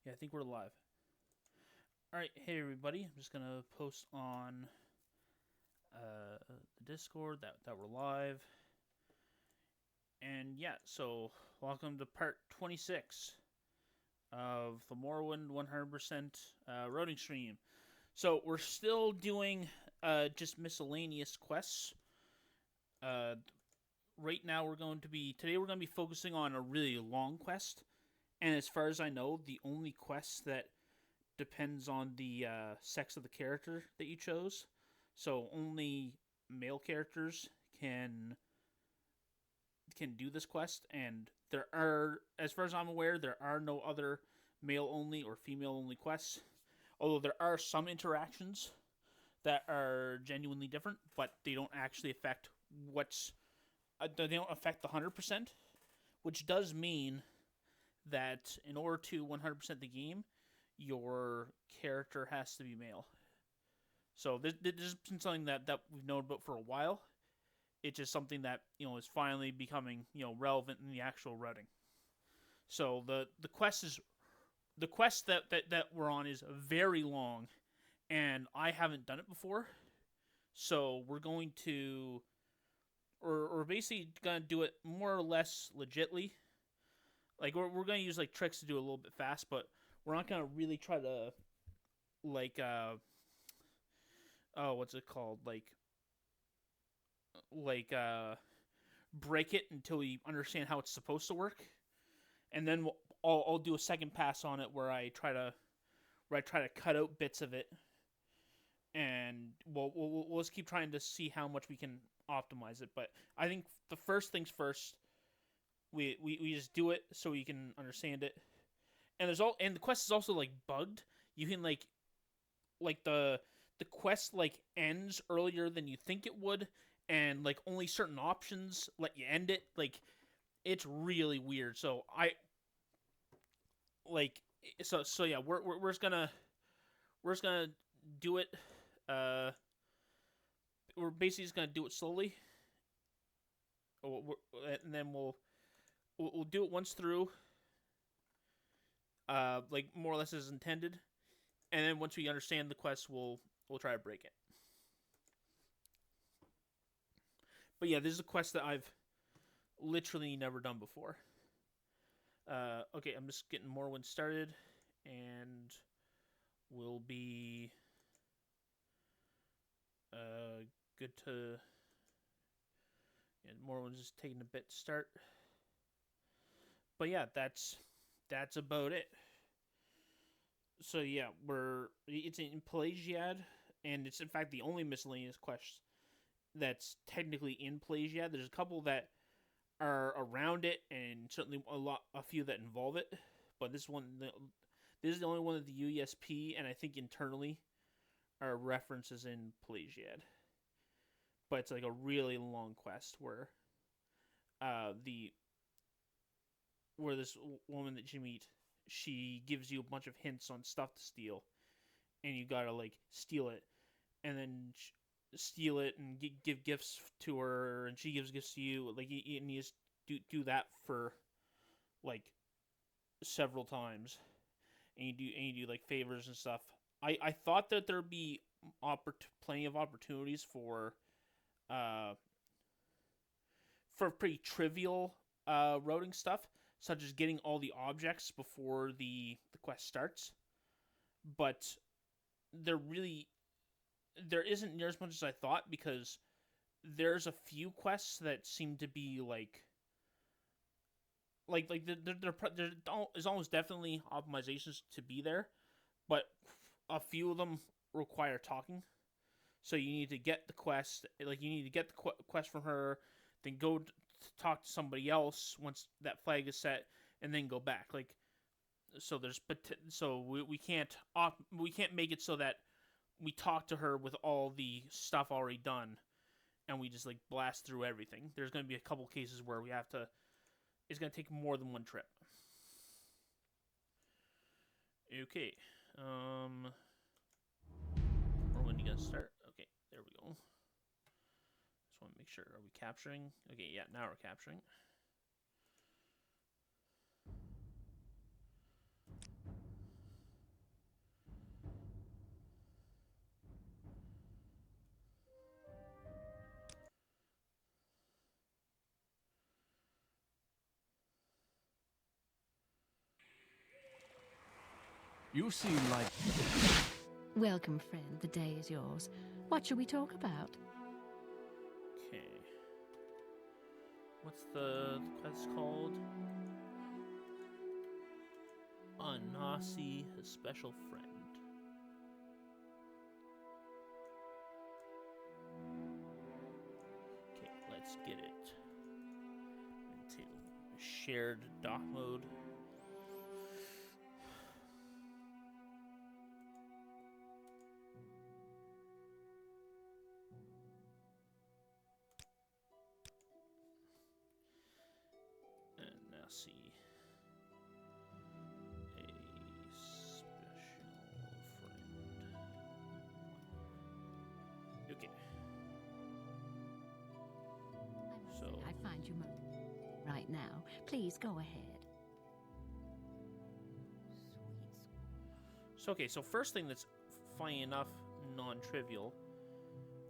Yeah, I think we're live. All right, hey everybody. I'm just gonna post on the Discord that we're live, and yeah. So welcome to part 26 of the Morrowind 100% roading stream. So we're still doing just miscellaneous quests. Uh, right now today we're going to be focusing on a really long quest, and as far as I know, the only quest that depends on the sex of the character that you chose. So only male characters can do this quest, and there are, as far as I'm aware, there are no other male only or female only quests. Although there are some interactions that are genuinely different, but they don't actually affect they don't affect the 100%, which does mean that in order to 100% the game, your character has to be male. So this has been something that we've known about for a while. It's just something that is finally becoming relevant in the actual routing. So the quest that we're on is very long, and I haven't done it before. So we're going to, or we're basically gonna do it more or less legitly. Like we're gonna use like tricks to do it a little bit fast, but we're not gonna really try to like what's it called, like break it until we understand how it's supposed to work, and then I'll do a second pass on it where I try to cut out bits of it, and we'll just keep trying to see how much we can optimize it. But I think the first things first, we just do it so you can understand it. And the quest is also like bugged. You can like the quest like ends earlier than you think it would, and like only certain options let you end it. Like it's really weird. So I like so yeah. We're just gonna do it. Uh, we're basically just gonna do it slowly, and then we'll do it once through. Like more or less as intended, and then once we understand the quest, we'll try to break it. But yeah, this is a quest that I've literally never done before. Okay, I'm just getting Morrowind started, and we'll be good to. Yeah, Morrowind's just taking a bit to start, but yeah, that's about it. So yeah, it's in Pelagiad, and it's in fact the only miscellaneous quest that's technically in Pelagiad. There's a couple that are around it, and certainly a few that involve it. But this is the only one that the UESP and I think internally are references in Pelagiad. But it's like a really long quest the where this woman that you meet, she gives you a bunch of hints on stuff to steal, and you gotta like steal it, and then steal it and give gifts to her, and she gives gifts to you. Like and you just do that for like several times, and you do like favors and stuff. I thought that there'd be plenty of opportunities uh for pretty trivial routing stuff, such as getting all the objects before the quest starts. But there really there isn't near as much as I thought, because there's a few quests that seem to be there's almost definitely optimizations to be there, but a few of them require talking. So you need to get the quest, like you need to get the quest from her, then go talk to somebody else once that flag is set, and then go back. Like so, we can't make it so that we talk to her with all the stuff already done, and we just like blast through everything. There's going to be a couple cases where we have to. It's going to take more than one trip. Okay. Or when you gonna start? Okay, there we go. Just want to make sure. Are we capturing? Okay, yeah, now we're capturing. You seem like... Welcome, friend. The day is yours. What shall we talk about? Okay. What's the quest called? Anasi, his special friend. Okay, let's get it into shared dock mode. And now see a special friend. Okay. So I find you right now. Please go ahead. So okay, so first thing that's funny enough, non-trivial.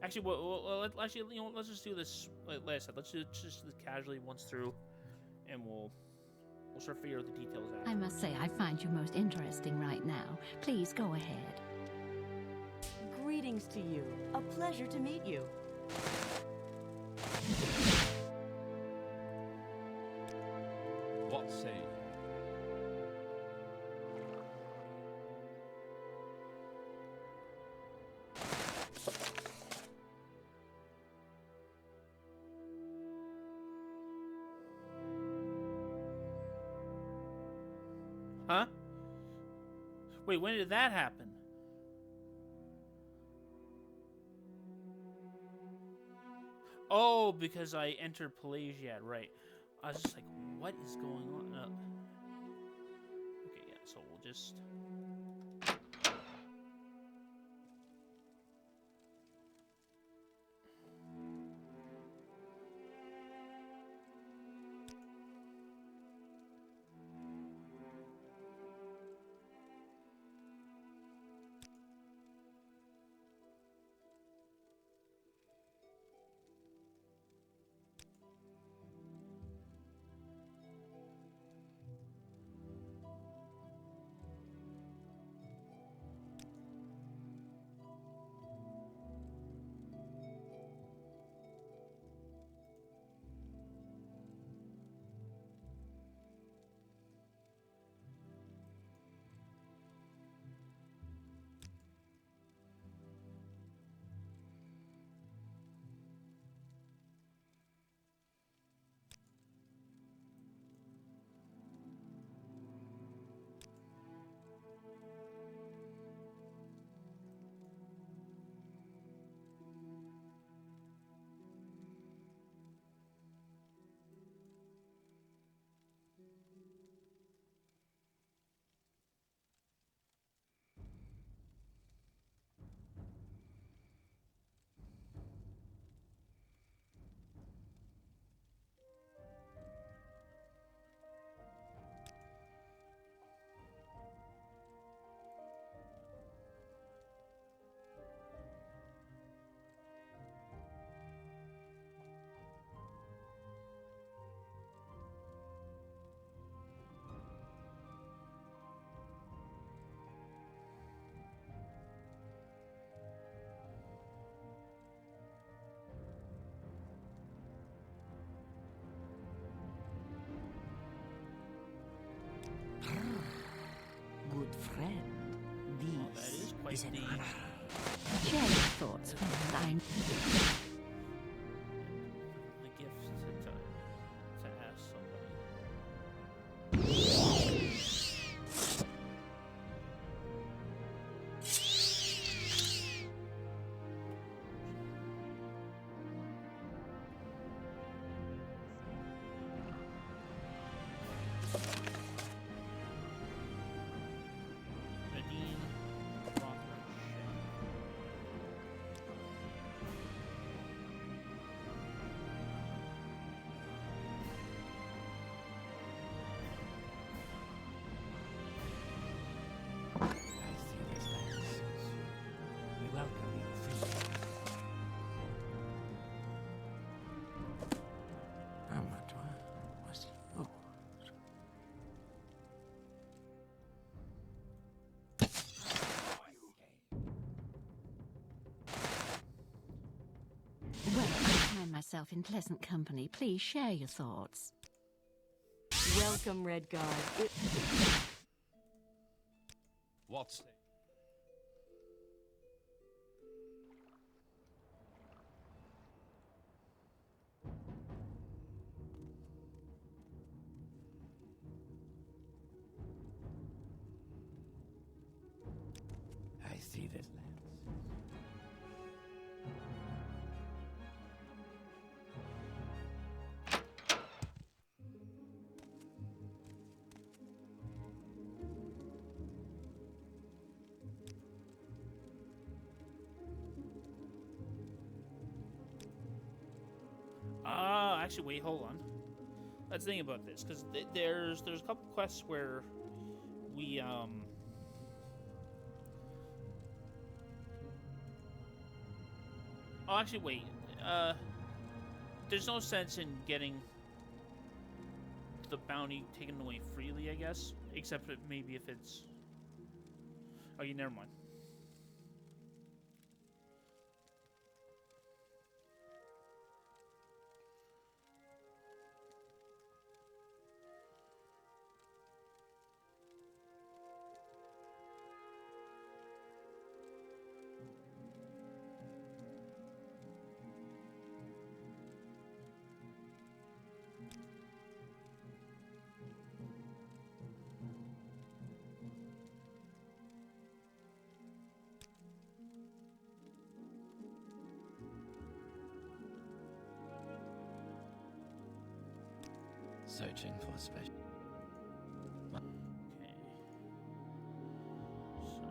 Actually, well, actually, you know, let's just do this. Like I said, let's just do this casually once through, and we'll sort of figure out the details after. I must say, I find you most interesting right now. Please go ahead. Greetings to you. A pleasure to meet you. What say you? Huh? Wait, when did that happen? Oh, because I entered Pelagiad, right. I was just like, what is going on? Okay, yeah, so we'll just... Good friend. Oh, that is quite This is an the... honor. Share your thoughts, friend. the gift to ask somebody. Nadine, Rothman, We welcome you freely. Amatwa was yours. yourself in pleasant company. Please share your thoughts. Welcome, Red Guard. What say? I see this land. Actually, wait, hold on. Let's think about this, because there's a couple quests where we Oh, actually, wait. There's no sense in getting the bounty taken away freely, I guess, except maybe if it's. Okay, never mind. Searching for special. Okay. So,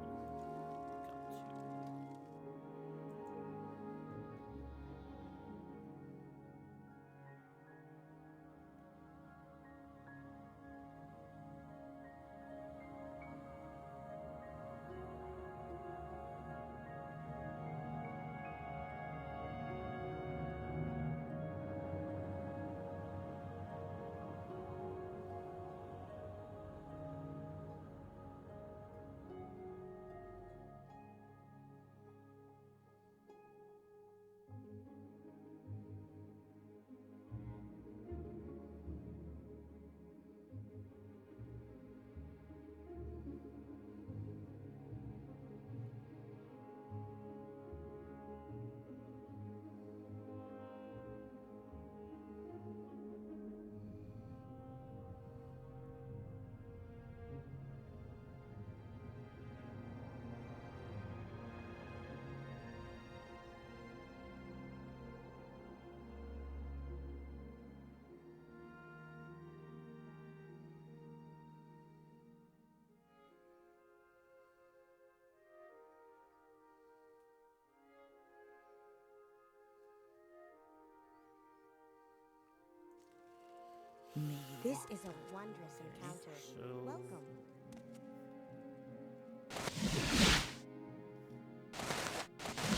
got This is a wondrous encounter. So- Welcome.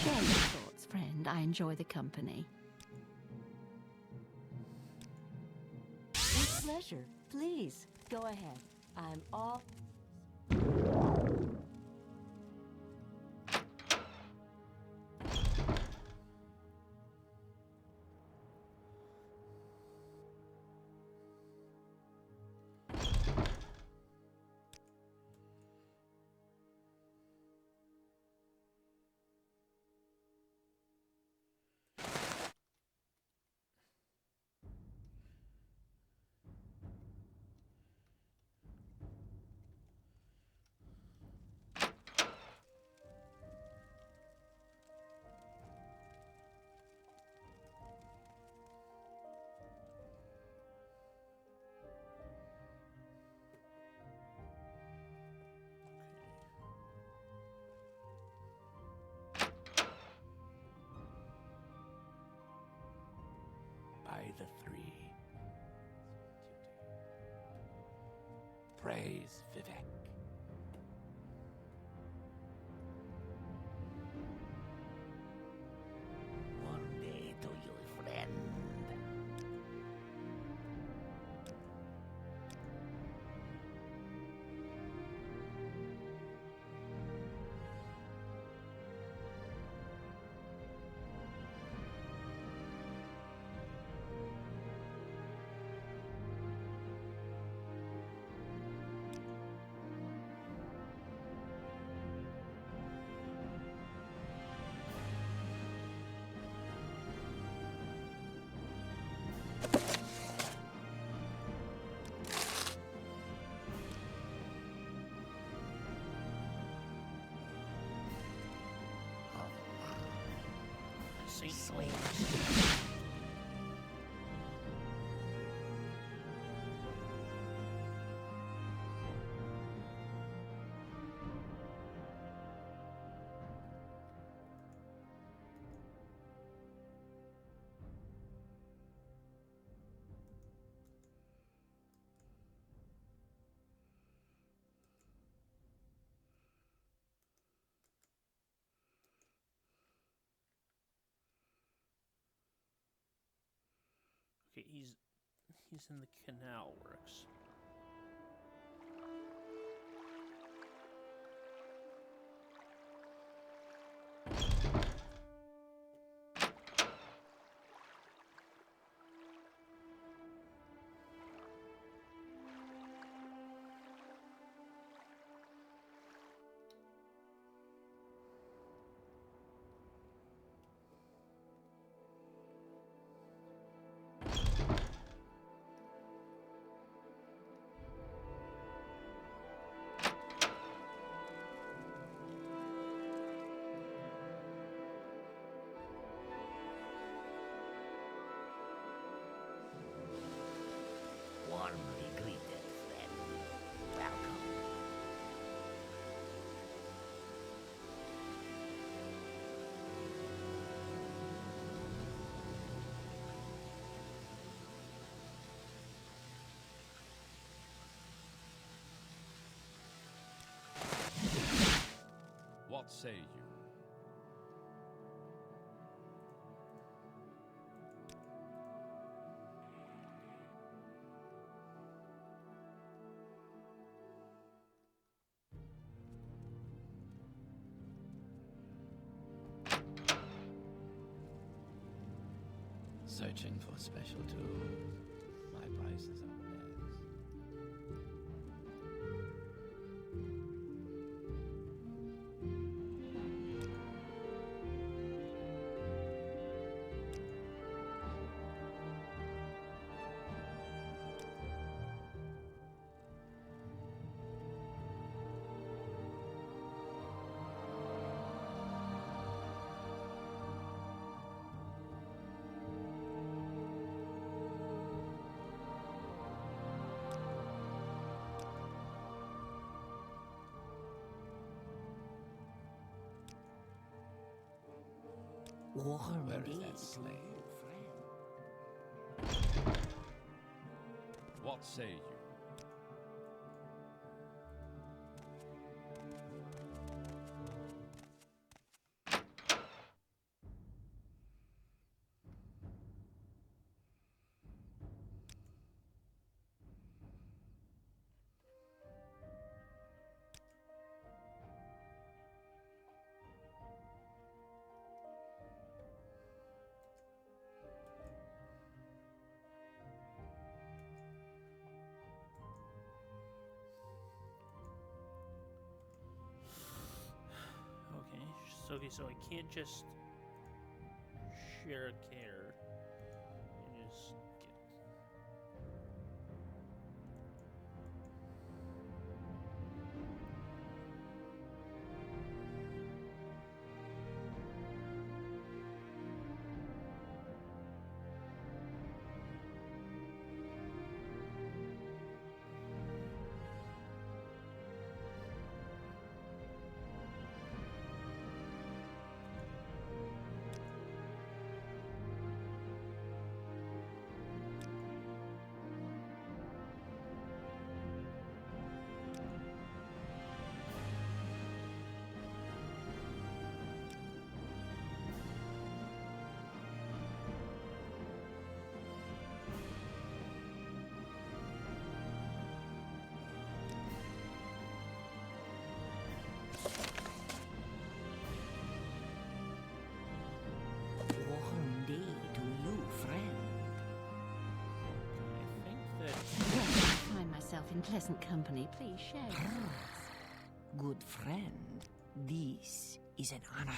Share your thoughts, friend. I enjoy the company. With pleasure. Please, go ahead. I'm all... By the three. Praise Vivek. One day to you, friend. Saint Slave. Okay, he's in the canal works. Warmly greeted, friend. Welcome. What say you? Searching for special tools. My prices are best. Warm Where is days that to slave? you, friend. What say you? Okay, so I can't just share a care and just get. Warm day to you, friend. I think that. I find myself in pleasant company. Please share your thoughts. Good friend, this is an honor.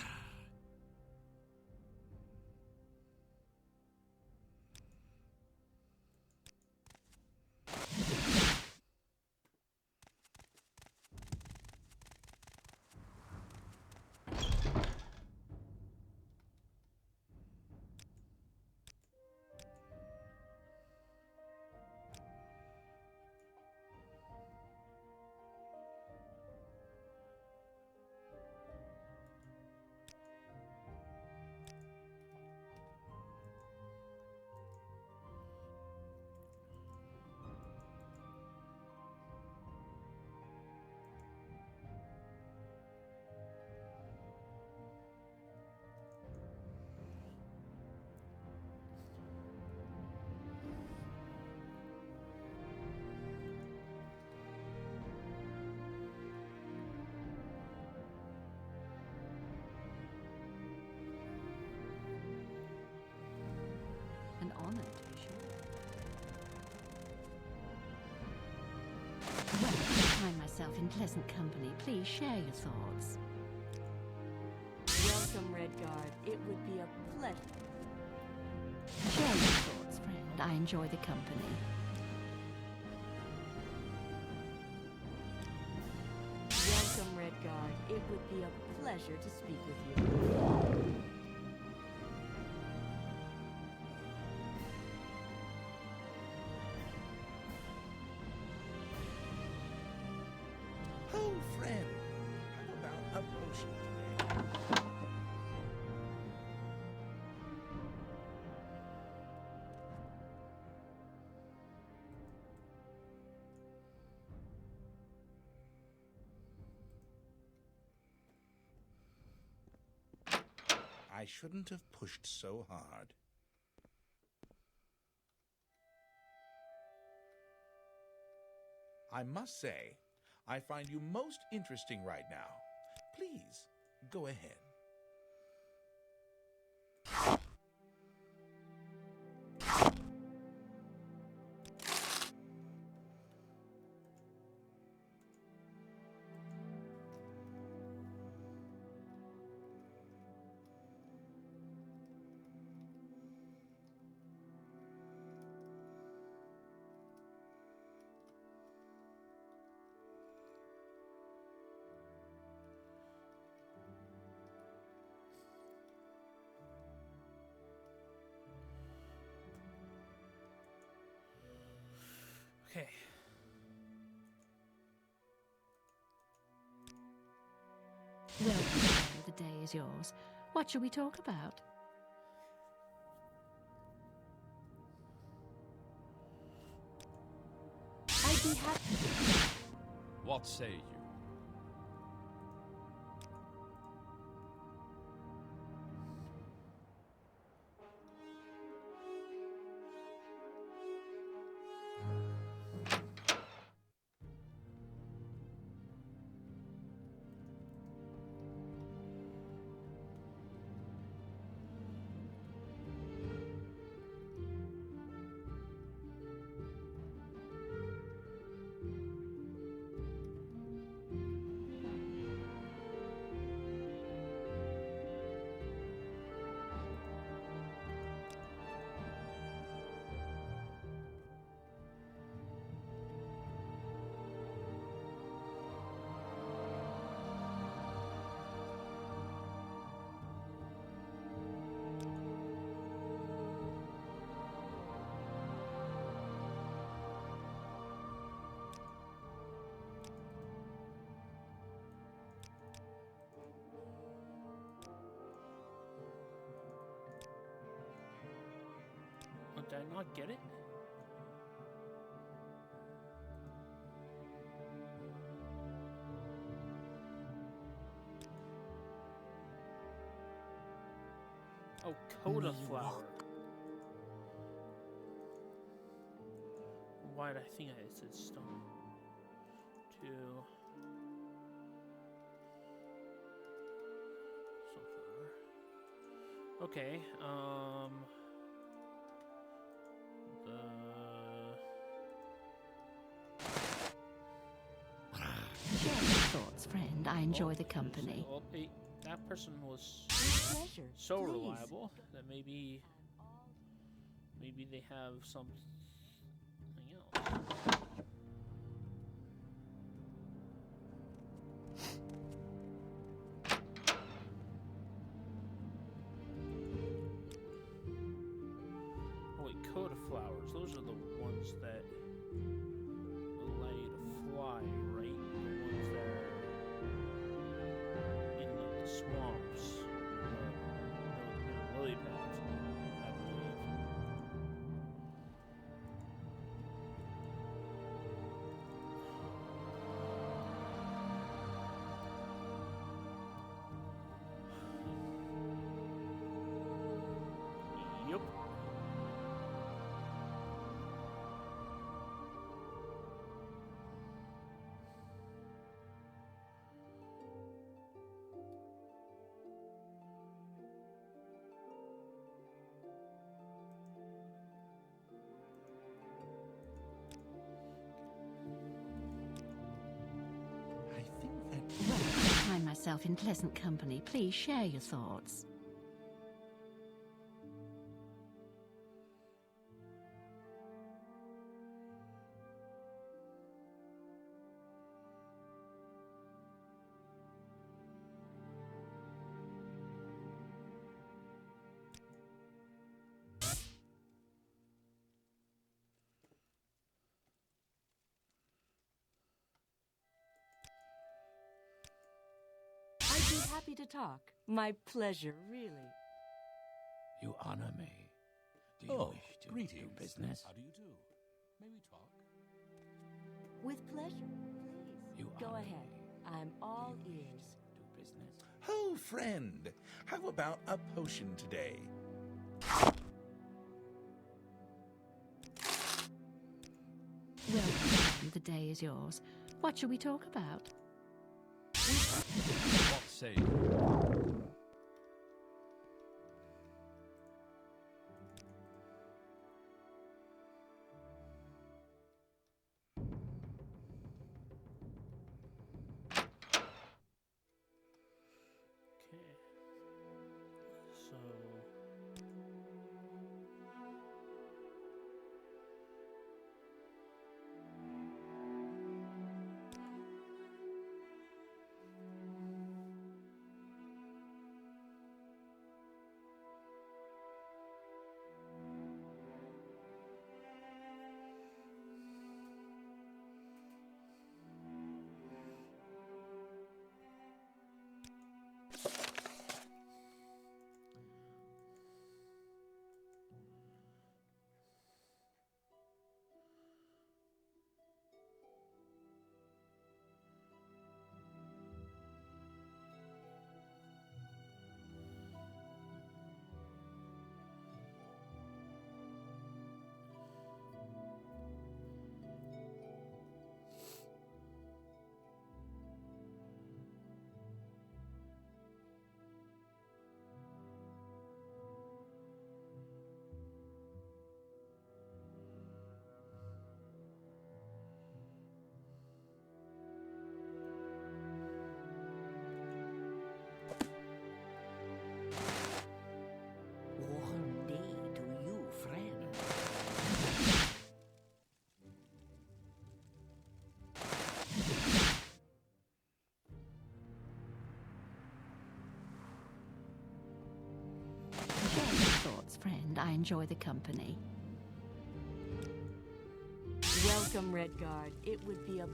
yourself in pleasant company. Please share your thoughts. Welcome, Redguard. It would be a pleasure. Share your thoughts, friend. I enjoy the company. Welcome, Redguard. It would be a pleasure to speak with you. Oh, friend, how about a potion today? I shouldn't have pushed so hard. I must say, I find you most interesting right now. Please, go ahead. Okay. Welcome, friend. The day is yours. What shall we talk about? I'd be happy. What say you? Oh, did I not get it? Oh, Coda flower. Why did I think I said stone? Two. Sunflower. Okay, Share your thoughts, friend. I enjoy the company. Well, that person was With pleasure. so Please. reliable that maybe they have something else. Oh wait, coda flowers. Those are the ones that allow you to fly, right? The ones that are in like the swamps, the lily pads, I believe. yourself in pleasant company. Please share your thoughts. I'd be happy to talk. My pleasure, really. You honor me. Do you Oh, wish to greetings. do business? How do you do? May we talk? With pleasure, please. You Go honor ahead. me. I'm all Do you wish ears. to do business? Oh, friend, how about a potion today? Welcome. The day is yours. What shall we talk about? What say you? Okay. So. Warm day to you, friend. Share your thoughts, friend. I enjoy the company. Welcome, Redguard. It would be a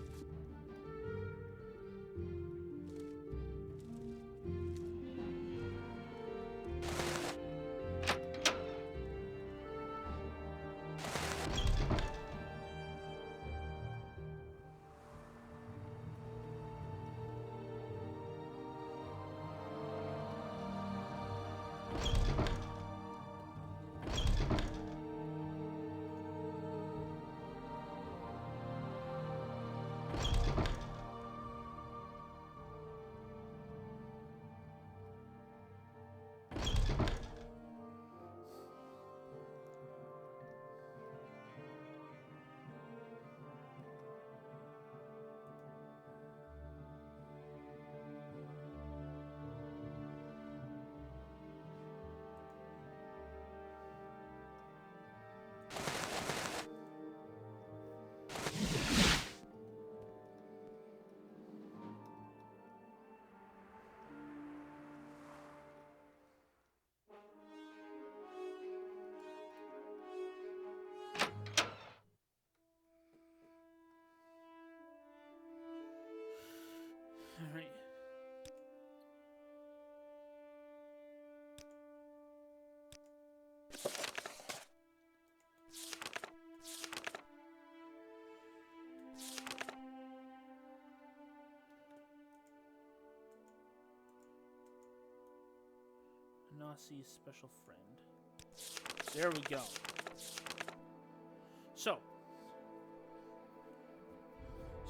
Alright. Nazi's special friend. There we go. So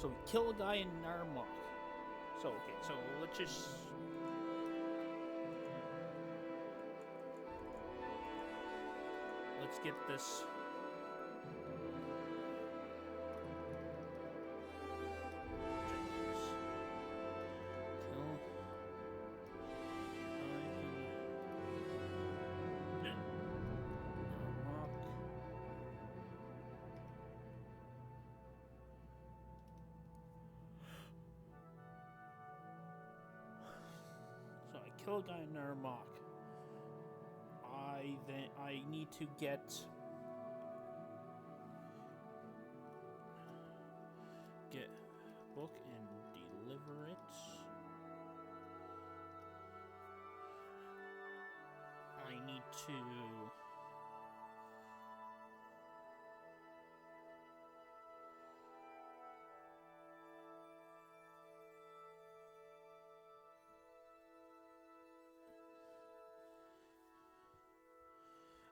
we kill a guy in Narmok. So okay, so let's just let's get this. Kill kill a guy in Narmak. I need to get book and deliver it. I need to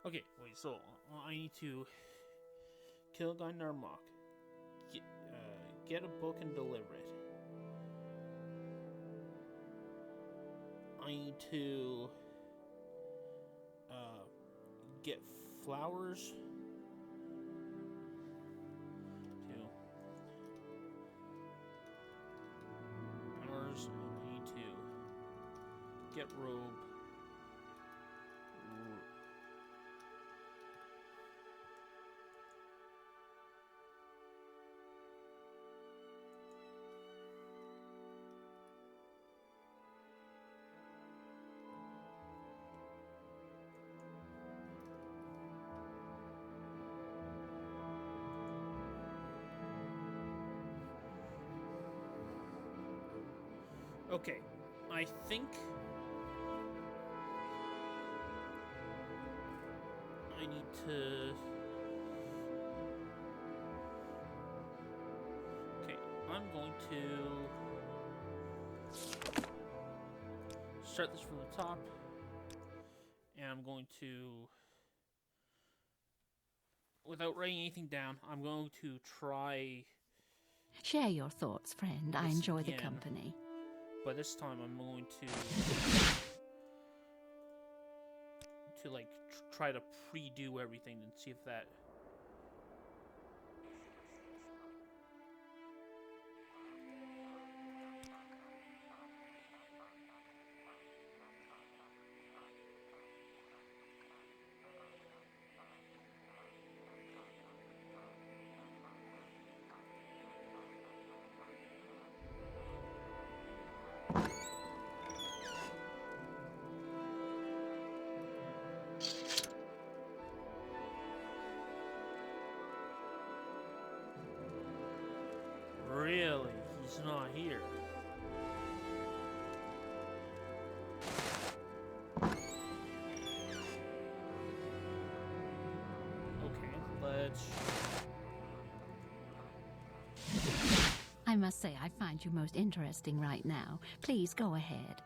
okay, wait, so I need to kill a guy in Narmak, get a book and deliver it. I need to get flowers. Flowers. I need to get robe. Okay, I think I need to. Okay, I'm going to start this from the top, and I'm going to, without writing anything down, I'm going to try. Share your thoughts, friend. I This enjoy the again. company. But this time I'm going to like try to pre-do everything and see if that. Really? He's not here. Okay, let's. I must say, I find you most interesting right now. Please go ahead.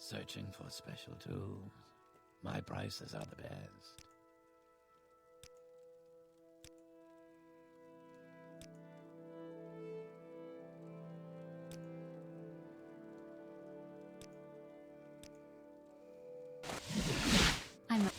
Searching for special tools. My prices are the best. I'm.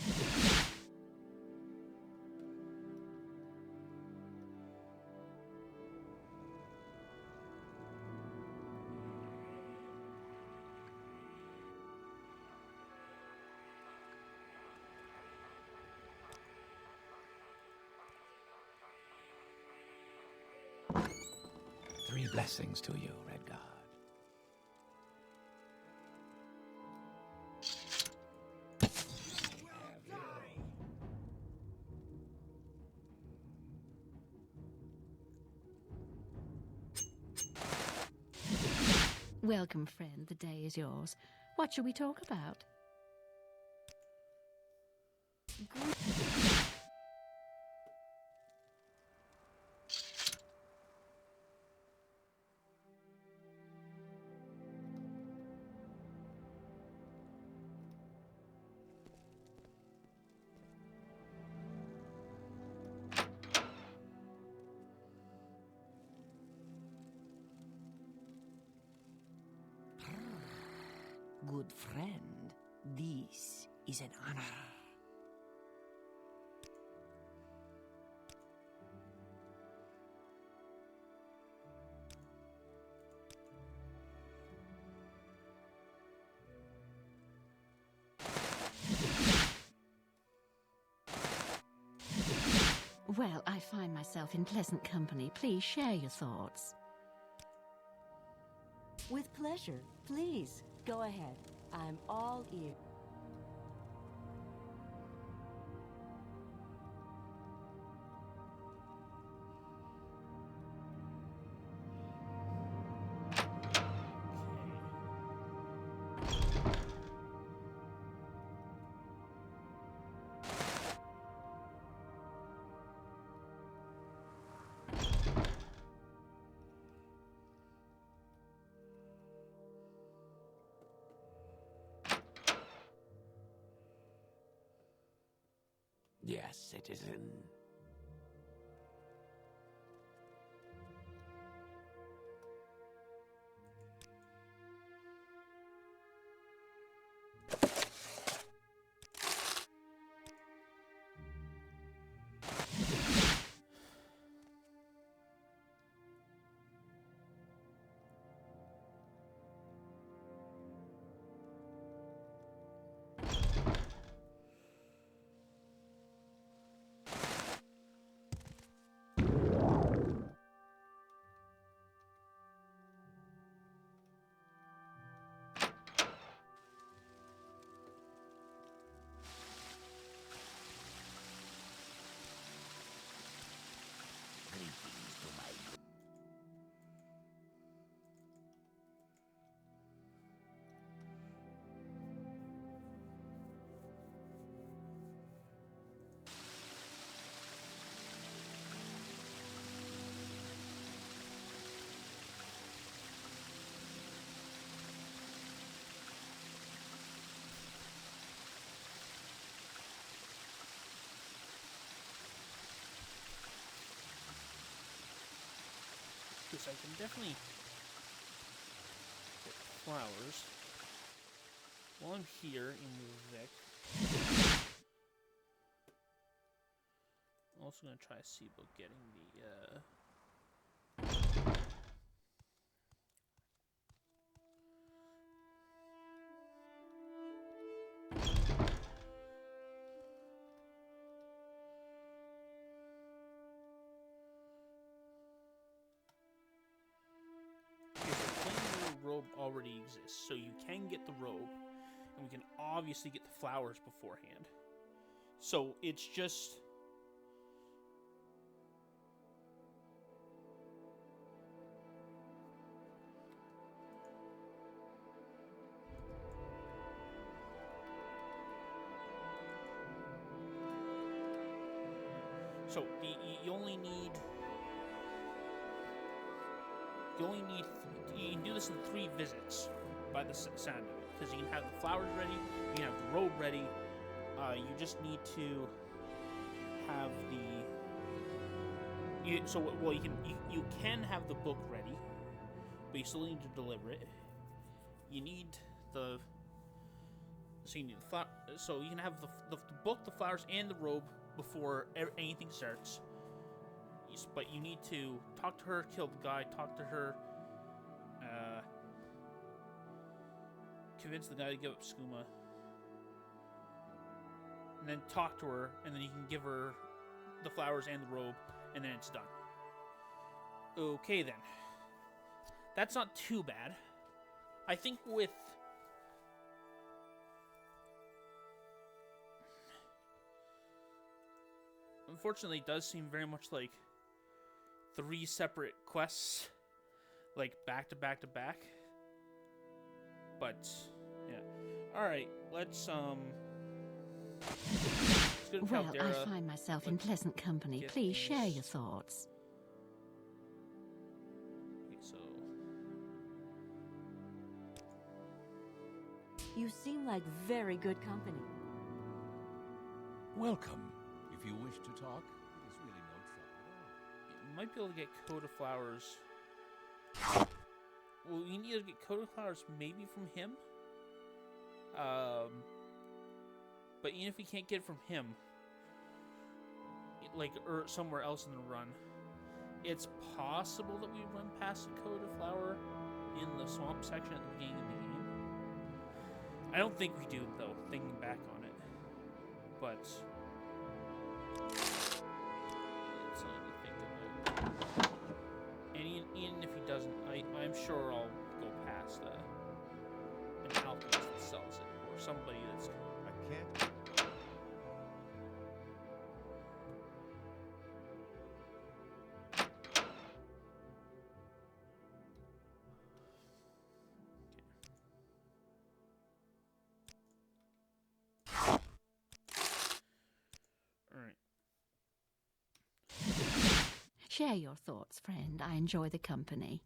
Three blessings to you, Red Guard. Welcome, friend. The day is yours. What shall we talk about? good friend, this is an honor. Well, I find myself in pleasant company. Please share your thoughts. With pleasure. Please, go ahead. I'm all ears. Yes, citizen. Because I can definitely get flowers while I'm here in Vic. I'm also going to try to see about getting the robe already exists, so you can get the robe, and we can obviously get the flowers beforehand. So it's just so you only need you can do this in 3 visits by the sound of it, because you can have the flowers ready, you can have the robe ready. You just need to have the you can have the book ready, but you still need to deliver it. You need the so you can have the book, the flowers, and the robe before anything starts. But you need to talk to her, kill the guy, talk to her, convince the guy to give up skooma, and then talk to her, and then you can give her the flowers and the robe, and then it's done. Okay, then. That's not too bad. I think with... Unfortunately, it does seem very much like 3 separate quests, like back to back to back. But yeah, all right. Let's go to Well, Caldera. I find myself in pleasant company. get Please share these. your thoughts. Okay, so You seem like very good company. Welcome. If you wish to talk, it is really no trouble at all. you might be able to get Coda Flowers. Well, you need to get Coda Flowers maybe from him. But even if we can't get it from him, like, or somewhere else in the run, it's possible that we run past the Coda Flower in the swamp section at the beginning of the game. I don't think we do, though, thinking back on it. But it's something to think about. And even if he doesn't, I'm sure I'll go past an alchemist that sells it, or somebody that's... I can't. Share your thoughts, friend. I enjoy the company.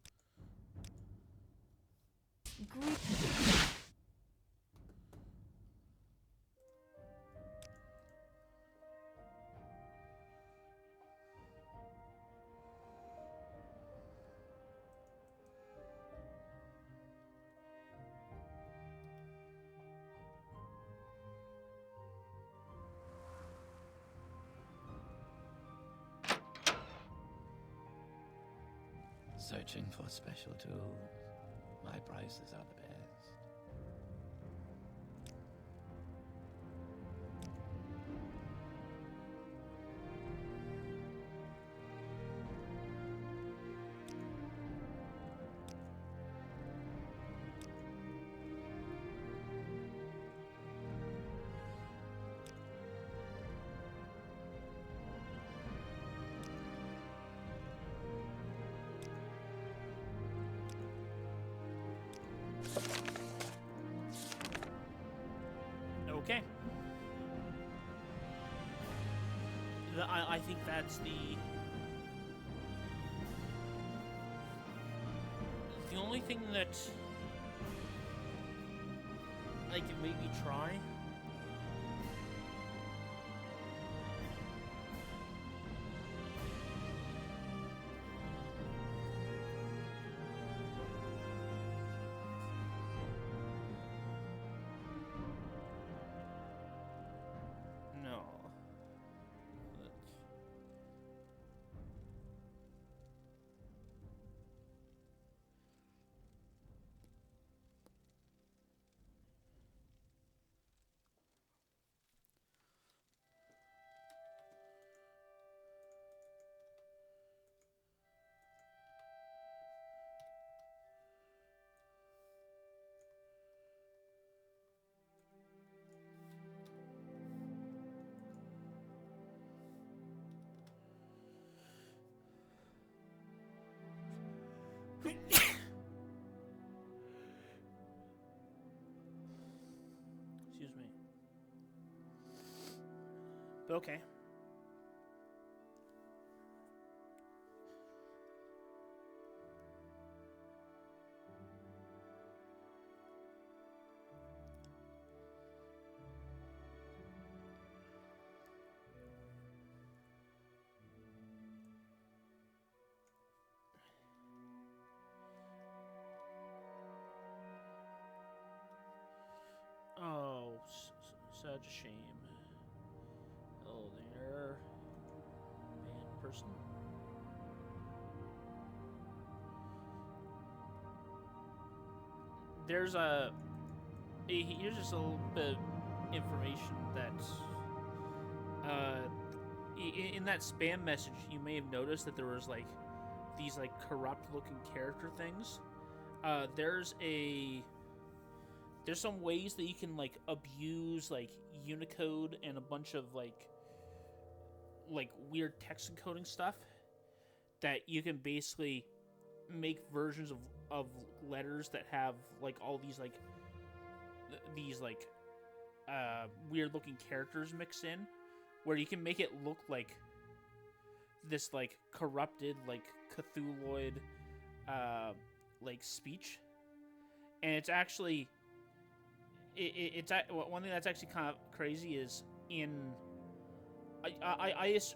Searching for special tools. My prices are the best. Okay. I think that's the only thing that I can maybe try. Excuse me. Okay. Oh, such a shame. Hello there, man person. There's here's just a little bit of information that in that spam message you may have noticed that there was like these like corrupt looking character things. There's some ways that you can like abuse like Unicode and a bunch of like weird text encoding stuff that you can basically make versions of letters that have like all these like weird looking characters mixed in, where you can make it look like this like corrupted like Cthulhuoid like speech, and it's actually it's one thing that's actually kind of crazy is I just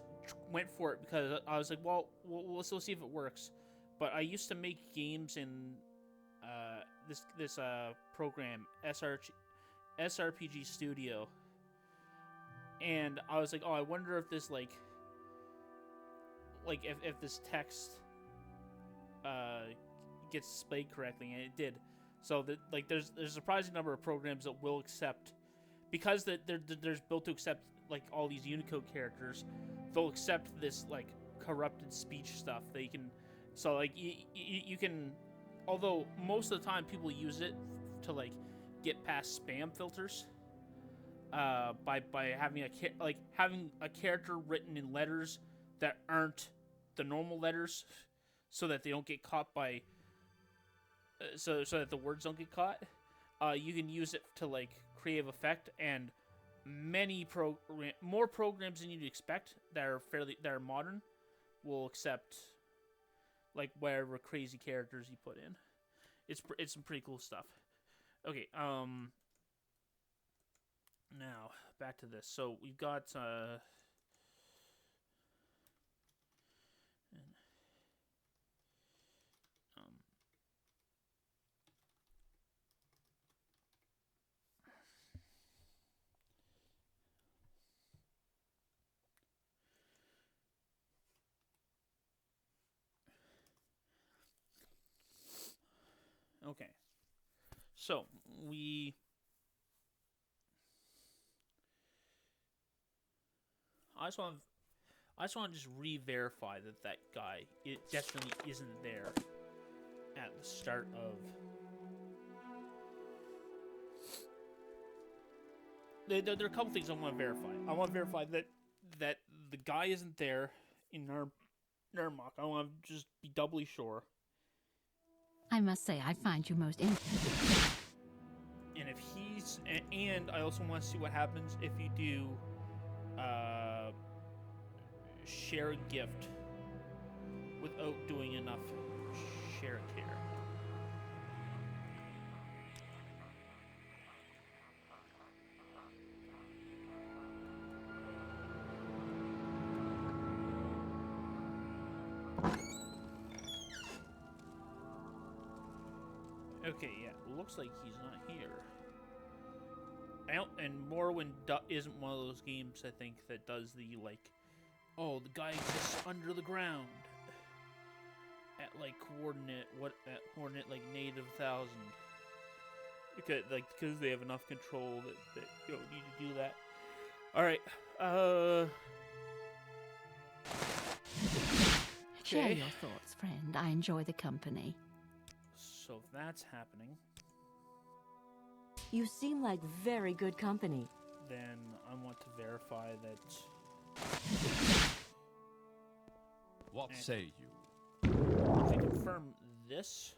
went for it because I was like, well, we'll still see if it works. But I used to make games in this program SRPG Studio, and I was like, oh, I wonder if this like if this text gets displayed correctly, and it did. So that like there's a surprising number of programs that will accept, because there's built to accept like all these Unicode characters. They'll accept this like corrupted speech stuff. They can, so like you can, although most of the time people use it to like get past spam filters by having having a character written in letters that aren't the normal letters, so that they don't get caught by so that the words don't get caught. You can use it to like creative effect, and more programs than you'd expect that are modern will accept like whatever crazy characters you put in. It's some pretty cool stuff. Okay, now back to this. So we've got okay. So I just want to just re-verify that guy, it definitely isn't there at the start of. There are a couple things I want to verify. I want to verify that the guy isn't there in Nurmok. I want to just be doubly sure. I must say, I find you most interesting. And if he's, and I also want to see what happens if you do share a gift without doing enough share a care. Okay, yeah, looks like he's not here. And Morrowind isn't one of those games, I think, that does the, like, oh, the guy exists under the ground at, like, coordinate, like, -1,000. Because they have enough control that you don't need to do that. Alright, Share okay. your thoughts, friend. I enjoy the company. So if that's happening, You seem like very good company. then I want to verify that. What say you? If you confirm this.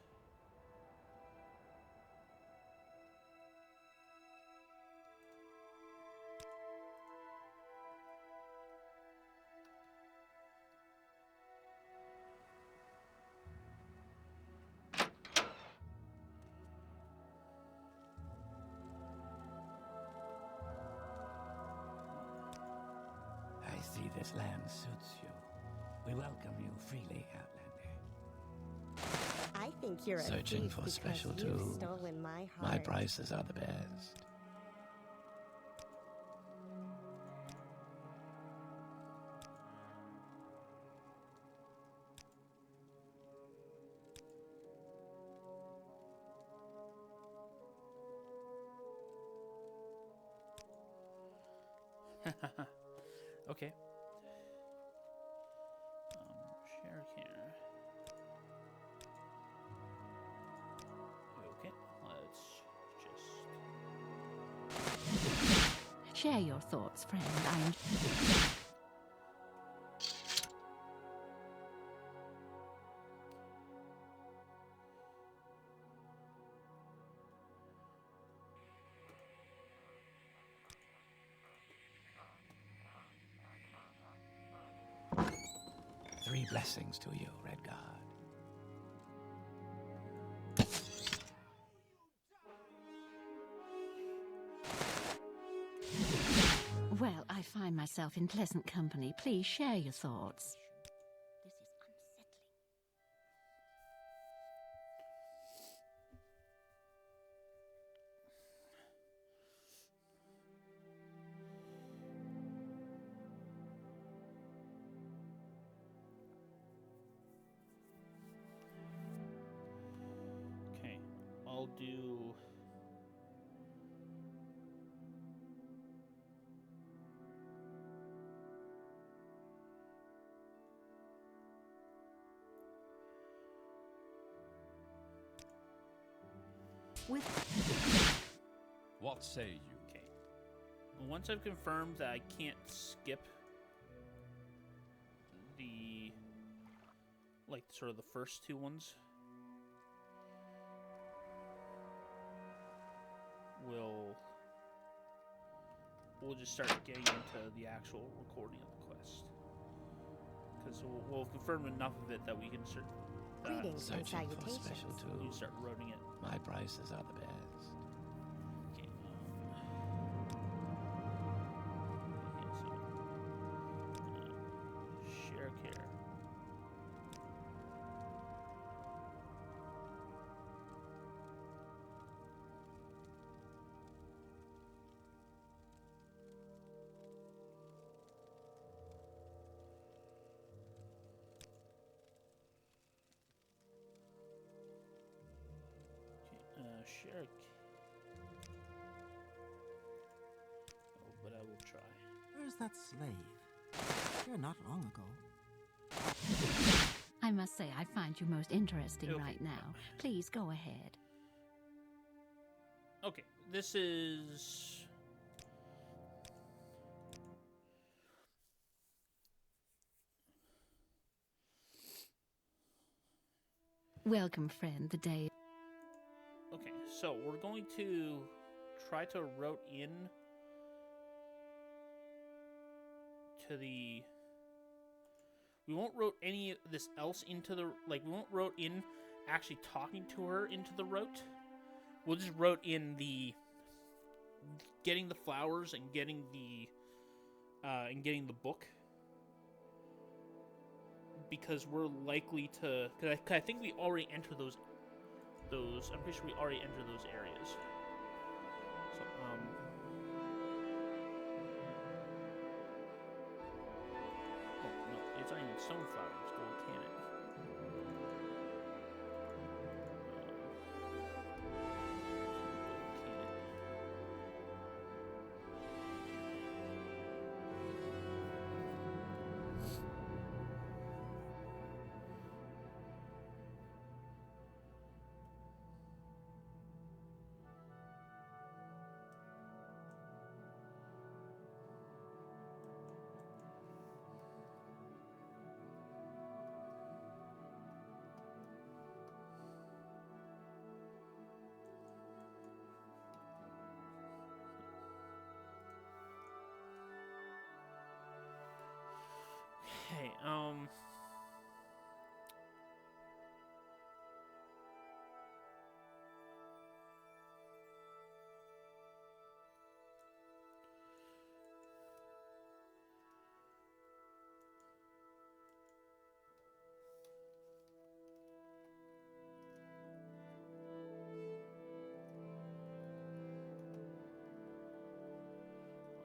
I see this land suits you. We welcome you freely, Outlander. I think you're a Searching thief for because special you've tools. stolen my heart. My prices are the best. Okay. Share here. Okay, let's just. Share your thoughts, friend. Three blessings to you, Red Guard. Well, I find myself in pleasant company. Please share your thoughts. This is unsettling. do. What say you? Okay. Once I've confirmed that I can't skip the, like, sort of the first two ones, we'll just start getting into the actual recording of the quest. Because we'll confirm enough of it that we can start. Greetings and Searching for salutations. special You tools. start roading it. My prices are the best. Okay. Share care. Share. Oh, but I will try. Where's that slave? Here not long ago. I must say, I find you most interesting Okay. right now. Please go ahead. Okay, this is. Welcome, friend. The day. Okay, so we're going to try to route in to the. We won't route any of this else into the. Like, we won't route in actually talking to her into the route. We'll just route in the. Getting the flowers and getting the. And getting the book. Because we're likely to. Because I think we already enter those. I'm pretty sure we already entered those areas. So, oh, no, it's not even stoneflower, it's gold cannon. Okay,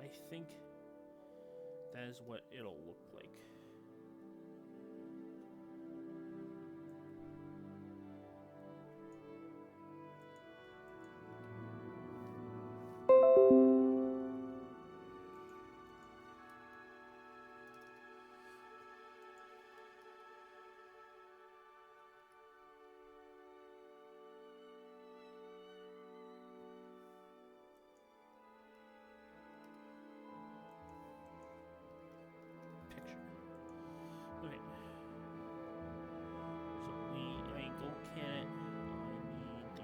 I think that is what it'll look like. Picture. Okay. So I go cannon. I need the.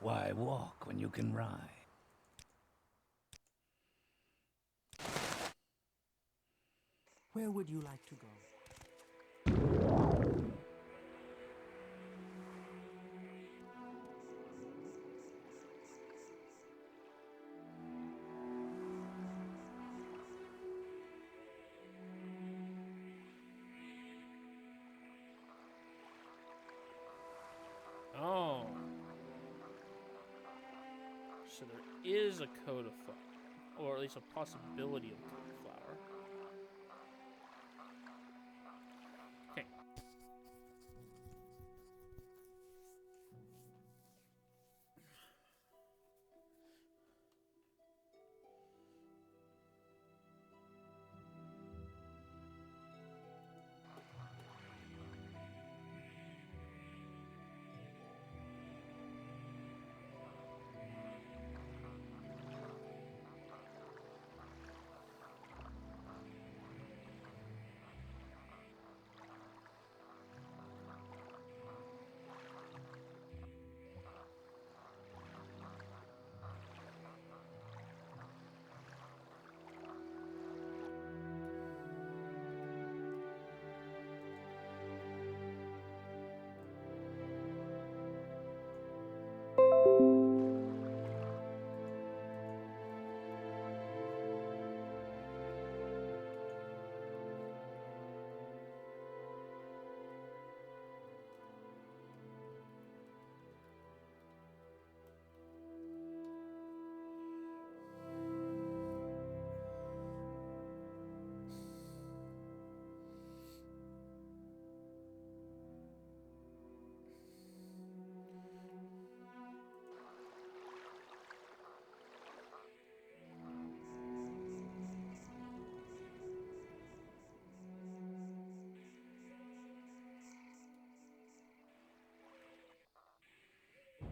Why walk when you can ride? Where would you like to go? So there is a coat of flower, or at least a possibility of a coat of flower. Okay.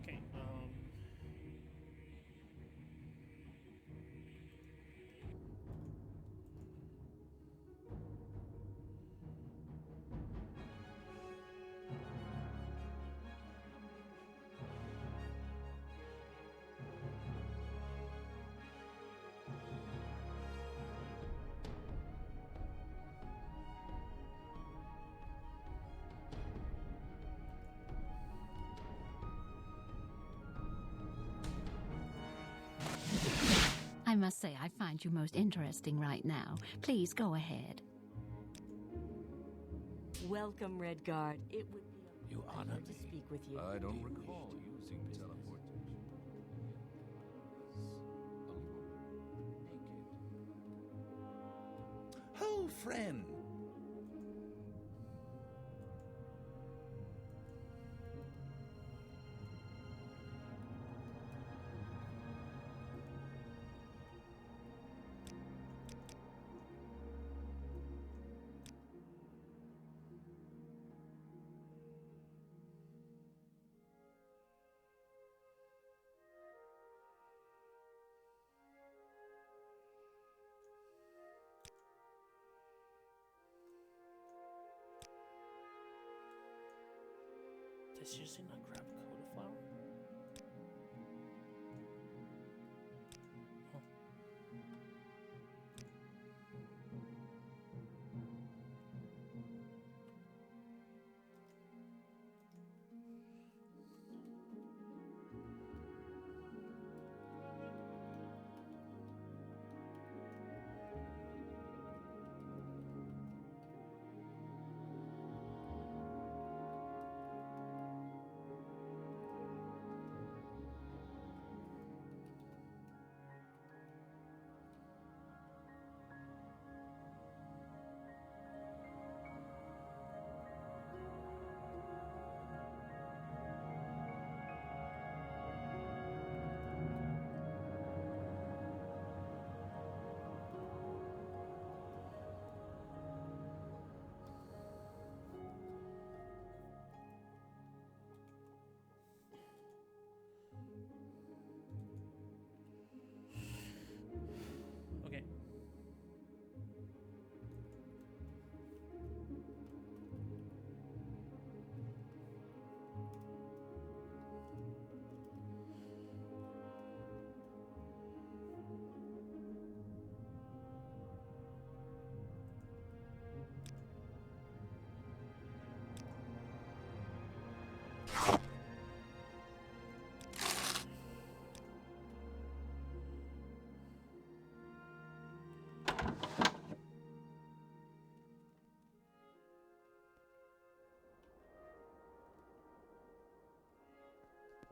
Okay. I must say, I find you most interesting right now. Please go ahead. Welcome, Redguard. It would be a You honor pleasure to me. speak with you. I don't recall using teleportation. Alone, naked. Oh, friend. Does she usually not grab a coat of flower? Huh. Okay.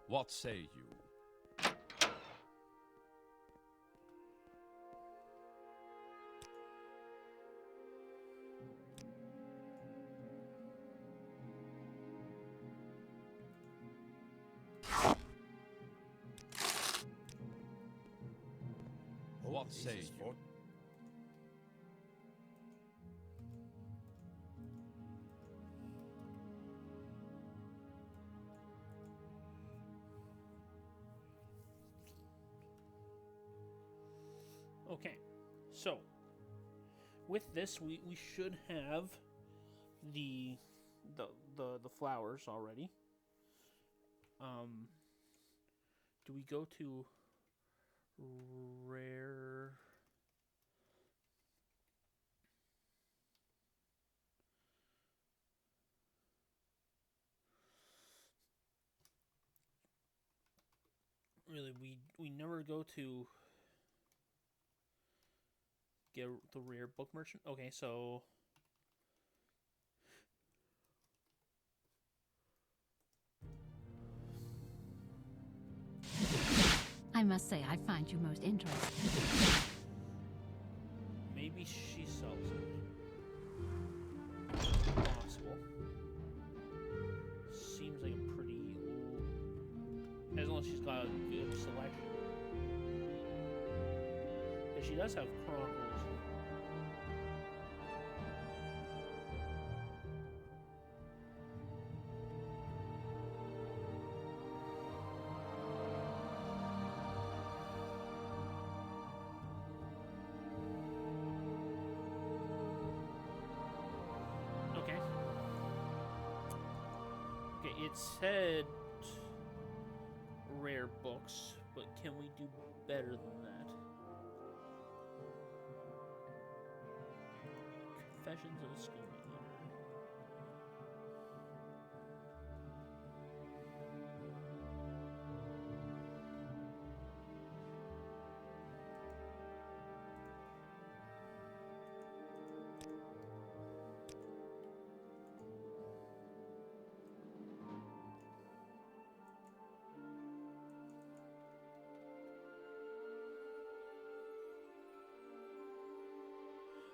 What say you? say This is you? for Okay, so with this, we should have the the flowers already. Do we go to rare? Really, we never go to get the rare book merchant. Okay, so I must say, I find you most interesting. maybe she sells it. Possible. Seems like a pretty old. As long as she's got a good selection. But she does have Chronicles. Okay. Okay, it said rare books, but can we do better than that? Confessions of a School Eater.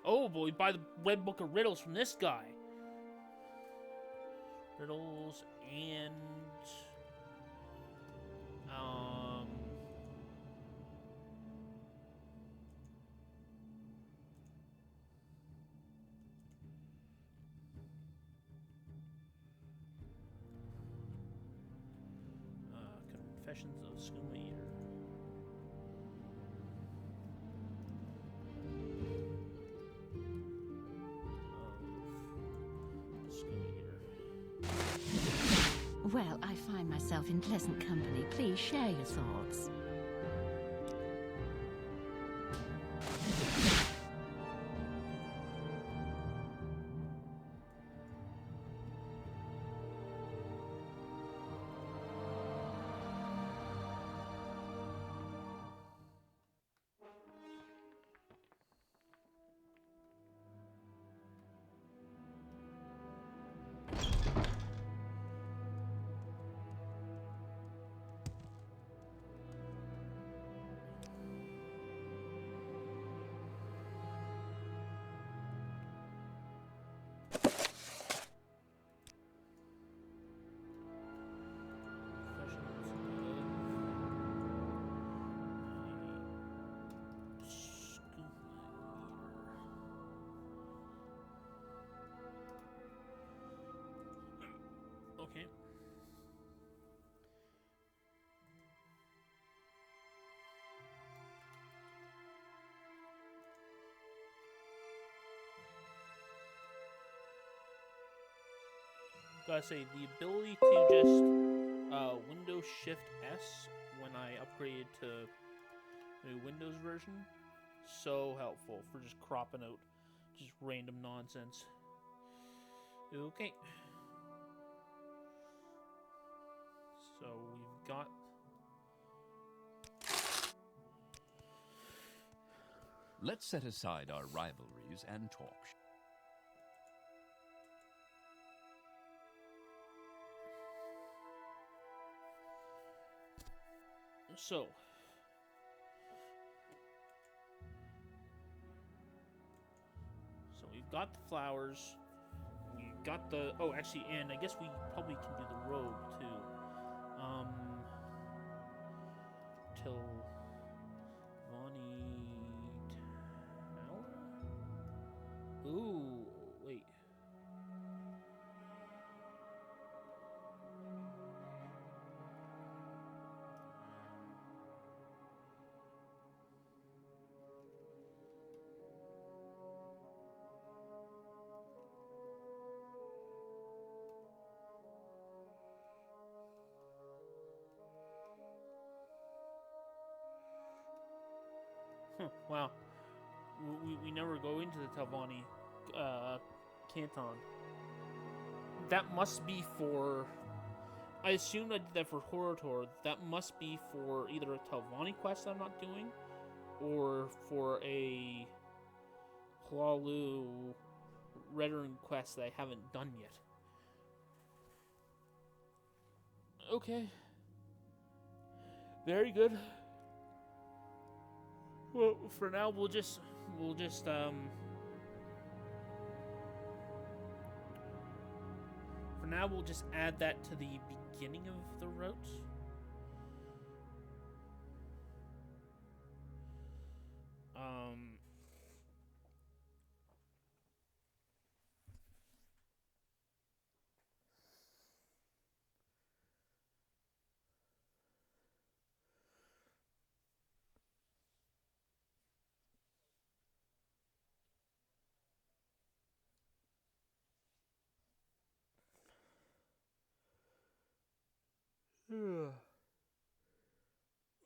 Oh boy, buy the Red Book of Riddles from this guy. Riddles and Confessions of a Skooma Eater. Well, I find myself in pleasant company. Please share your thoughts. Okay. Gotta say, the ability to just Windows Shift S when I upgraded to the Windows version, so helpful for just cropping out just random nonsense. Okay. So we've got Let's set aside our rivalries and talk. so we've got the flowers. We got the actually, and I guess we probably can do the robe too. Till Vonnie Ooh, wait. Wow. We never go into the Talvani canton. That must be for... I assumed I did that for Horror. That must be for either a Talvani quest I'm not doing, or for a Hlaalu Red Rune quest that I haven't done yet. Okay. Very good. Well, for now, we'll just for now, we'll just add that to the beginning of the route.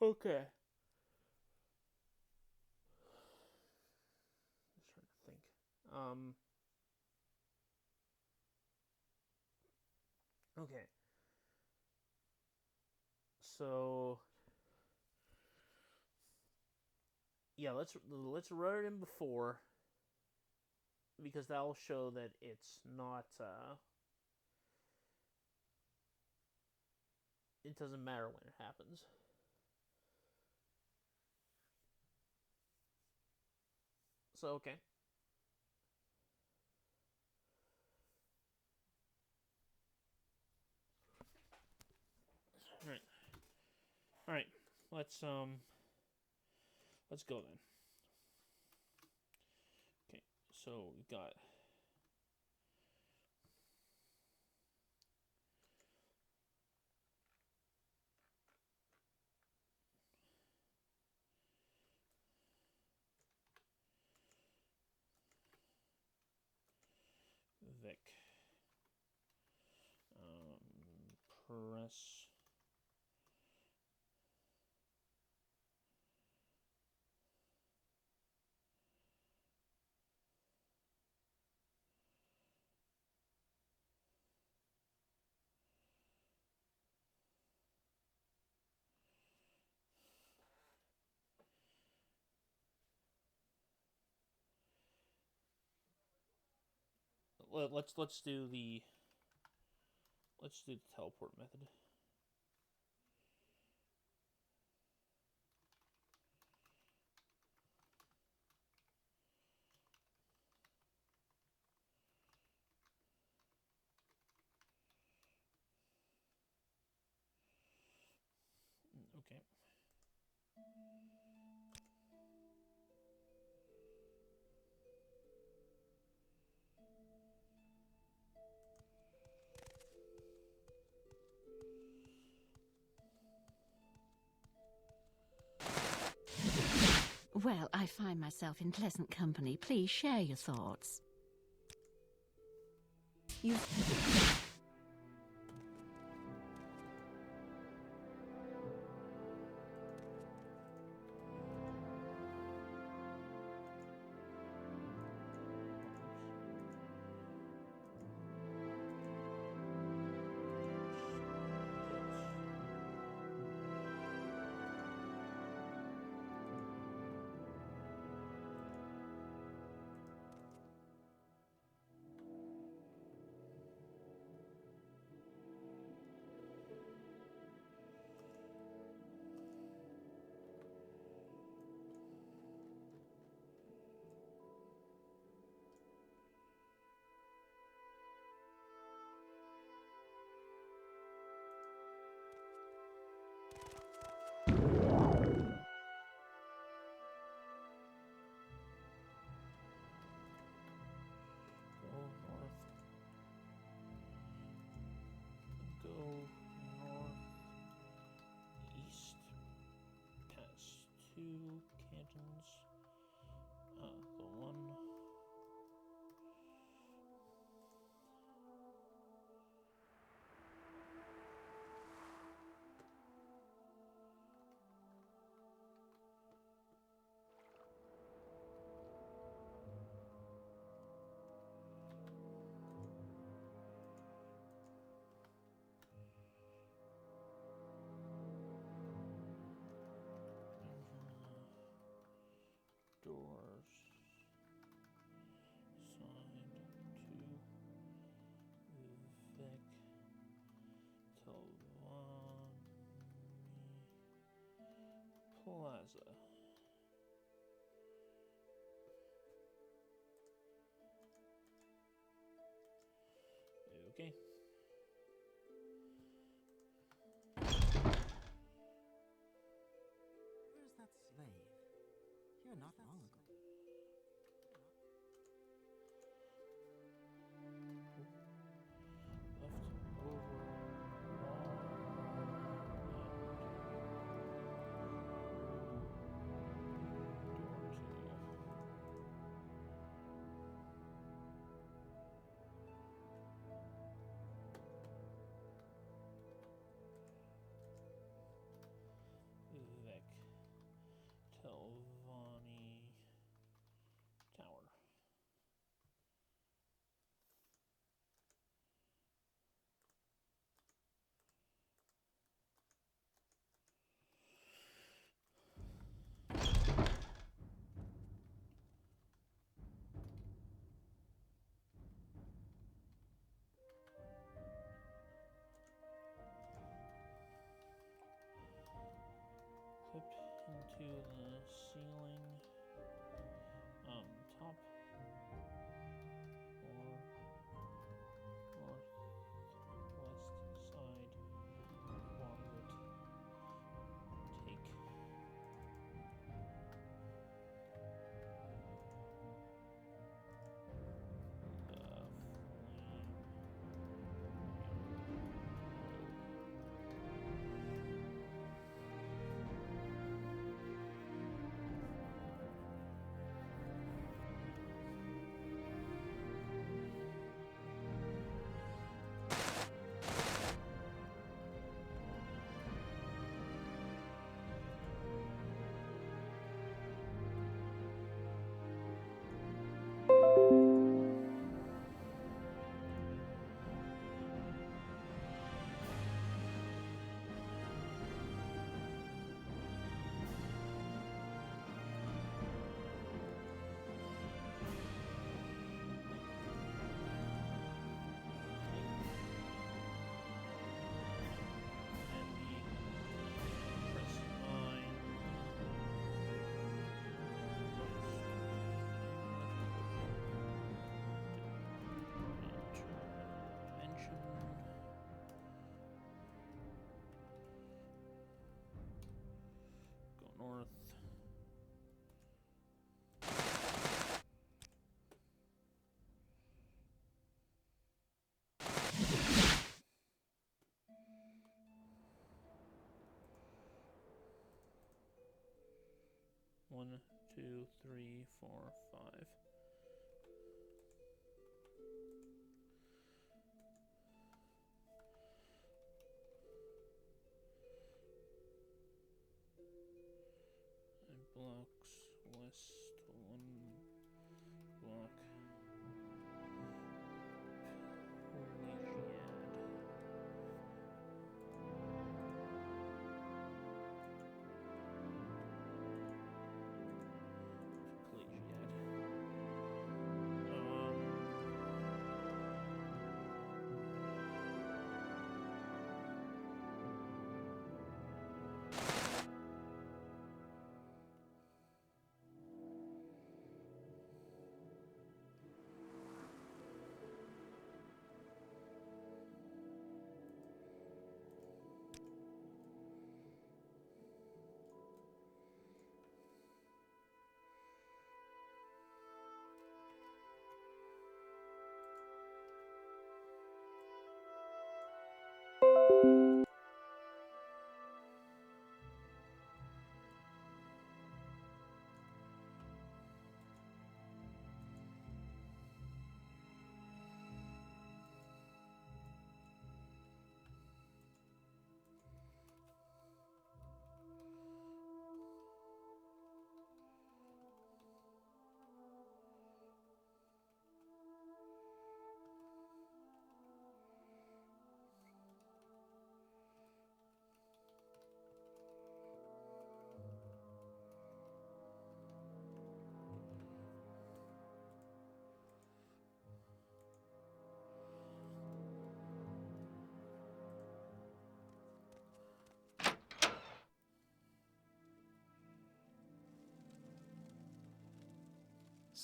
Okay. Just trying to think. Okay. So yeah, let's run it in before, because that'll show that it's not it doesn't matter when it happens. So okay. All right. All right. Let's go then. Okay. So we got Vic. Press. Let's do the teleport method. Okay. Well, I find myself in pleasant company. Please share your thoughts. You... Plaza. Okay. Where's that slave? Here not long ago. Left over Vec Telvani Tower. Clipped into the ceiling on top or northwest side quadrant. Take the flame. Go north. One, two, three, four, five. And blocks west, one block. Collegiad.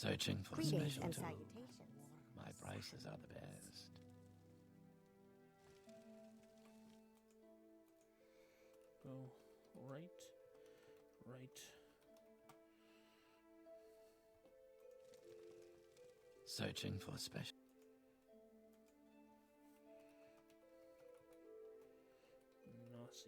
Searching for Greetings special and tools. salutations. My prices are the best. Go right. Searching for special. Nazi.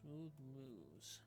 Smooth moves.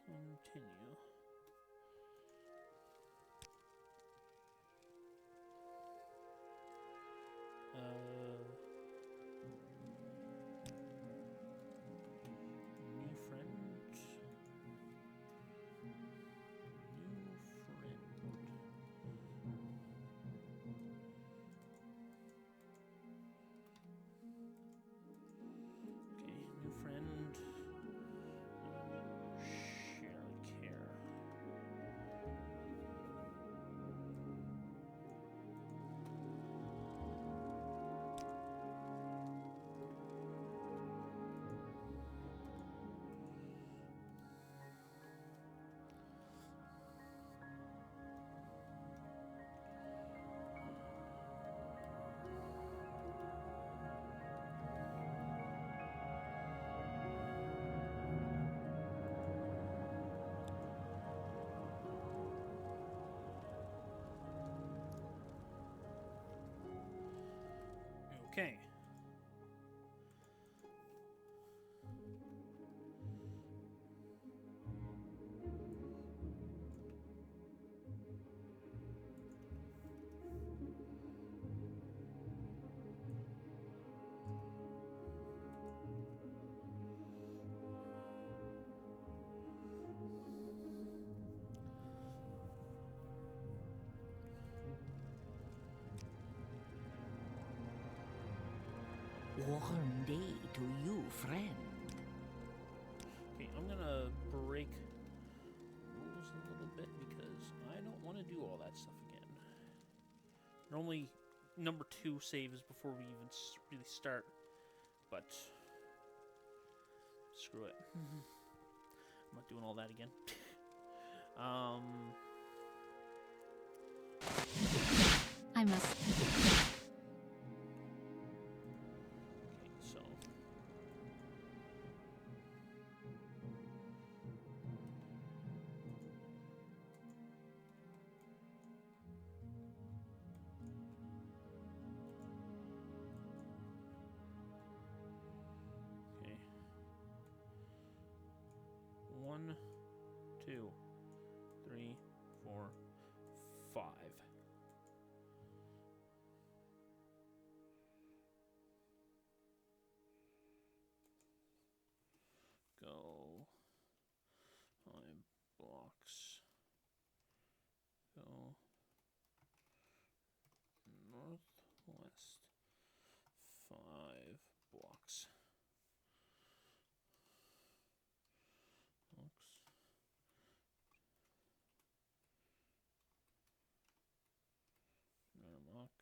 Continue. New friend. Okay, new friend. Share care. Okay. Warm day to you, friend. Okay, I'm gonna break rules a little bit because I don't want to do all that stuff again. Normally, number 2 saves before we even really start, but screw it. I'm not doing all that again. I must. Okay, so. Okay. 1, 2, 3, 4, 5. Go. Five blocks. Go northwest. 5 blocks. Narmak.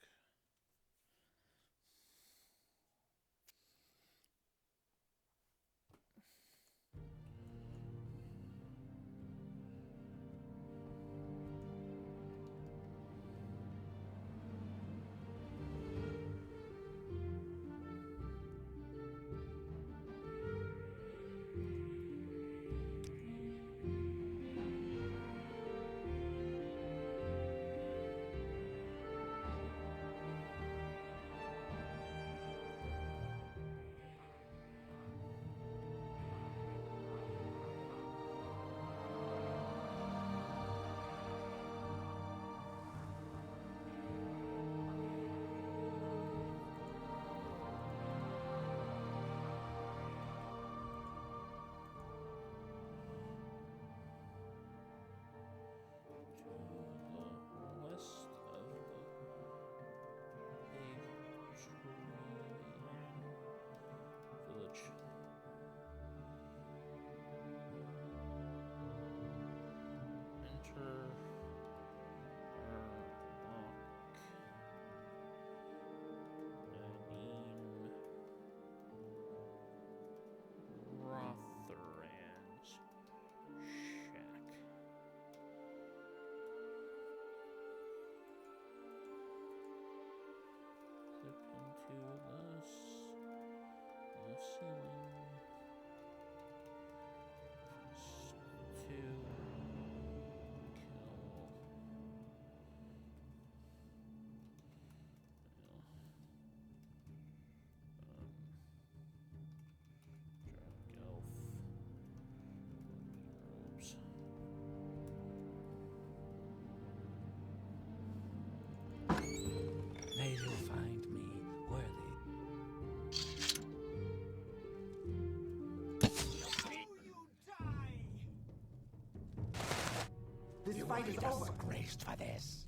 fight is over. Disgraced for this.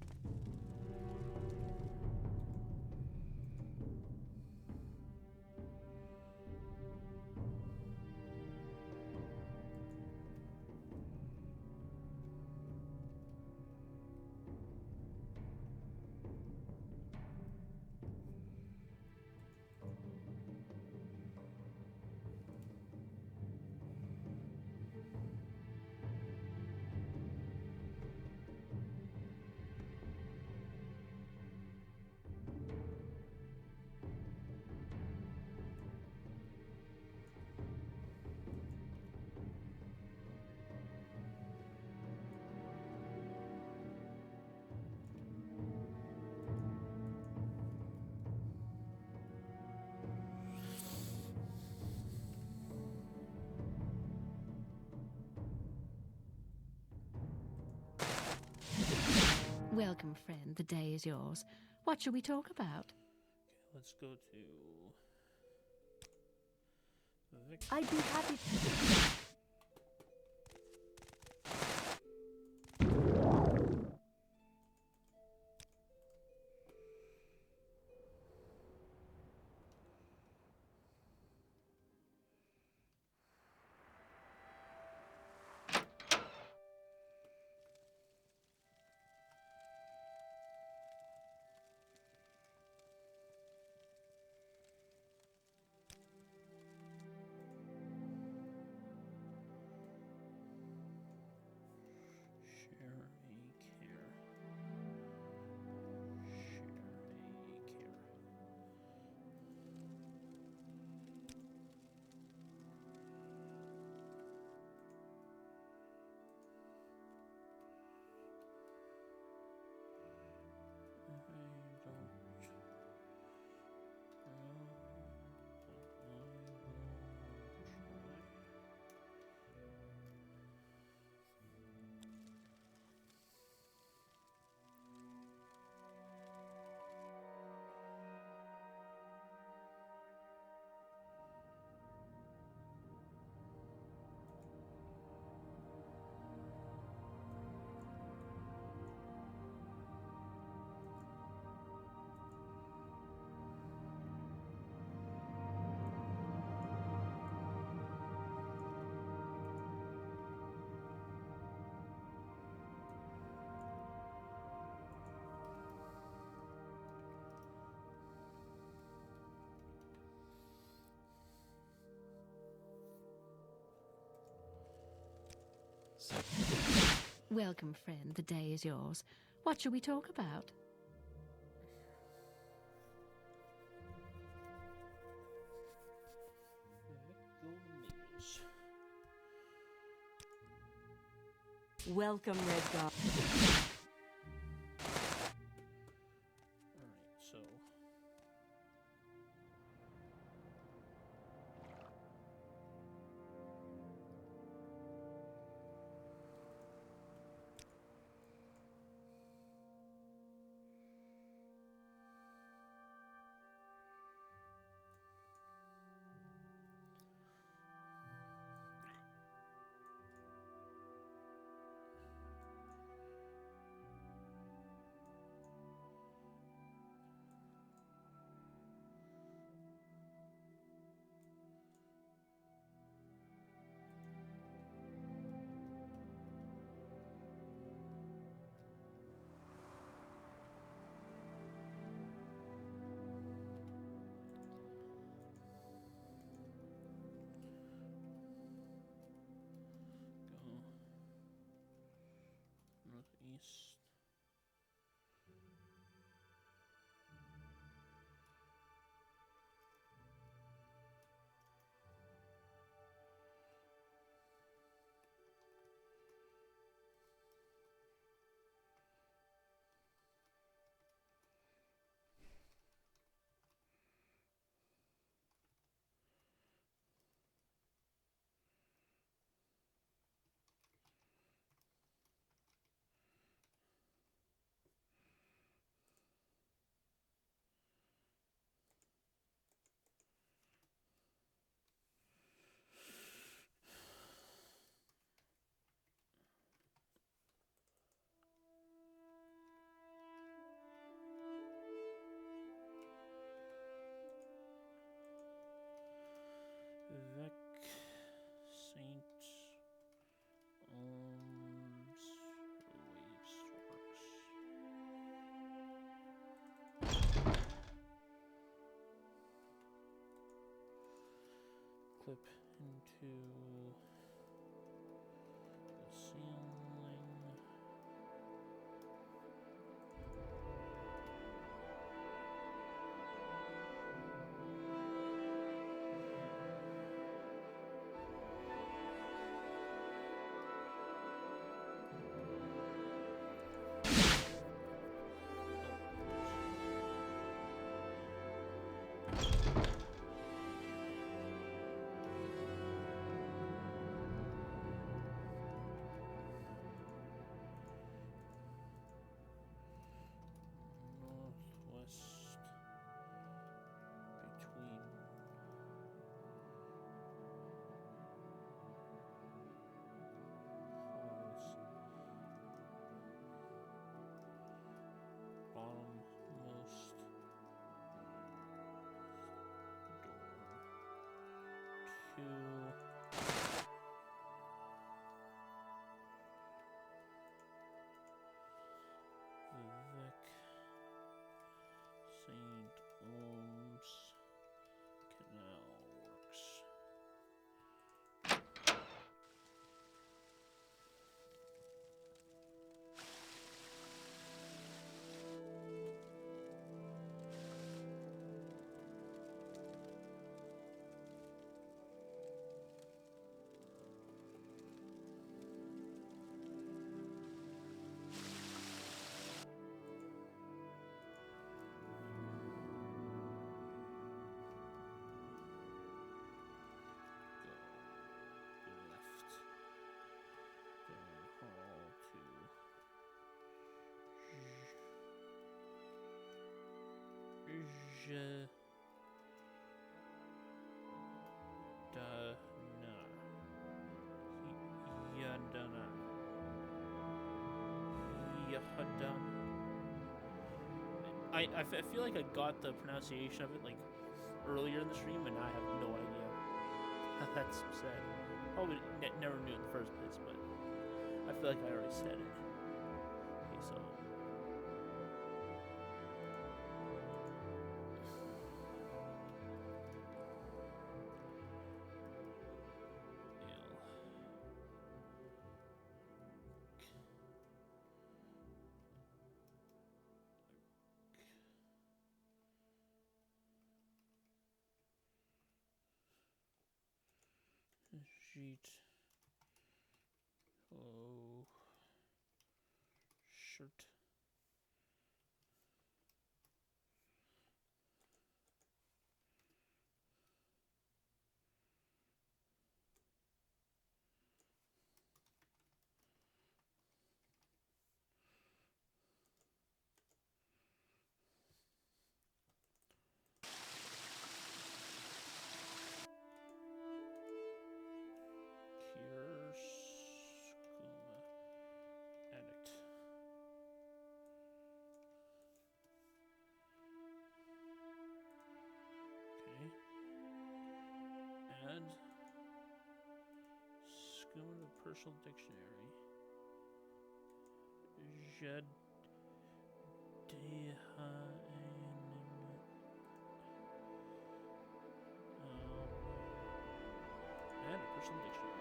Welcome, friend. The day is yours. What shall we talk about? Okay, let's go to I'd be happy. share a care. Welcome, friend. The day is yours. What shall we talk about? Welcome, Red God. Alright, so clip into the ceiling. Northwest between halls, bottommost door to Vivek St. Holmes Canal Works. Go left down hall to Yadana. I feel like I got the pronunciation of it like earlier in the stream, and I have no idea. That's sad. Probably never knew it in the first place, but I feel like I already said it. Okay, so. Sheet. Oh. Shirt. Addict. Okay. Add Skooma to personal dictionary. Jed add a personal dictionary.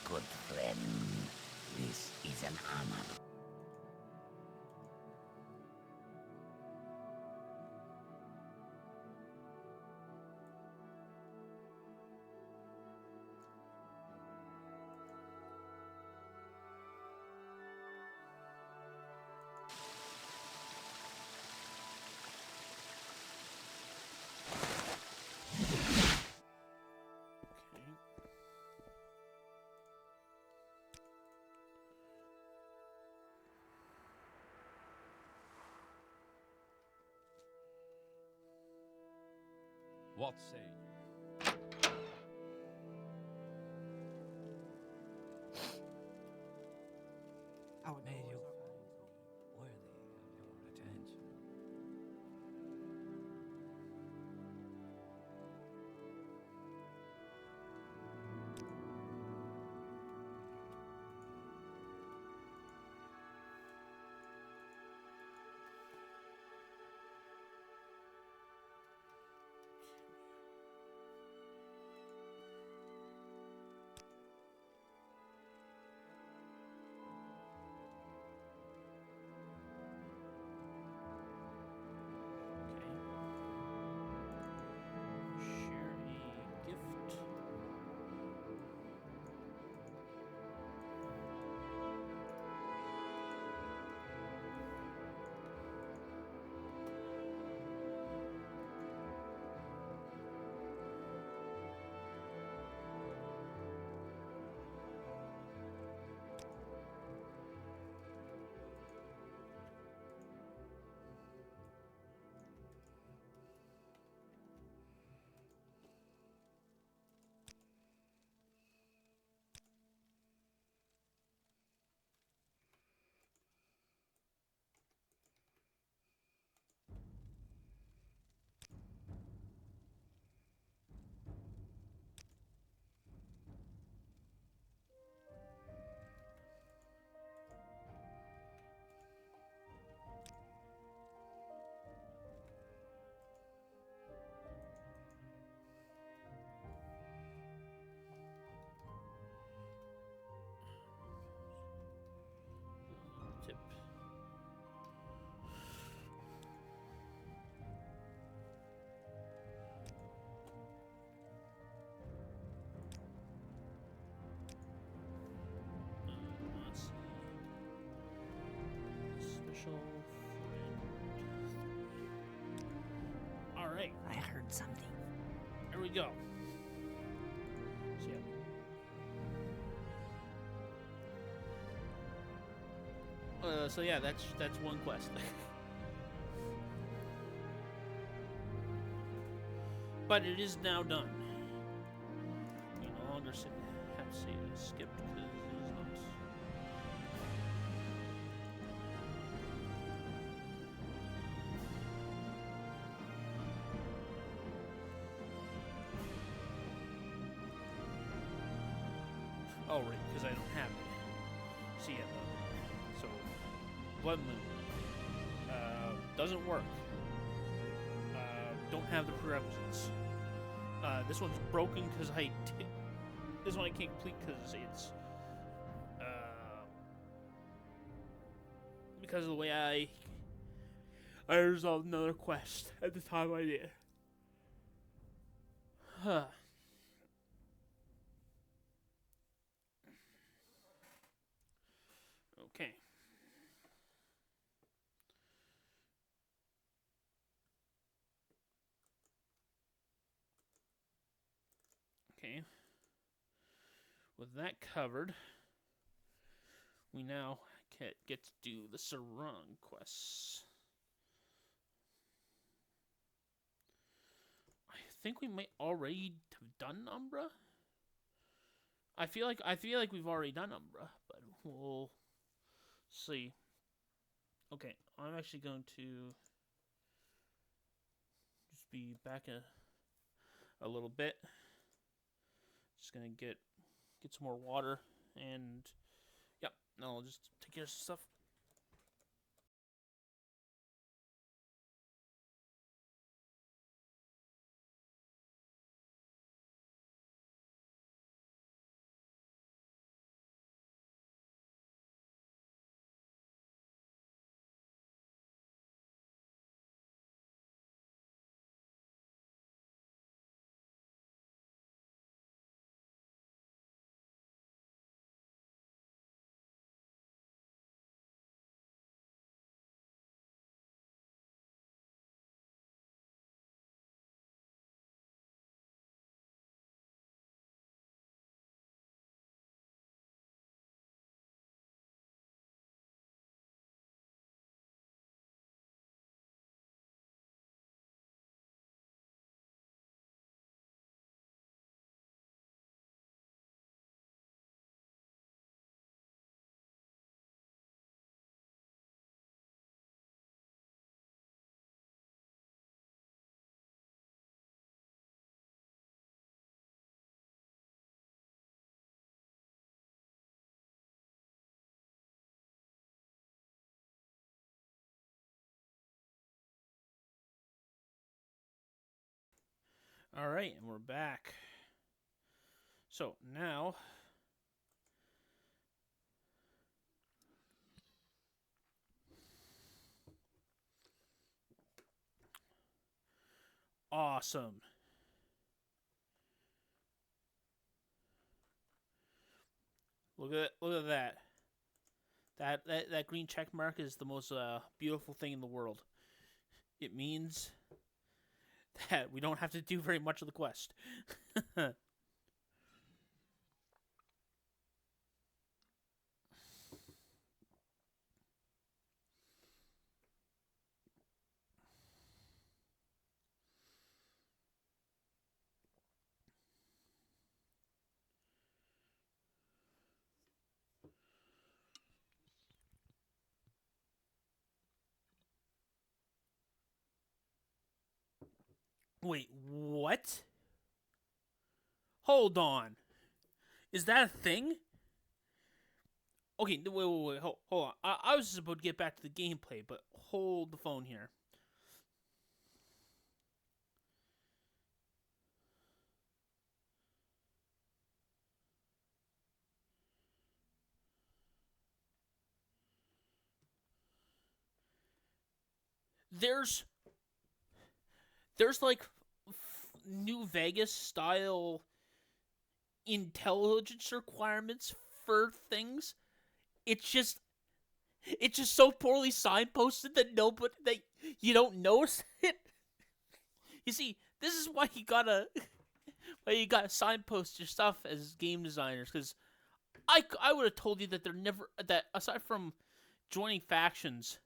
Good friend, this is an honor. What say you? how it May you goes. find worthy of your attention. Share a gift. Tip. Let's see. Special friend. All right, I heard something. here we go. So yeah, that's one quest. But it is now done. You no longer have to say it is skipped because it is not. Oh, right, because I don't have it. See, yeah, so Blood Moon doesn't work. Don't have the prerequisites. This one's broken because this one I can't complete because it's because of the way I resolved another quest at the time I did. Huh. Okay. Okay. With that covered, we now get to do the Sarang quests. I think we might already have done Umbra. I feel like we've already done Umbra, but we'll see. Okay, I'm actually going to just be back a little bit. Just gonna get some more water, and yep, I'll just take care of some stuff. All right, and we're back. So now, awesome. Look at that. That green check mark is the most beautiful thing in the world. It means that we don't have to do very much of the quest. Wait, what? Hold on. Is that a thing? Okay, wait, hold on. I was just about to get back to the gameplay, but hold the phone here. There's like New Vegas style intelligence requirements for things. It's just so poorly signposted that you don't notice it. You see, this is why you gotta signpost your stuff as game designers, because I would have told you that that aside from joining factions,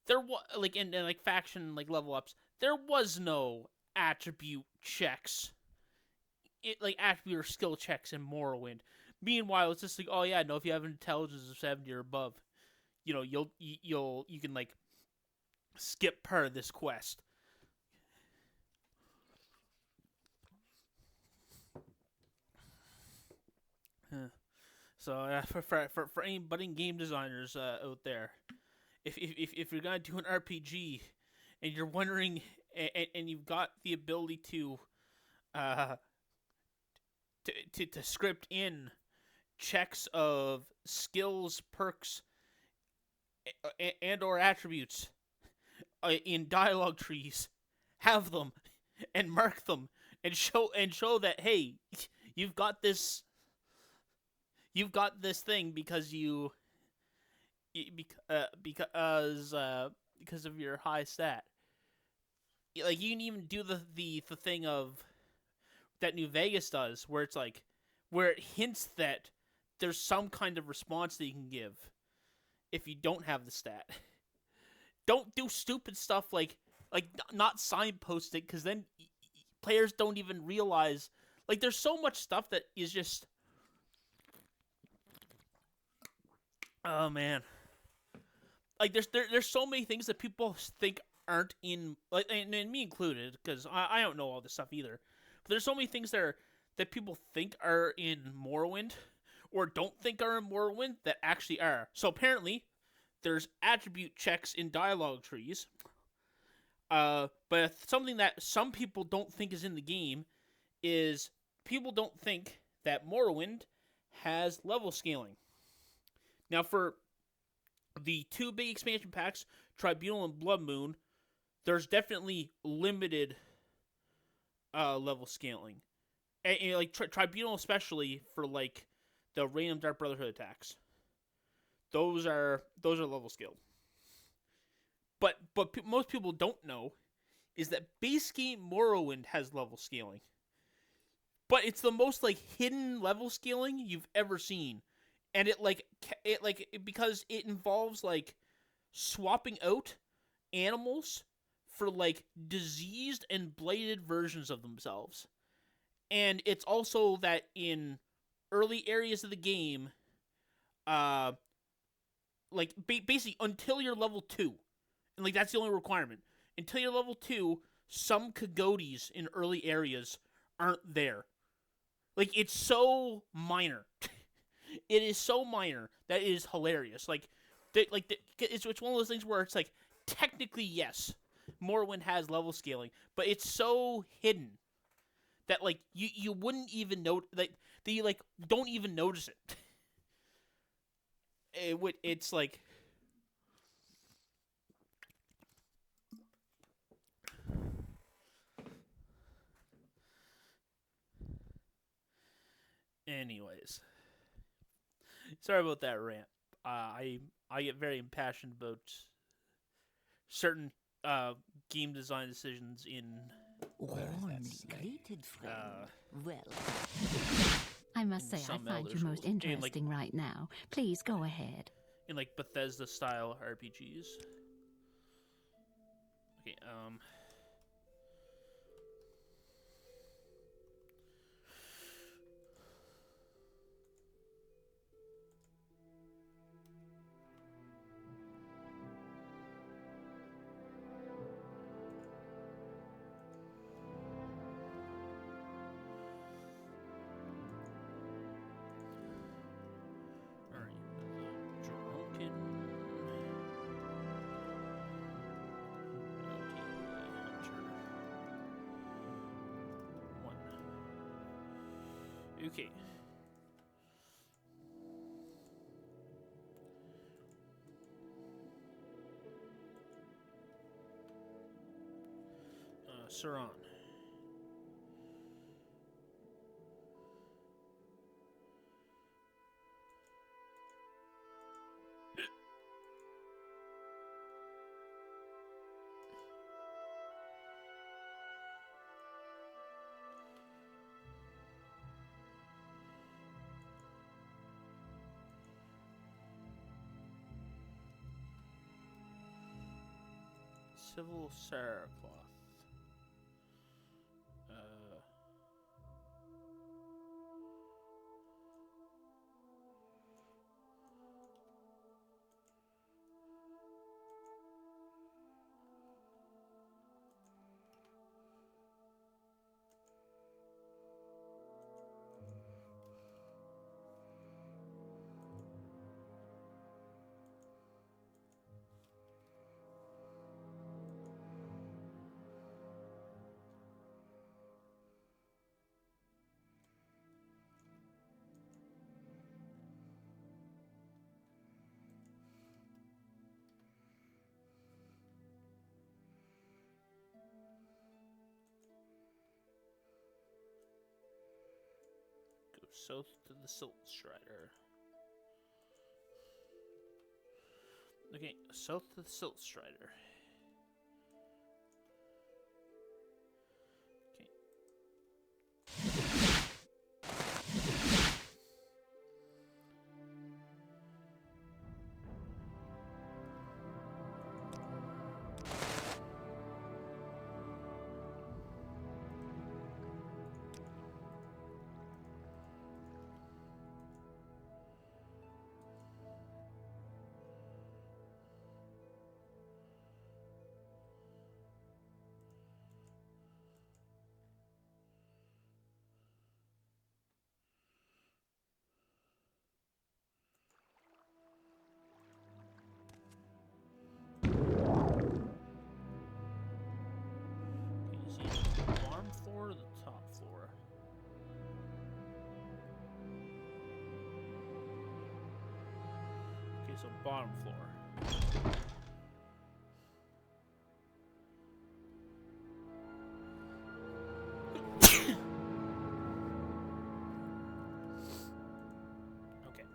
there was and like faction like level ups, there was no attribute checks. Attribute or skill checks in Morrowind. Meanwhile, it's just like, oh yeah, no, if you have an intelligence of 70 or above, you can like skip part of this quest. So for any budding game designers out there, if you're gonna do an RPG and you're wondering and you've got the ability to script in checks of skills, perks, and or attributes in dialogue trees, have them and mark them and show that, hey, you've got this thing because because of your high stat. Like, you can even do the thing of that New Vegas does, where it's like, where it hints that there's some kind of response that you can give if you don't have the stat. Don't do stupid stuff like not signpost it, because then players don't even realize. Like, there's so much stuff that is just, oh man, like there's so many things that people think aren't in, like, and me included, because I don't know all this stuff either. But there's so many things that people think are in Morrowind, or don't think are in Morrowind, that actually are. So apparently, there's attribute checks in dialogue trees. But something that some people don't think is in the game is, people don't think that Morrowind has level scaling. Now, for the two big expansion packs, Tribunal and Blood Moon, there's definitely limited level scaling. And like Tribunal, especially for like the random Dark Brotherhood attacks, those are level scaled. But most people don't know is that base game Morrowind has level scaling. But it's the most like hidden level scaling you've ever seen. And it because it involves like swapping out animals for like diseased and blighted versions of themselves. And it's also that in early areas of the game, basically until you're level 2, and like that's the only requirement. Until you're level 2, some Kagotes in early areas aren't there. Like, it's so minor. It is so minor that it is hilarious. It's one of those things where it's like, technically yes, Morrowind has level scaling, but it's so hidden that like you wouldn't even note, like that you like don't even notice it. It's like anyways. Sorry about that rant. I get very impassioned about certain game design decisions in Warmly greeted, friend. Well, I must say, I some find Elder you most Scrolls. And, like- interesting right now. Please go ahead. in like Bethesda style RPGs. Okay, alright, the Drunken. Okay. Saran. Civil Saracloth. Go south to the Silt Strider. Okay, south to the Silt Strider. Okay. Is he on the bottom floor or the top floor? Okay, so bottom floor. Okay.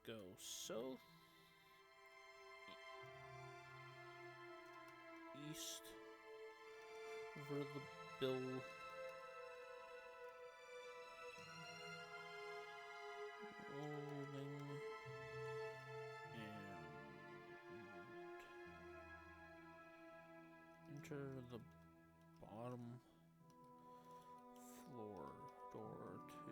Go south, east, over the bill. Loading, and enter the bottom floor, door 2.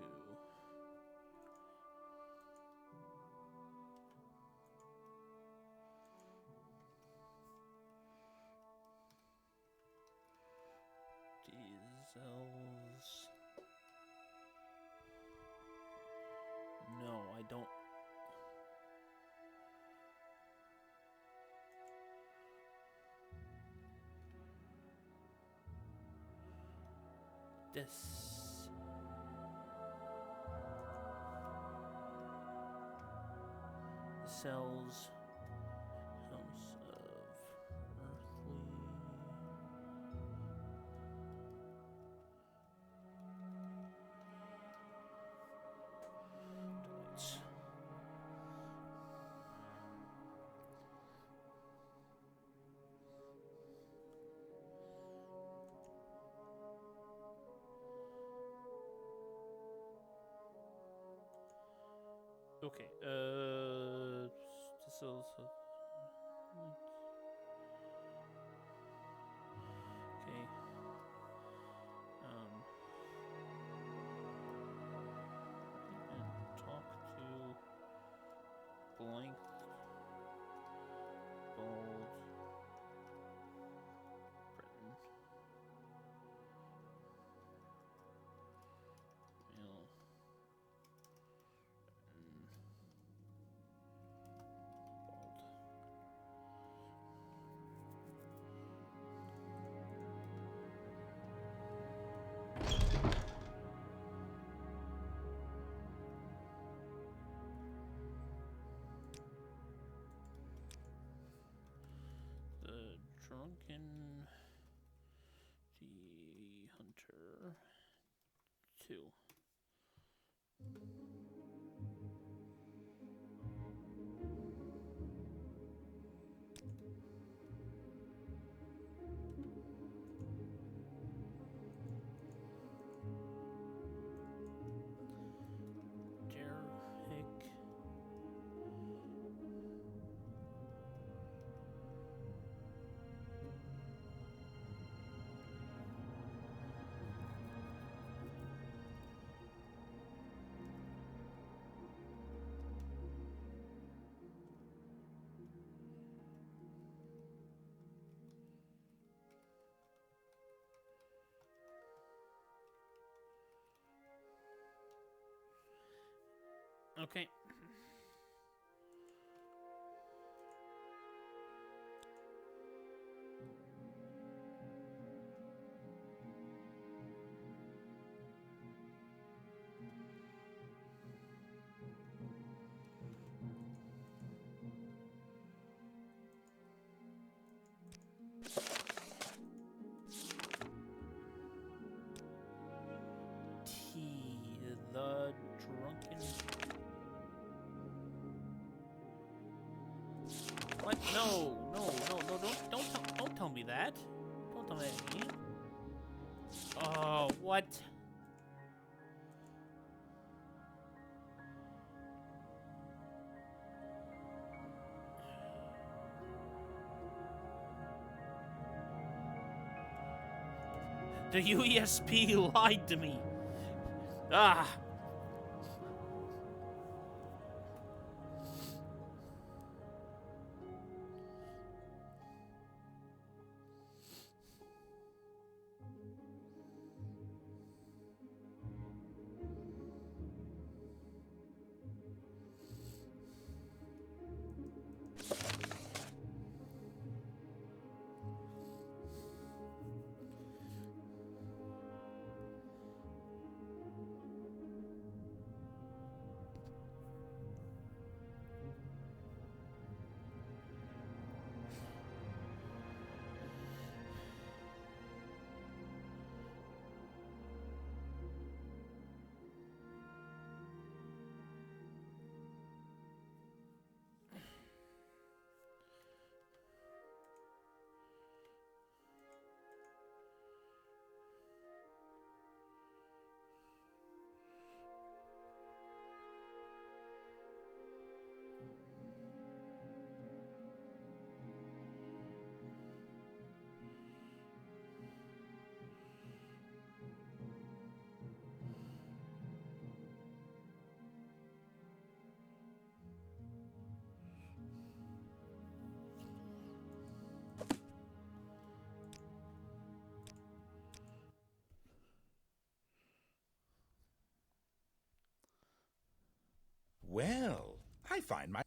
Diesels. No, I don't. this. Sells House of Earthly. Delights. Okay, this is okay. And talk to blank bold Britain. Mail. The Drunken the Hunter 2. Derrick. Okay. The Drunken. What? No, don't tell me that. Don't tell me that name. Oh, what? The UESP lied to me. Ah. Well, I find my...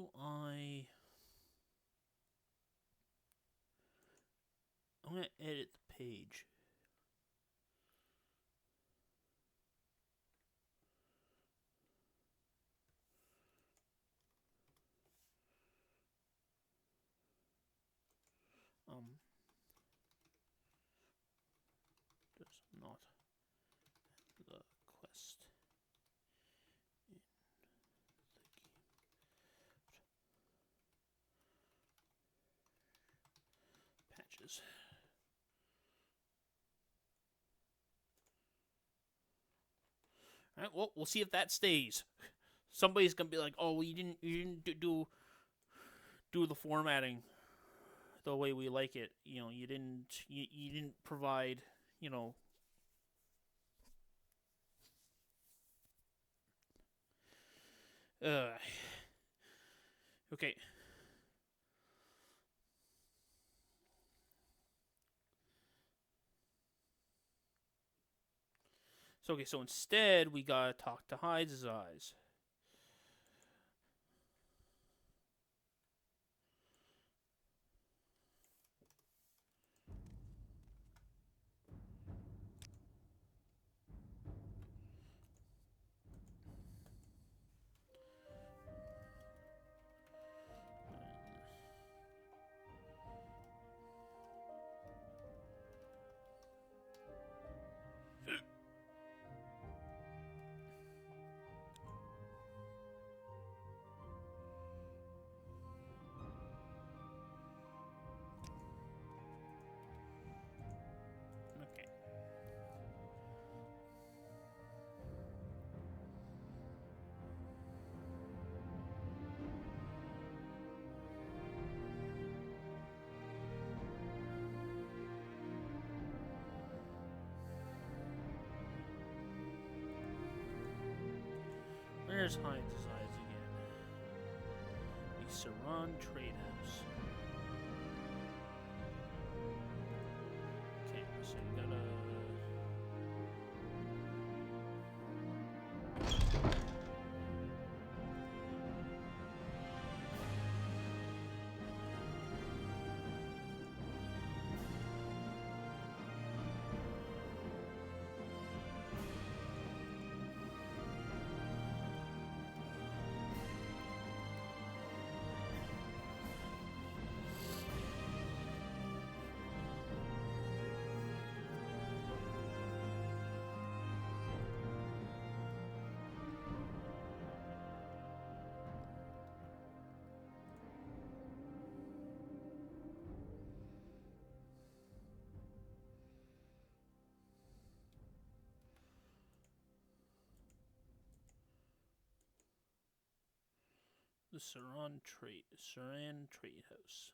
do I... I'm going to edit the page. Does not the quest in the game patches. All right, well, we'll see if that stays. Somebody's gonna be like, "Oh, well, you didn't do the formatting the way we like it. You know, you didn't provide, you know." Okay. So instead we gotta talk to Hyde's eyes. Okay. There's Hyde's eyes again. The Saran Trade House. Okay, so you gotta... The Saran Trade House.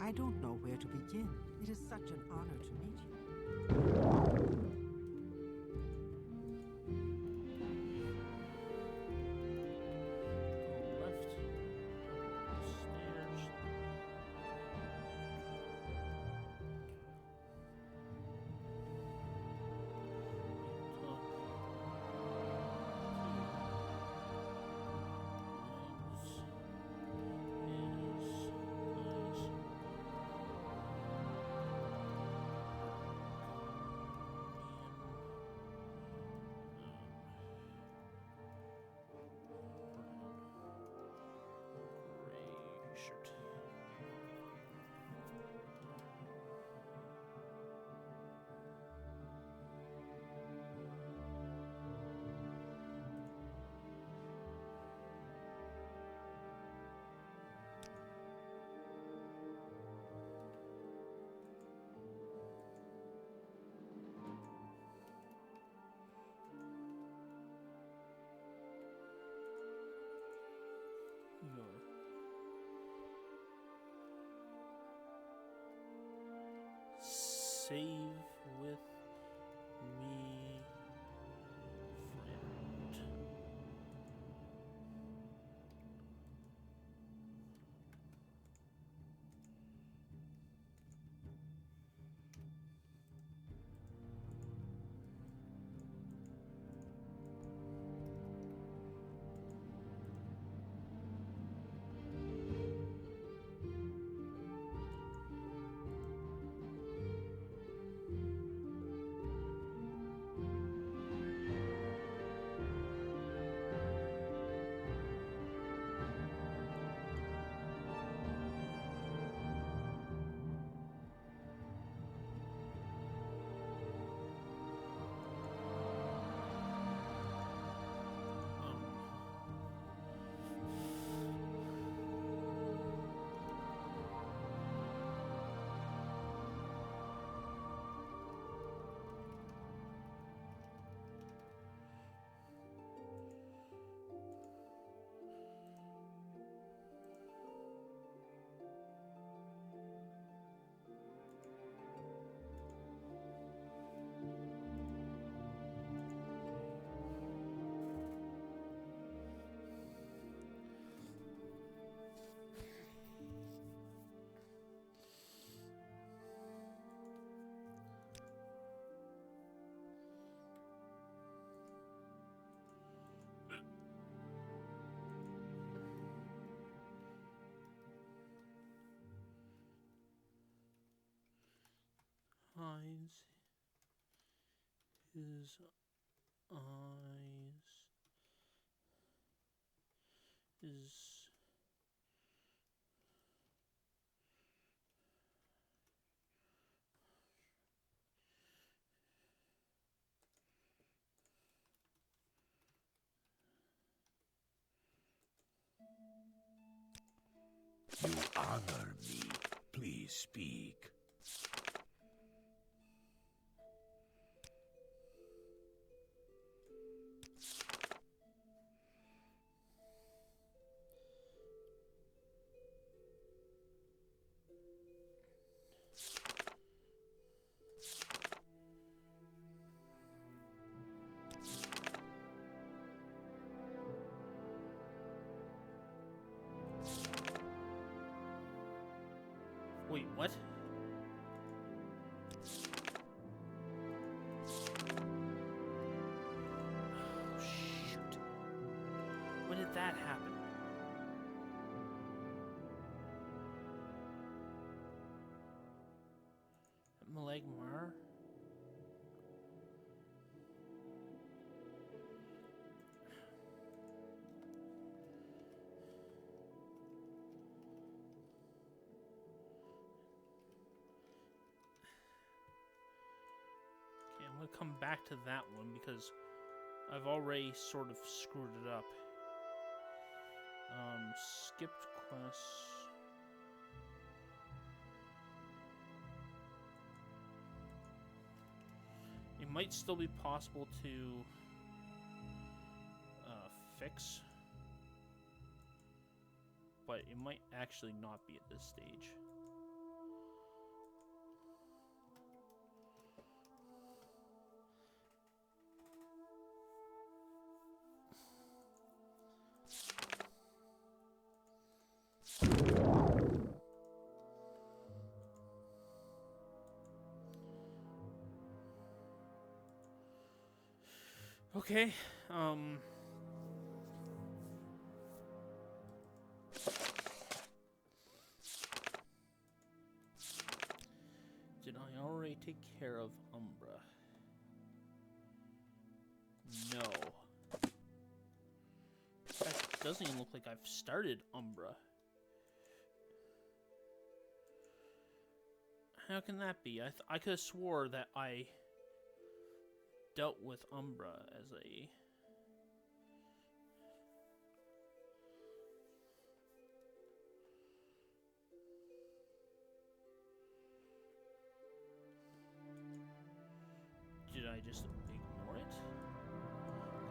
I don't know where to begin. It is such an honor to meet you. Go left. Stairs. Shirt. Your save with me, friend. Hides his eyes. His You honor me. Please speak. wait, what? Oh, shoot. When did that happen? Malegmar? Okay, I'm gonna come back to that one because I've already sort of screwed it up. Skipped quests. It might still be possible to fix, but it might actually not be at this stage. Okay. Did I already take care of Umbra? No. In fact, it doesn't even look like I've started Umbra. How can that be? I could have swore that I dealt with Umbra as a... Did I just ignore it?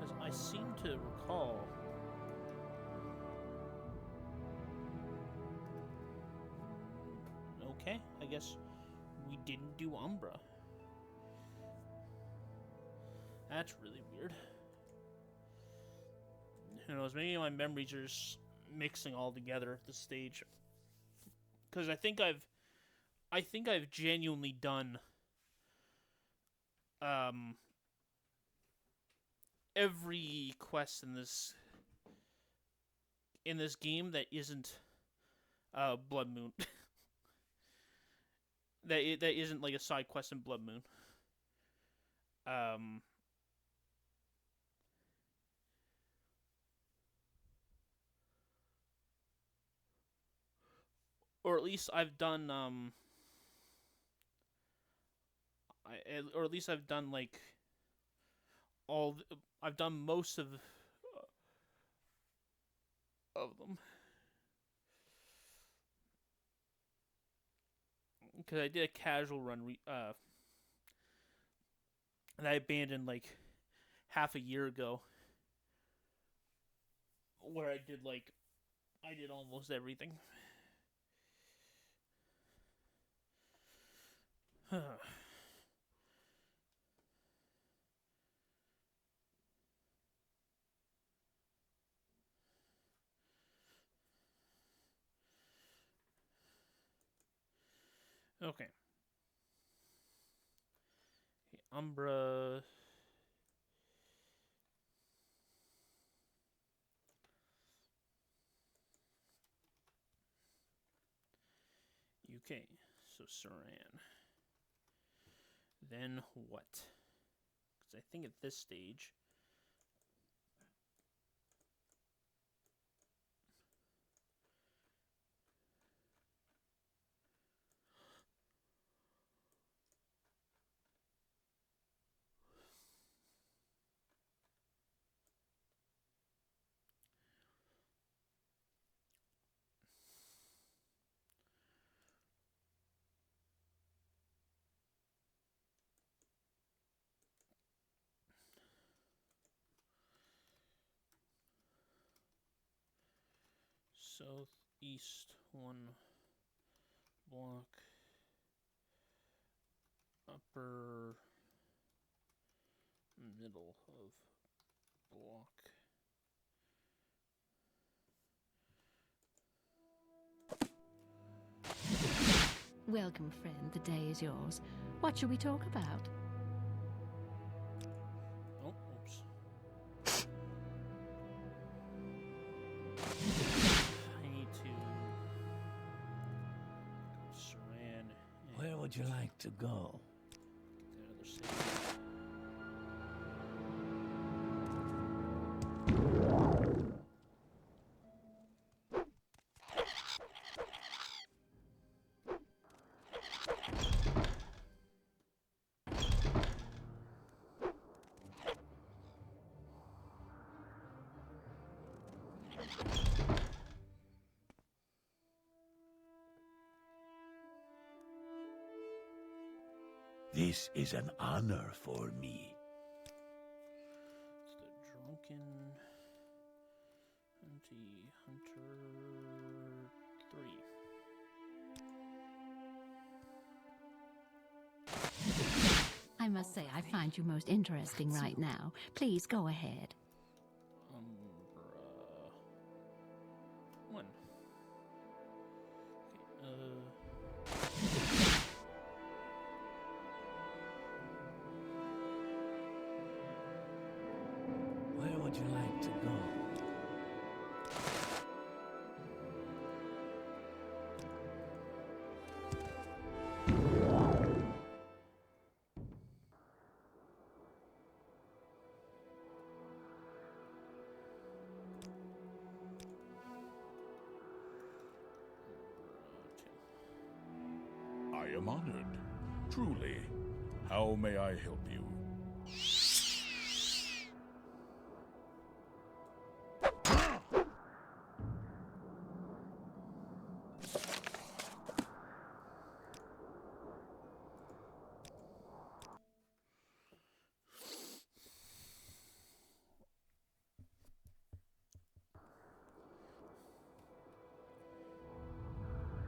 Because I seem to recall... Okay, I guess we didn't do Umbra. That's really weird. Who knows, maybe my memories are just mixing all together at this stage. Because I think I've genuinely done every quest in this game that isn't Blood Moon. that isn't like a side quest in Blood Moon. Or at least I've done or at least I've done like I've done most of them. Because I did a casual run that I abandoned like half a year ago, where I did almost everything. Okay. Umbra. UK. So Saran. Then what? Because I think at this stage... Southeast one block, upper middle of block. Welcome, friend. The day is yours. What shall we talk about? Oh, oops. I need to go Saran. Where would you like to go? Get the other side. This is an honor for me. It's the Drunken Hunter 3. I must say, I find you most interesting right now. Please go ahead. Umbra 1. Okay, you like to go? I am honored. Truly. How may I help you?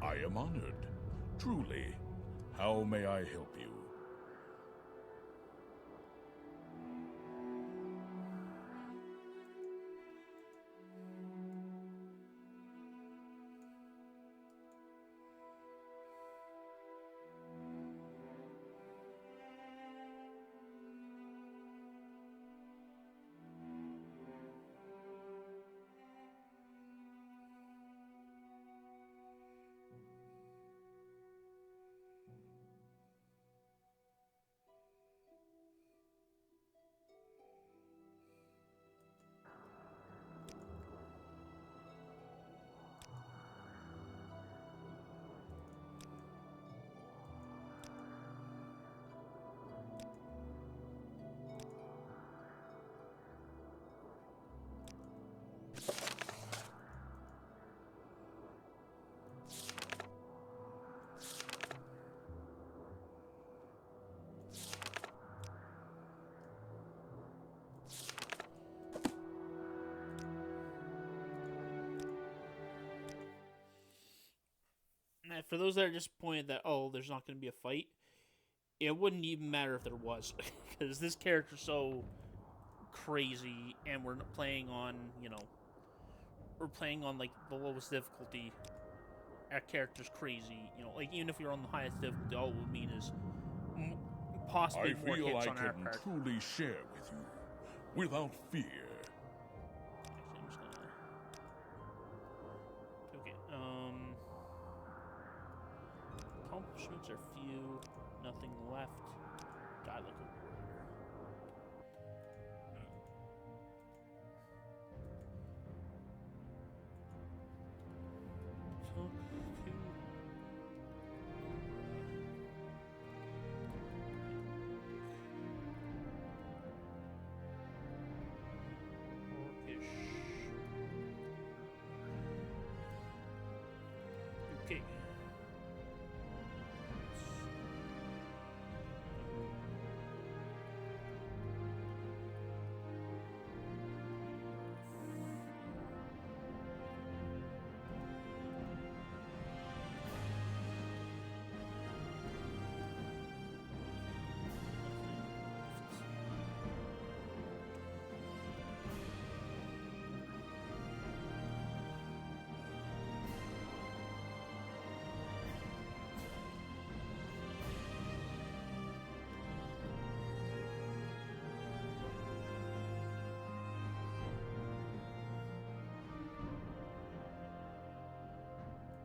I am honored. Truly. How may I help you? Now, for those that are disappointed that, oh, there's not going to be a fight, it wouldn't even matter if there was. Because this character's so crazy, and we're playing on, we're playing on, like, the lowest difficulty. Our character's crazy. Like, even if you're on the highest difficulty, all it would mean is possibly more I feel hits I on our can part. truly share with you, without fear. Actually, I'm just gonna... Okay, accomplishments are few, nothing left. Die like a warrior. Talk to... Orcish. Okay.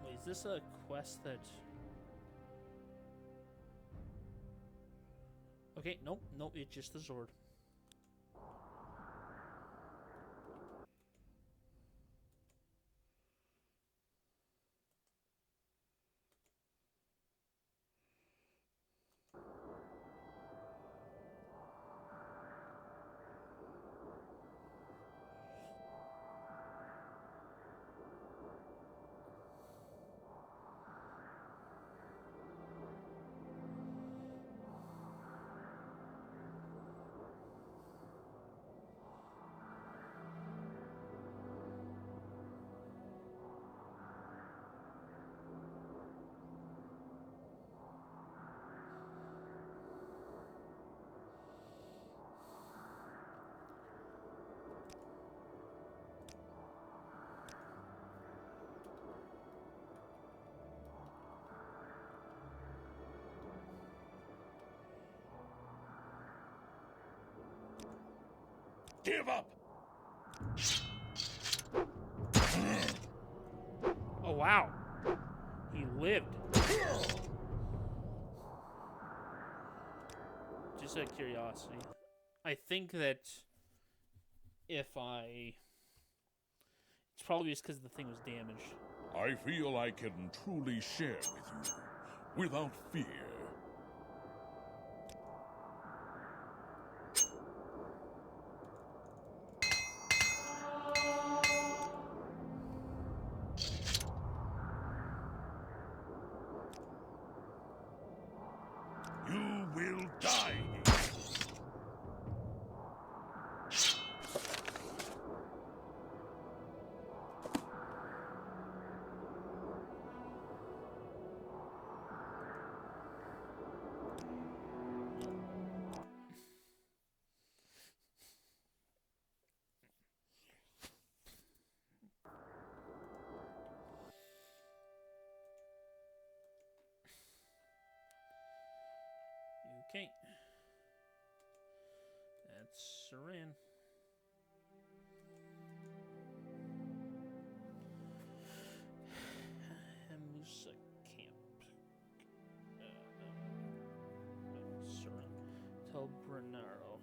Wait, is this a quest that... Okay, nope, it's just the sword. Give up! Oh, wow. He lived. Just out of curiosity. I think that if I... It's probably just because the thing was damaged. I feel I can truly share with you, without fear. You will die. Okay. That's Saran. Musa Camp. Saran. Tel Bernaro.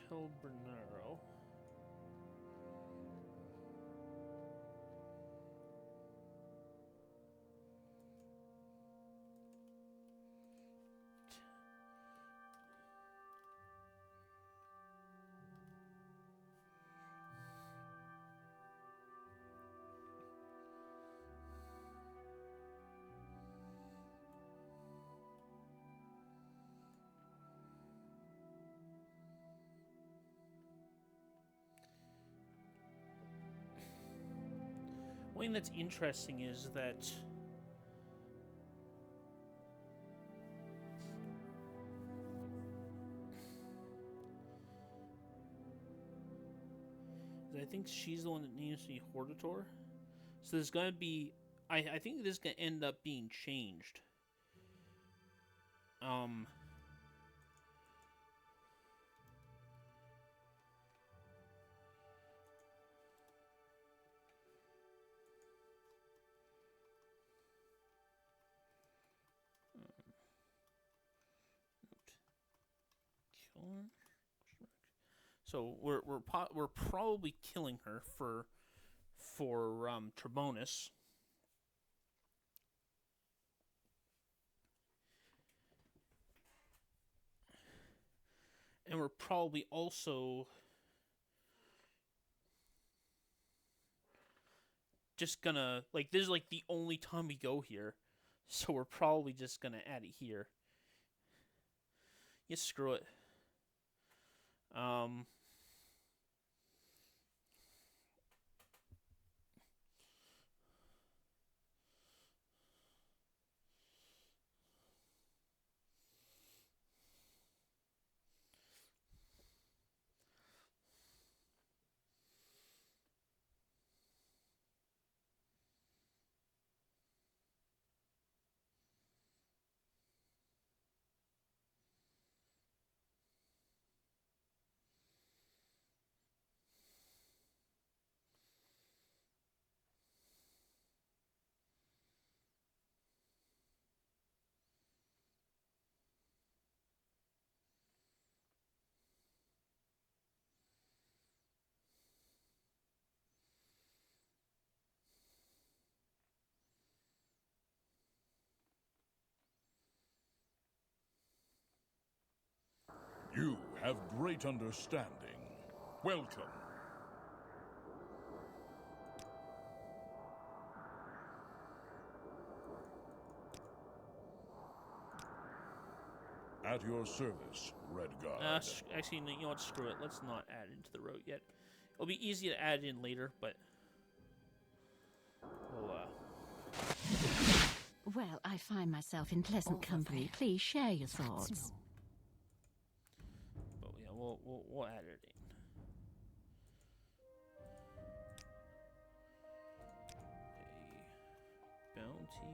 Tel Bernaro. One thing that's interesting is that I think she's the one that needs to be Hortator. So there's gonna be I think this is gonna end up being changed. Killer. So we're probably killing her for Trebonus. And we're probably also just gonna, like, this is like the only time we go here. So we're probably just gonna add it here. Yeah, screw it. You have great understanding. Welcome. At your service, Red Guard. Actually, you know what? Screw it. Let's not add it into the route yet. It'll be easy to add in later, but we'll, Well, I find myself in pleasant company. Please share your thoughts. But yeah, we'll add it in. A bounty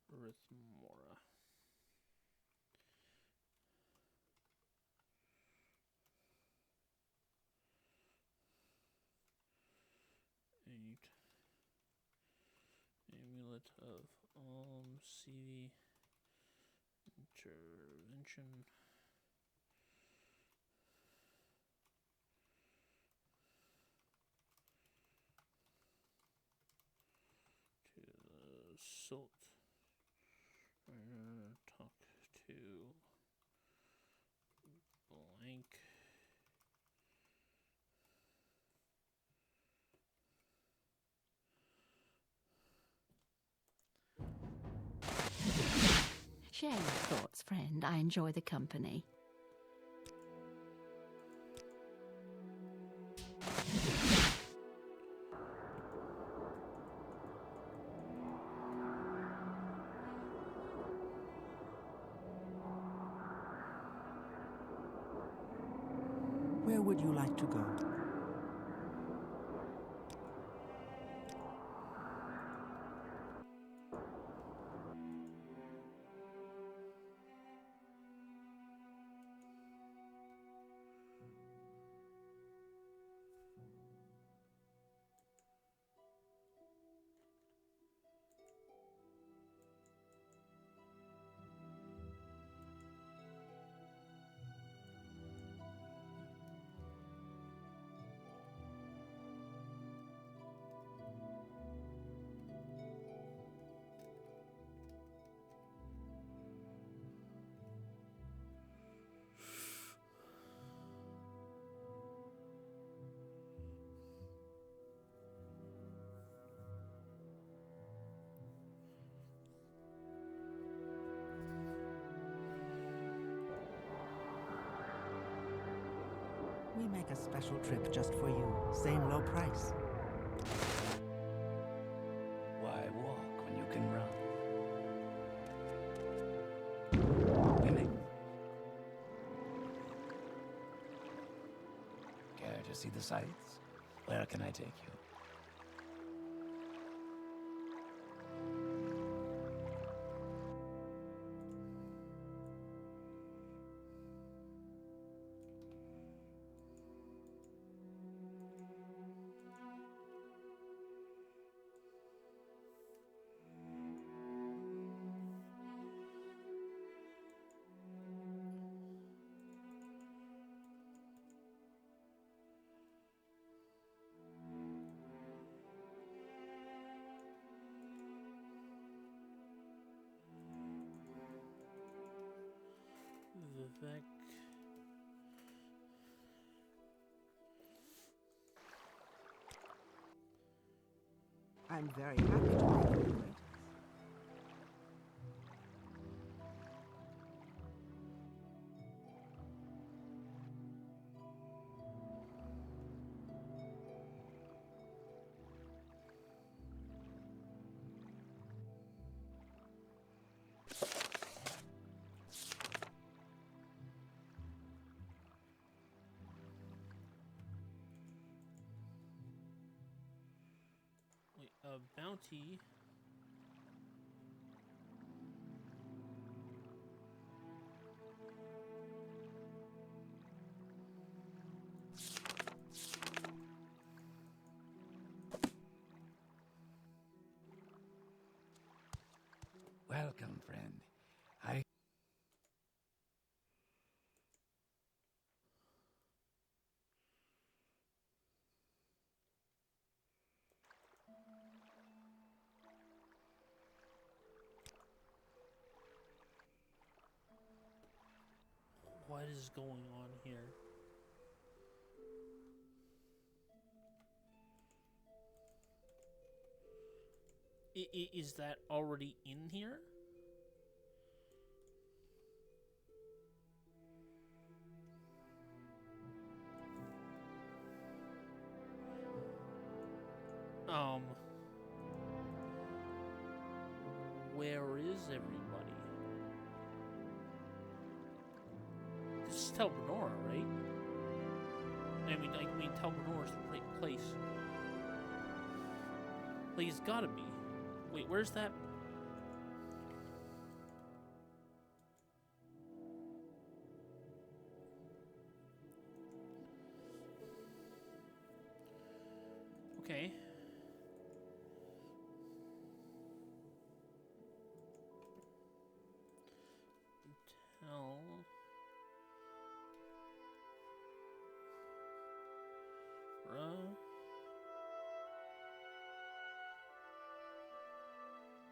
for Rithmora. Amulet of CV Intervention. To the Silt. Talk to blank. Share your thoughts, friend. I enjoy the company. would you like to go? We make a special trip just for you. Same low price. Why walk when you can run? Women? Care to see the sights? Where can I take you? Vivek. I'm very happy to make your acquaintance. Wait, bounty. Welcome, friend. What is going on here? Is that already in here? Where is everybody? This is Tel Brenora, right? I mean, Tel Brenora's the right place. Like, it's gotta be. Wait, where's that? Okay. Tel.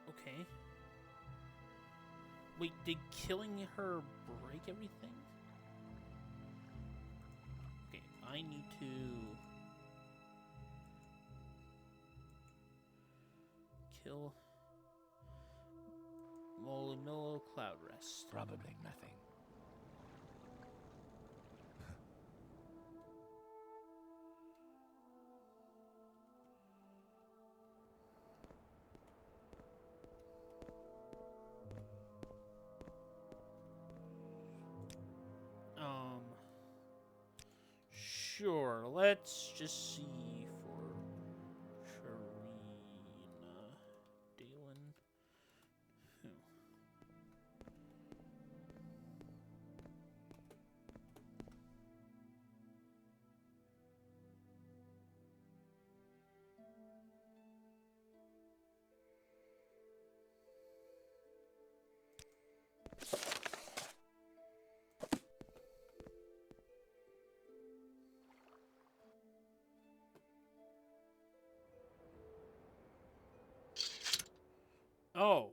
Okay. Wait, did killing her break everything? Okay, I need to kill Molomillo Cloud Rest. Probably nothing. Sure, let's just see for Sharina Dalen. Who? Oh.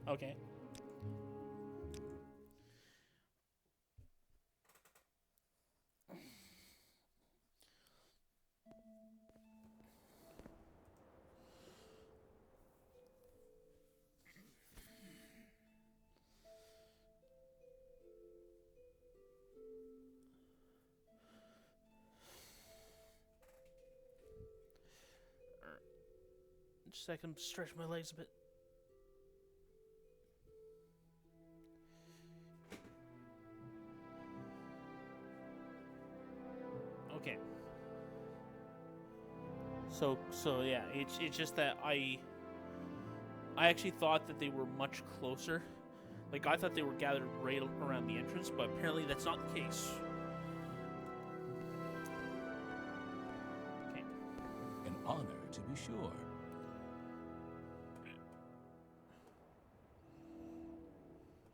Okay. Just a second, stretch my legs a bit. Okay. So yeah, it's just that I actually thought that they were much closer. Like, I thought they were gathered right around the entrance, but apparently that's not the case. Okay. An honor, to be sure.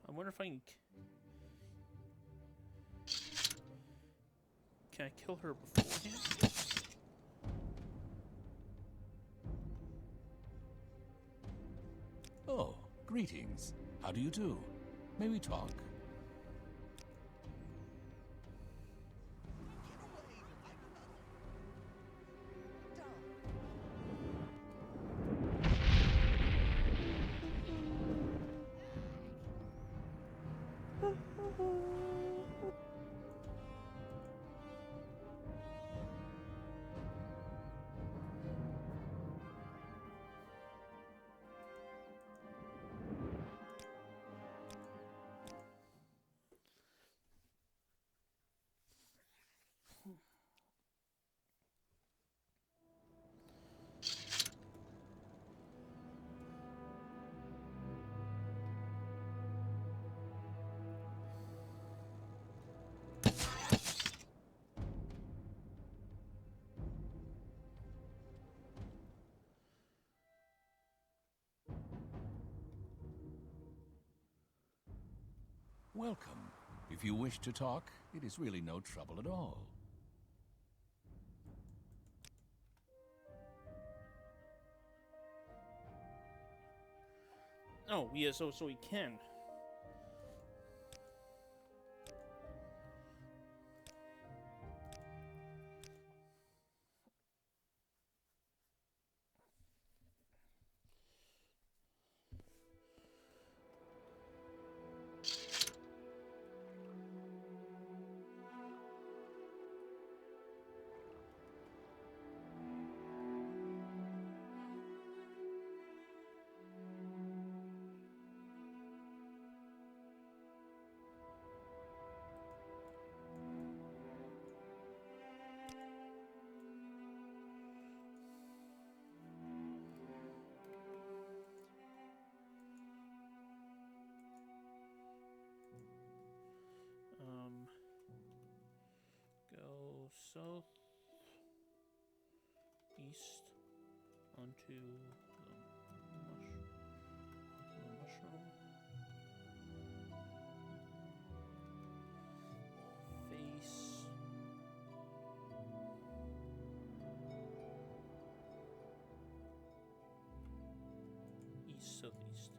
I wonder if I can... Can I kill her beforehand? Oh, greetings. How do you do? May we talk? Welcome. If you wish to talk, it is really no trouble at all. Oh, yeah, so we can. Go south, east, onto the mushroom. Face. East, southeast.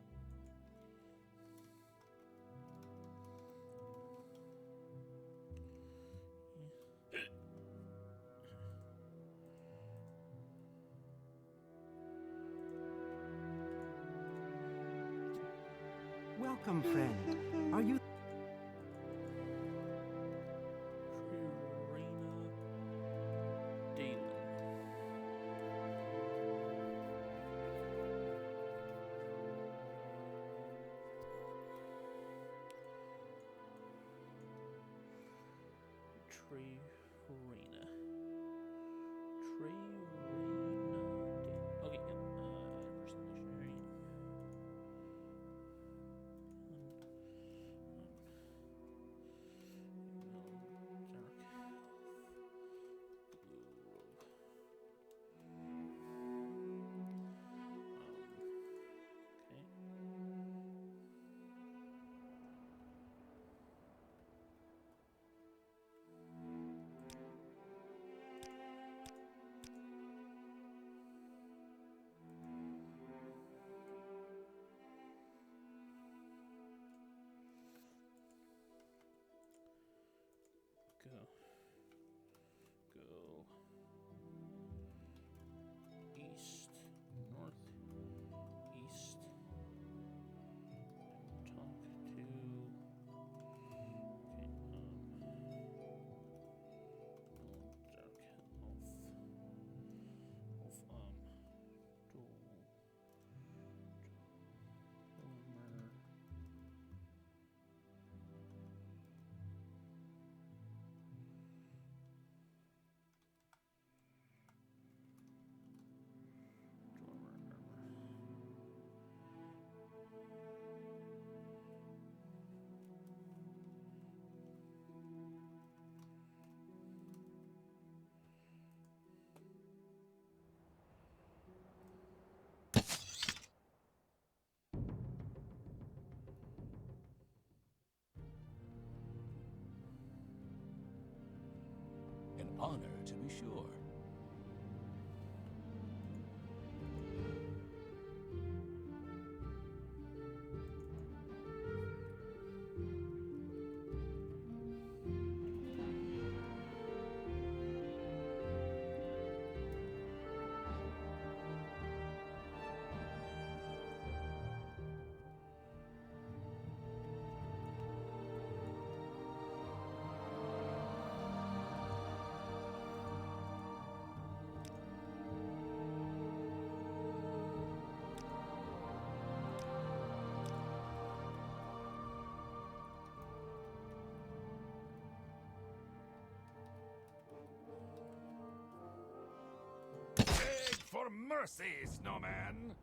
Welcome, friend. Are you... Okay, yep. Person dictionary. Go. East, north, east. Talk to. An honor, to be sure. Beg for mercy, snowman!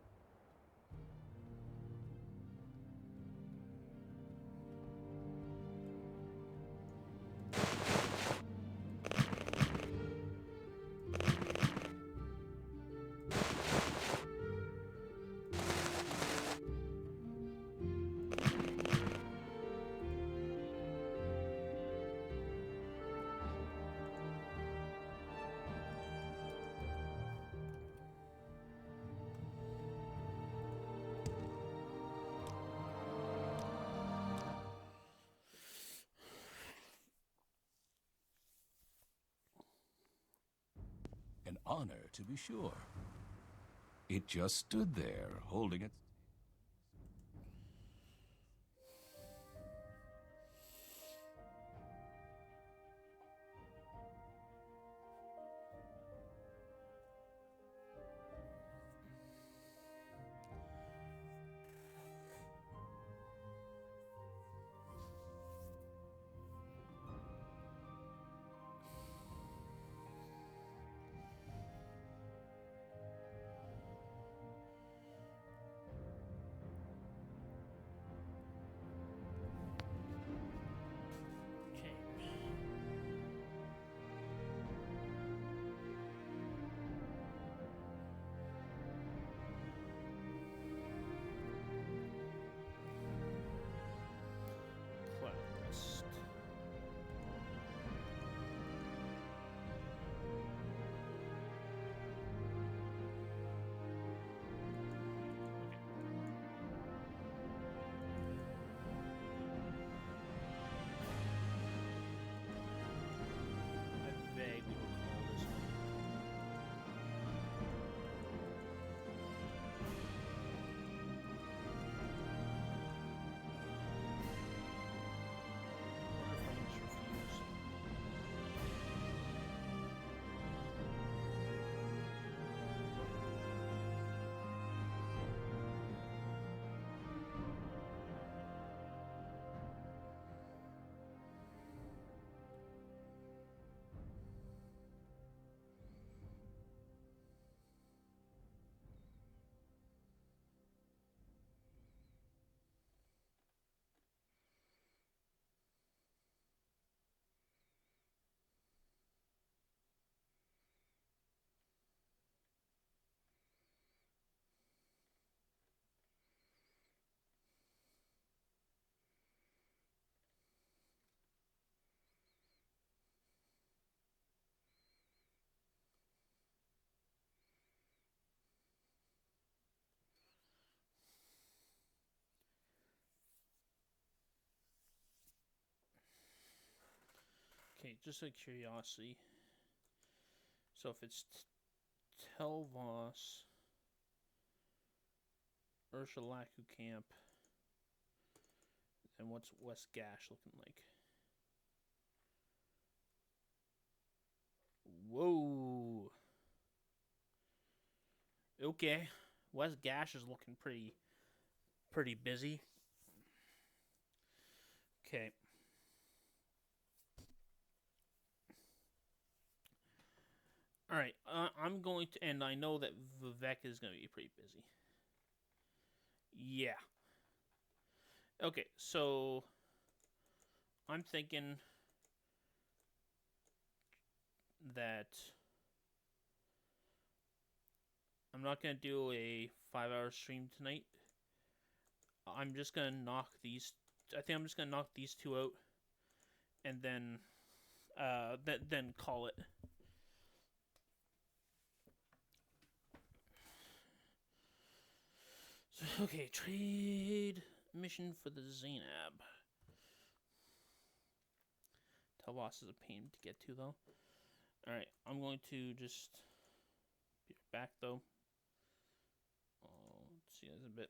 An honor, to be sure. It just stood there, holding its... Okay, just out of curiosity. So if it's Telvos, Urshalaku Camp, and what's West Gash looking like? Whoa. Okay, West Gash is looking pretty busy. Okay. All right, I'm going to, and I know that Vivek is going to be pretty busy. Yeah. Okay, so I'm thinking that I'm not going to do a 5-hour stream tonight. I'm just going to knock these. I think I'm just going to knock these two out, and then call it. So, okay, trade mission for the Zainab. Telvos is a pain to get to, though. Alright, I'm going to just be back, though. Let's see you guys in a bit.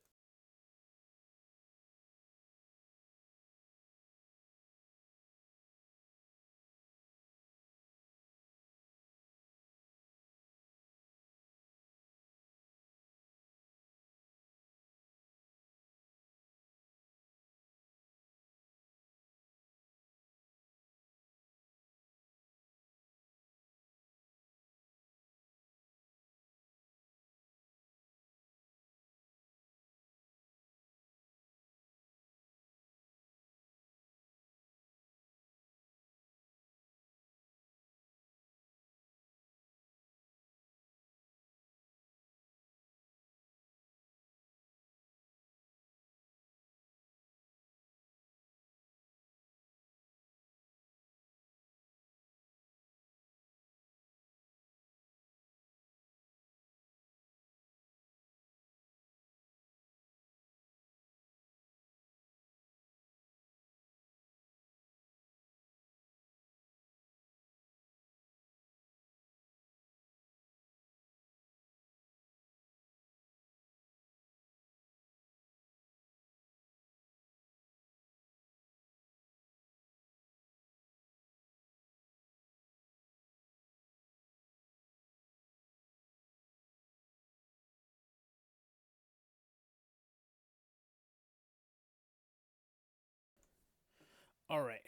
Alright.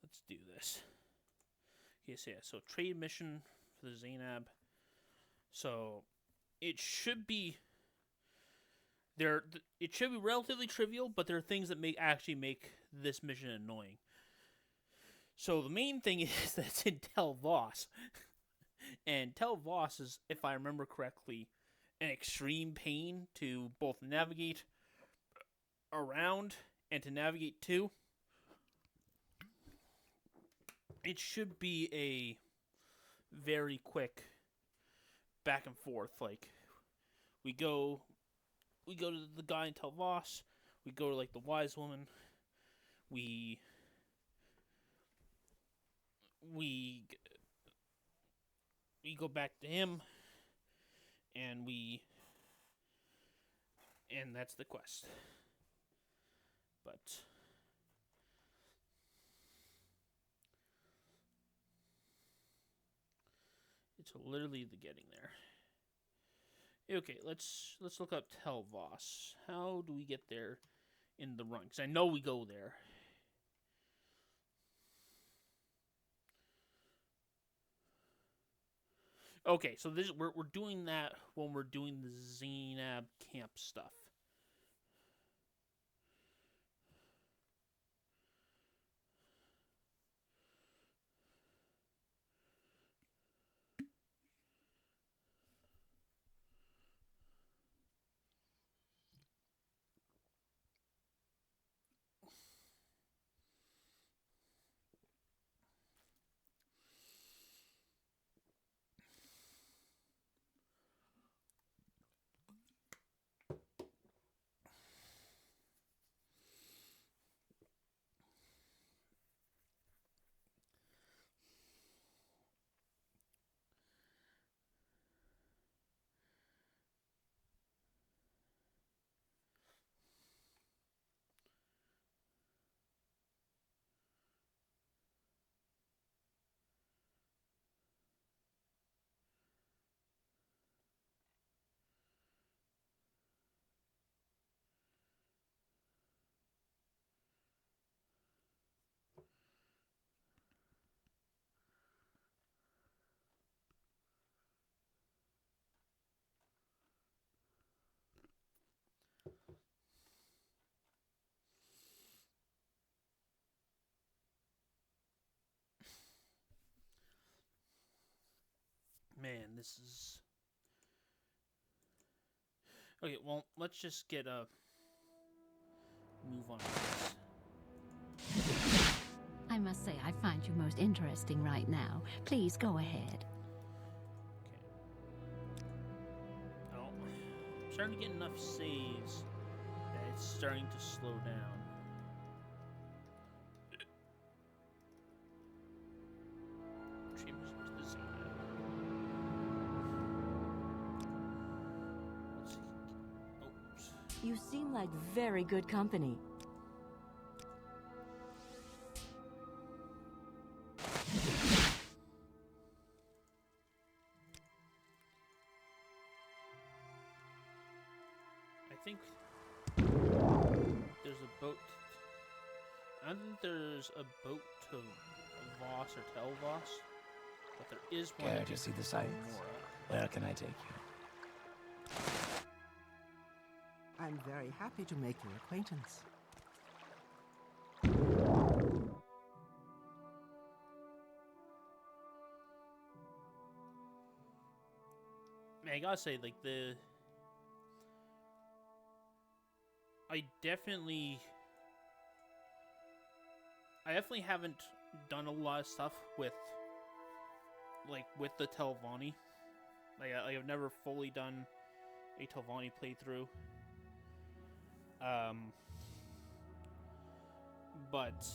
Let's do this. Okay, so yeah, so trade mission for the Zainab. So it should be it should be relatively trivial, but there are things that actually make this mission annoying. So the main thing is that it's in Telvos. And Telvos is, if I remember correctly, an extreme pain to both navigate around and to navigate to. It should be a very quick back and forth. Like, we go to the guy in Telvos, we go to like the wise woman, we go back to him, and that's the quest. But it's literally the getting there. Okay, let's look up Telvos. How do we get there in the run? Because I know we go there. Okay, so we're doing that when we're doing the Zainab camp stuff. Man, this is... Okay, well, let's just get a... move on with this. I must say, I find you most interesting right now. Please go ahead. Okay. Oh, I'm starting to get enough saves that it's starting to slow down. You seem like very good company. I think there's a boat. I don't think there's a boat to Voss or Tel Voss, but there is one. Care to see the sights? Where can I take you? I'm very happy to make your acquaintance. Man, I gotta say, like, I definitely haven't done a lot of stuff with the Telvanni. I've never fully done a Telvanni playthrough. But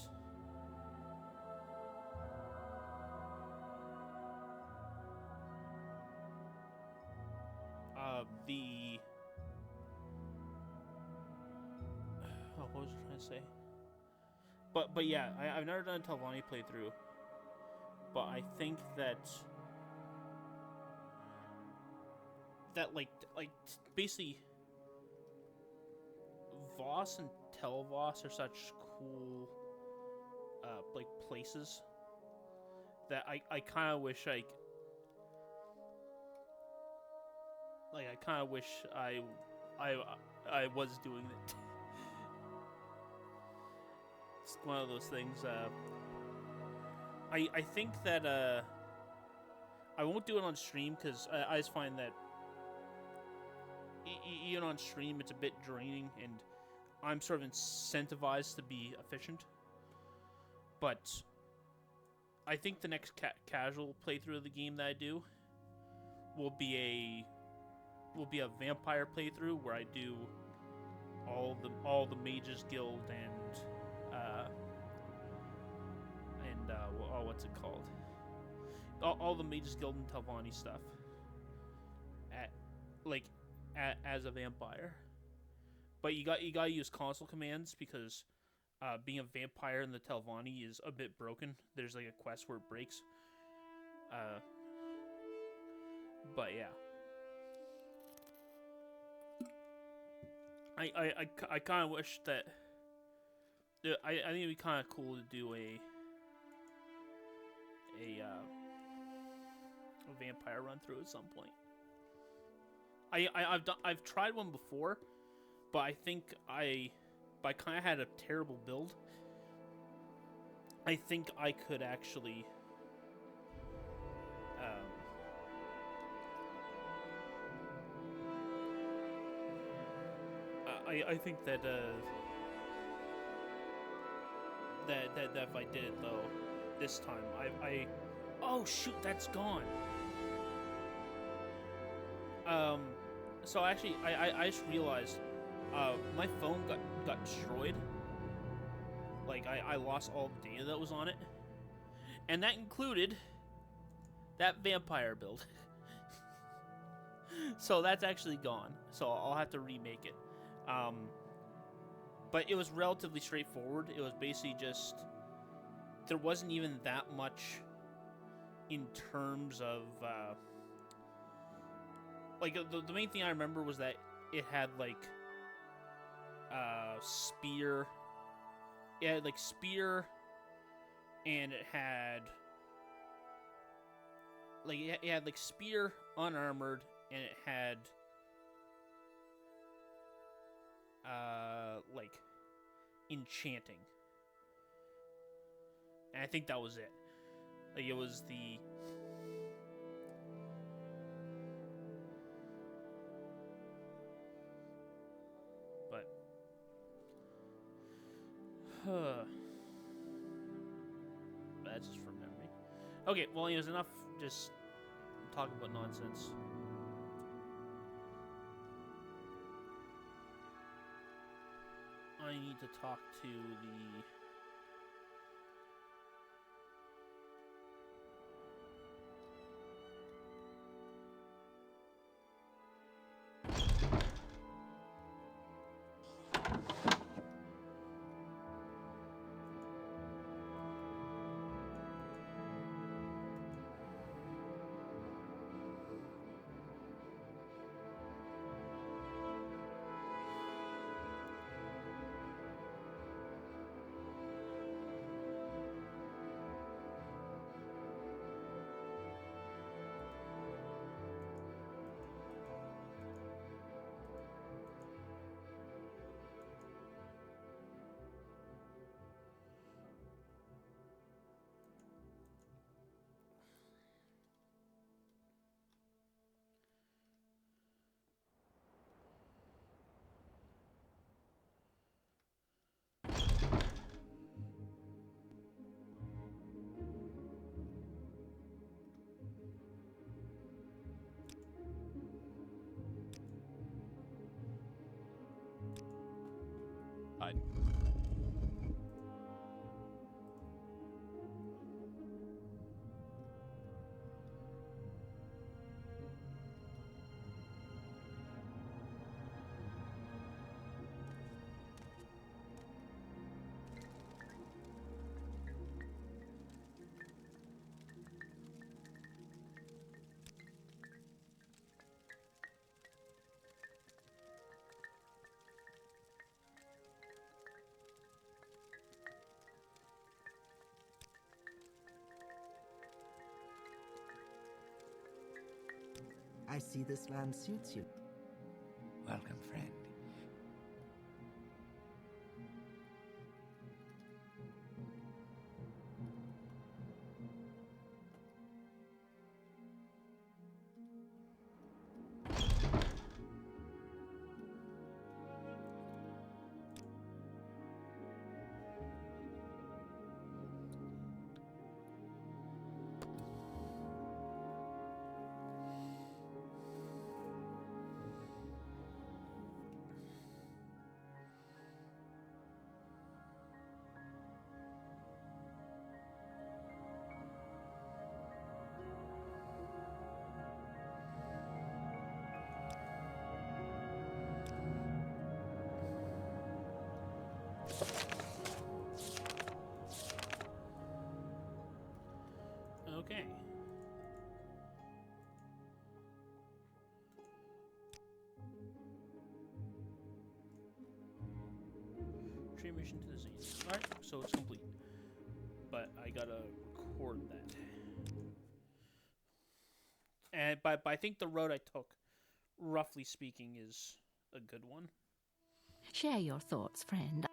what was I trying to say? But yeah, I've never done a Telvanni playthrough. But I think that basically Voss and Tel Voss are such cool places that I kind of wish I was doing it. It's one of those things. I think that I won't do it on stream because I just find that even on stream it's a bit draining, and I'm sort of incentivized to be efficient. But I think the next casual playthrough of the game that I do will be a vampire playthrough where I do all the Mages Guild and what's it called? All the Mages Guild and Telvanni stuff as a vampire. But you gotta use console commands because being a vampire in the Telvanni is a bit broken. There's like a quest where it breaks. But yeah. I kind of wish that I think it'd be kind of cool to do a vampire run through at some point. I've tried one before, but I think I kind of had a terrible build. I think I could actually I think that if I did it though this time, oh shoot, that's gone. So actually I just realized my phone got destroyed. Like I lost all the data that was on it, and that included that vampire build. So that's actually gone. So I'll have to remake it. But it was relatively straightforward. It was basically just, there wasn't even that much in terms of the main thing I remember was that it had spear. It had spear, and it had spear unarmored, and it had enchanting. And I think that was it. It was That's just from memory. Okay, well, anyways, enough just talking about nonsense. I need to talk to the... I see this land suits you. Welcome, friend. Okay. Train mission to the Zane. Alright, so it's complete. But I gotta record that. And but I think the road I took, roughly speaking, is a good one. Share your thoughts, friend.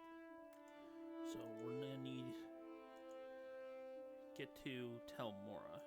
So we're gonna need get to Telmora.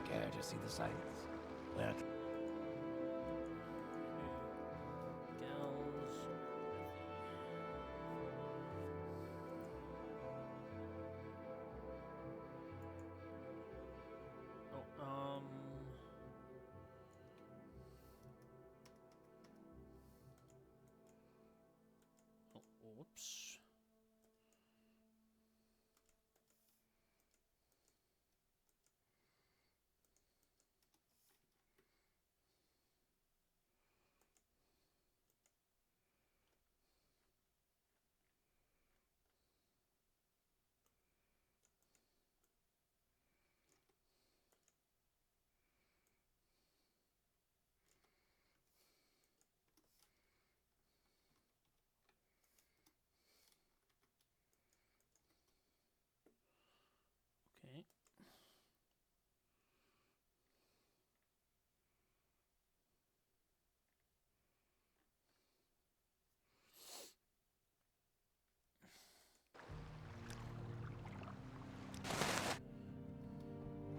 Care to see the sights? Well, Gals. Oh, oh, whoops. Okay.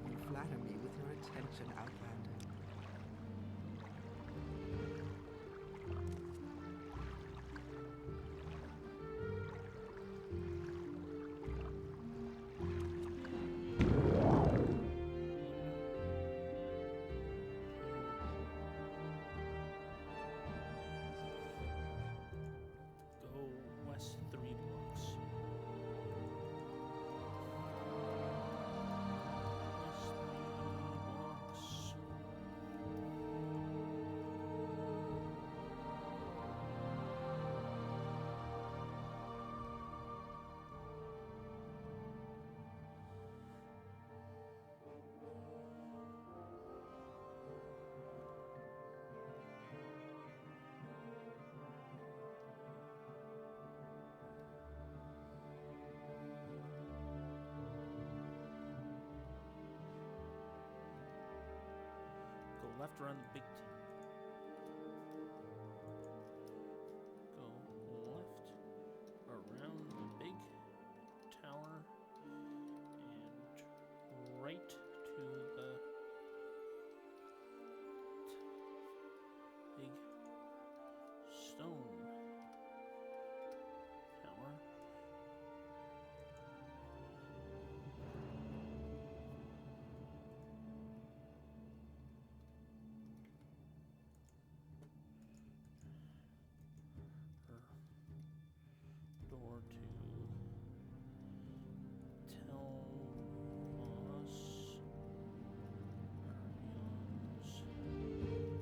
You flatter me with your attention, Outlander. Go west 3 blocks. West 3 blocks. Go left around the big. Go left around the big tower and right to the big stone tower. Door to Telvos Arion's chambers.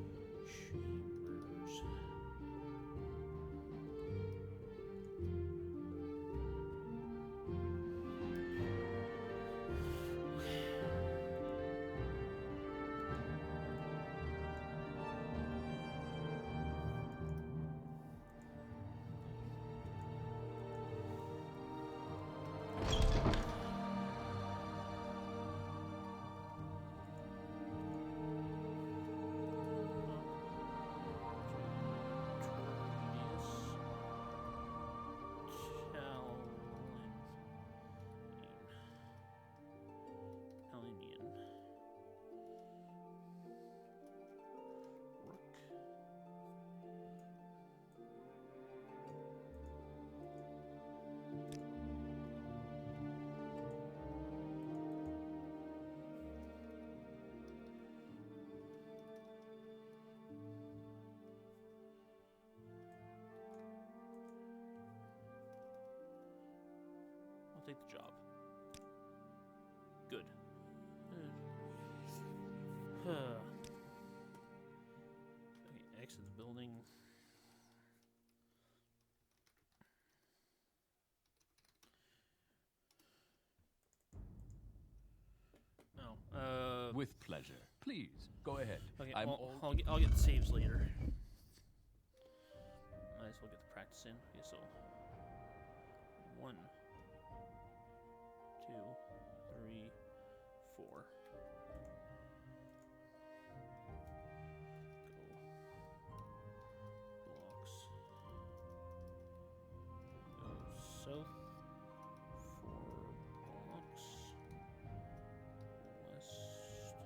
I'll take the job. Good. Okay, exit the building. Oh, With pleasure. Please, go ahead. okay, I'm well, all... I'll get the saves later. Might as well get the practice in. Okay, so 1, 2, 3, 4. Go blocks. Go south 4 blocks. West 3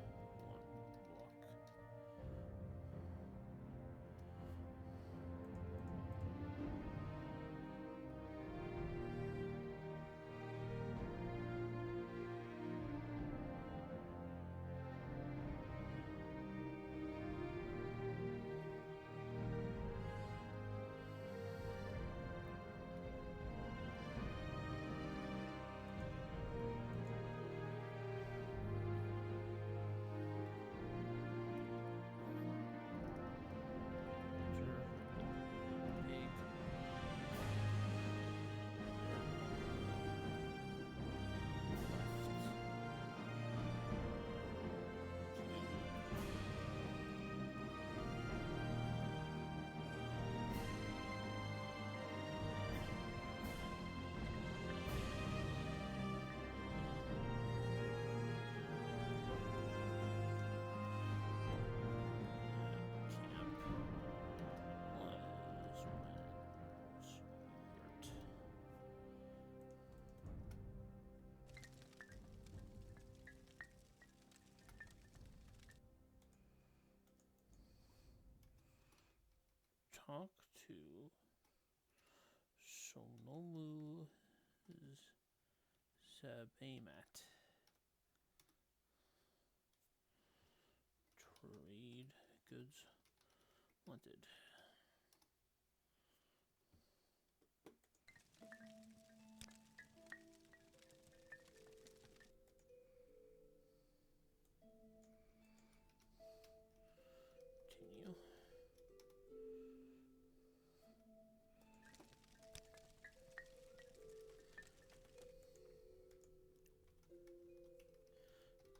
talk to Sonomu Sabemat. Trade goods wanted. Continue.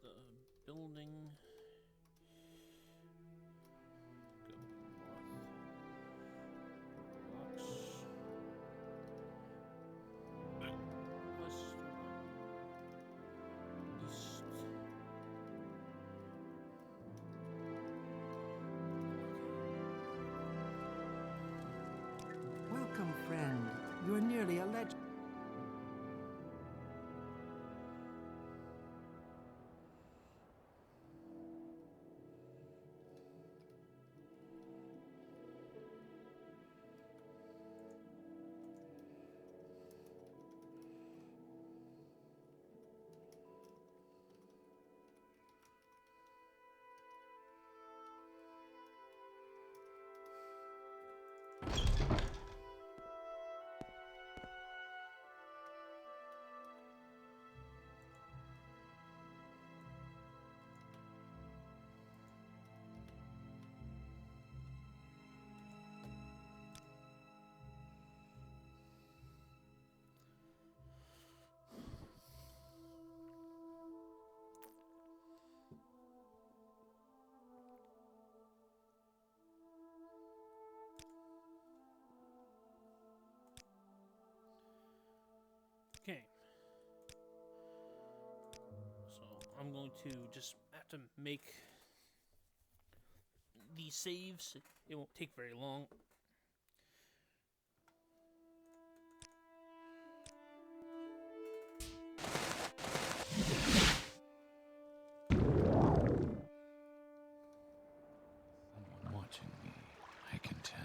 The building. Go north. Blocks. West. East. Welcome, friend. You're nearly a legend. Okay. So I'm going to just have to make these saves. It won't take very long. Someone watching me, I can tell.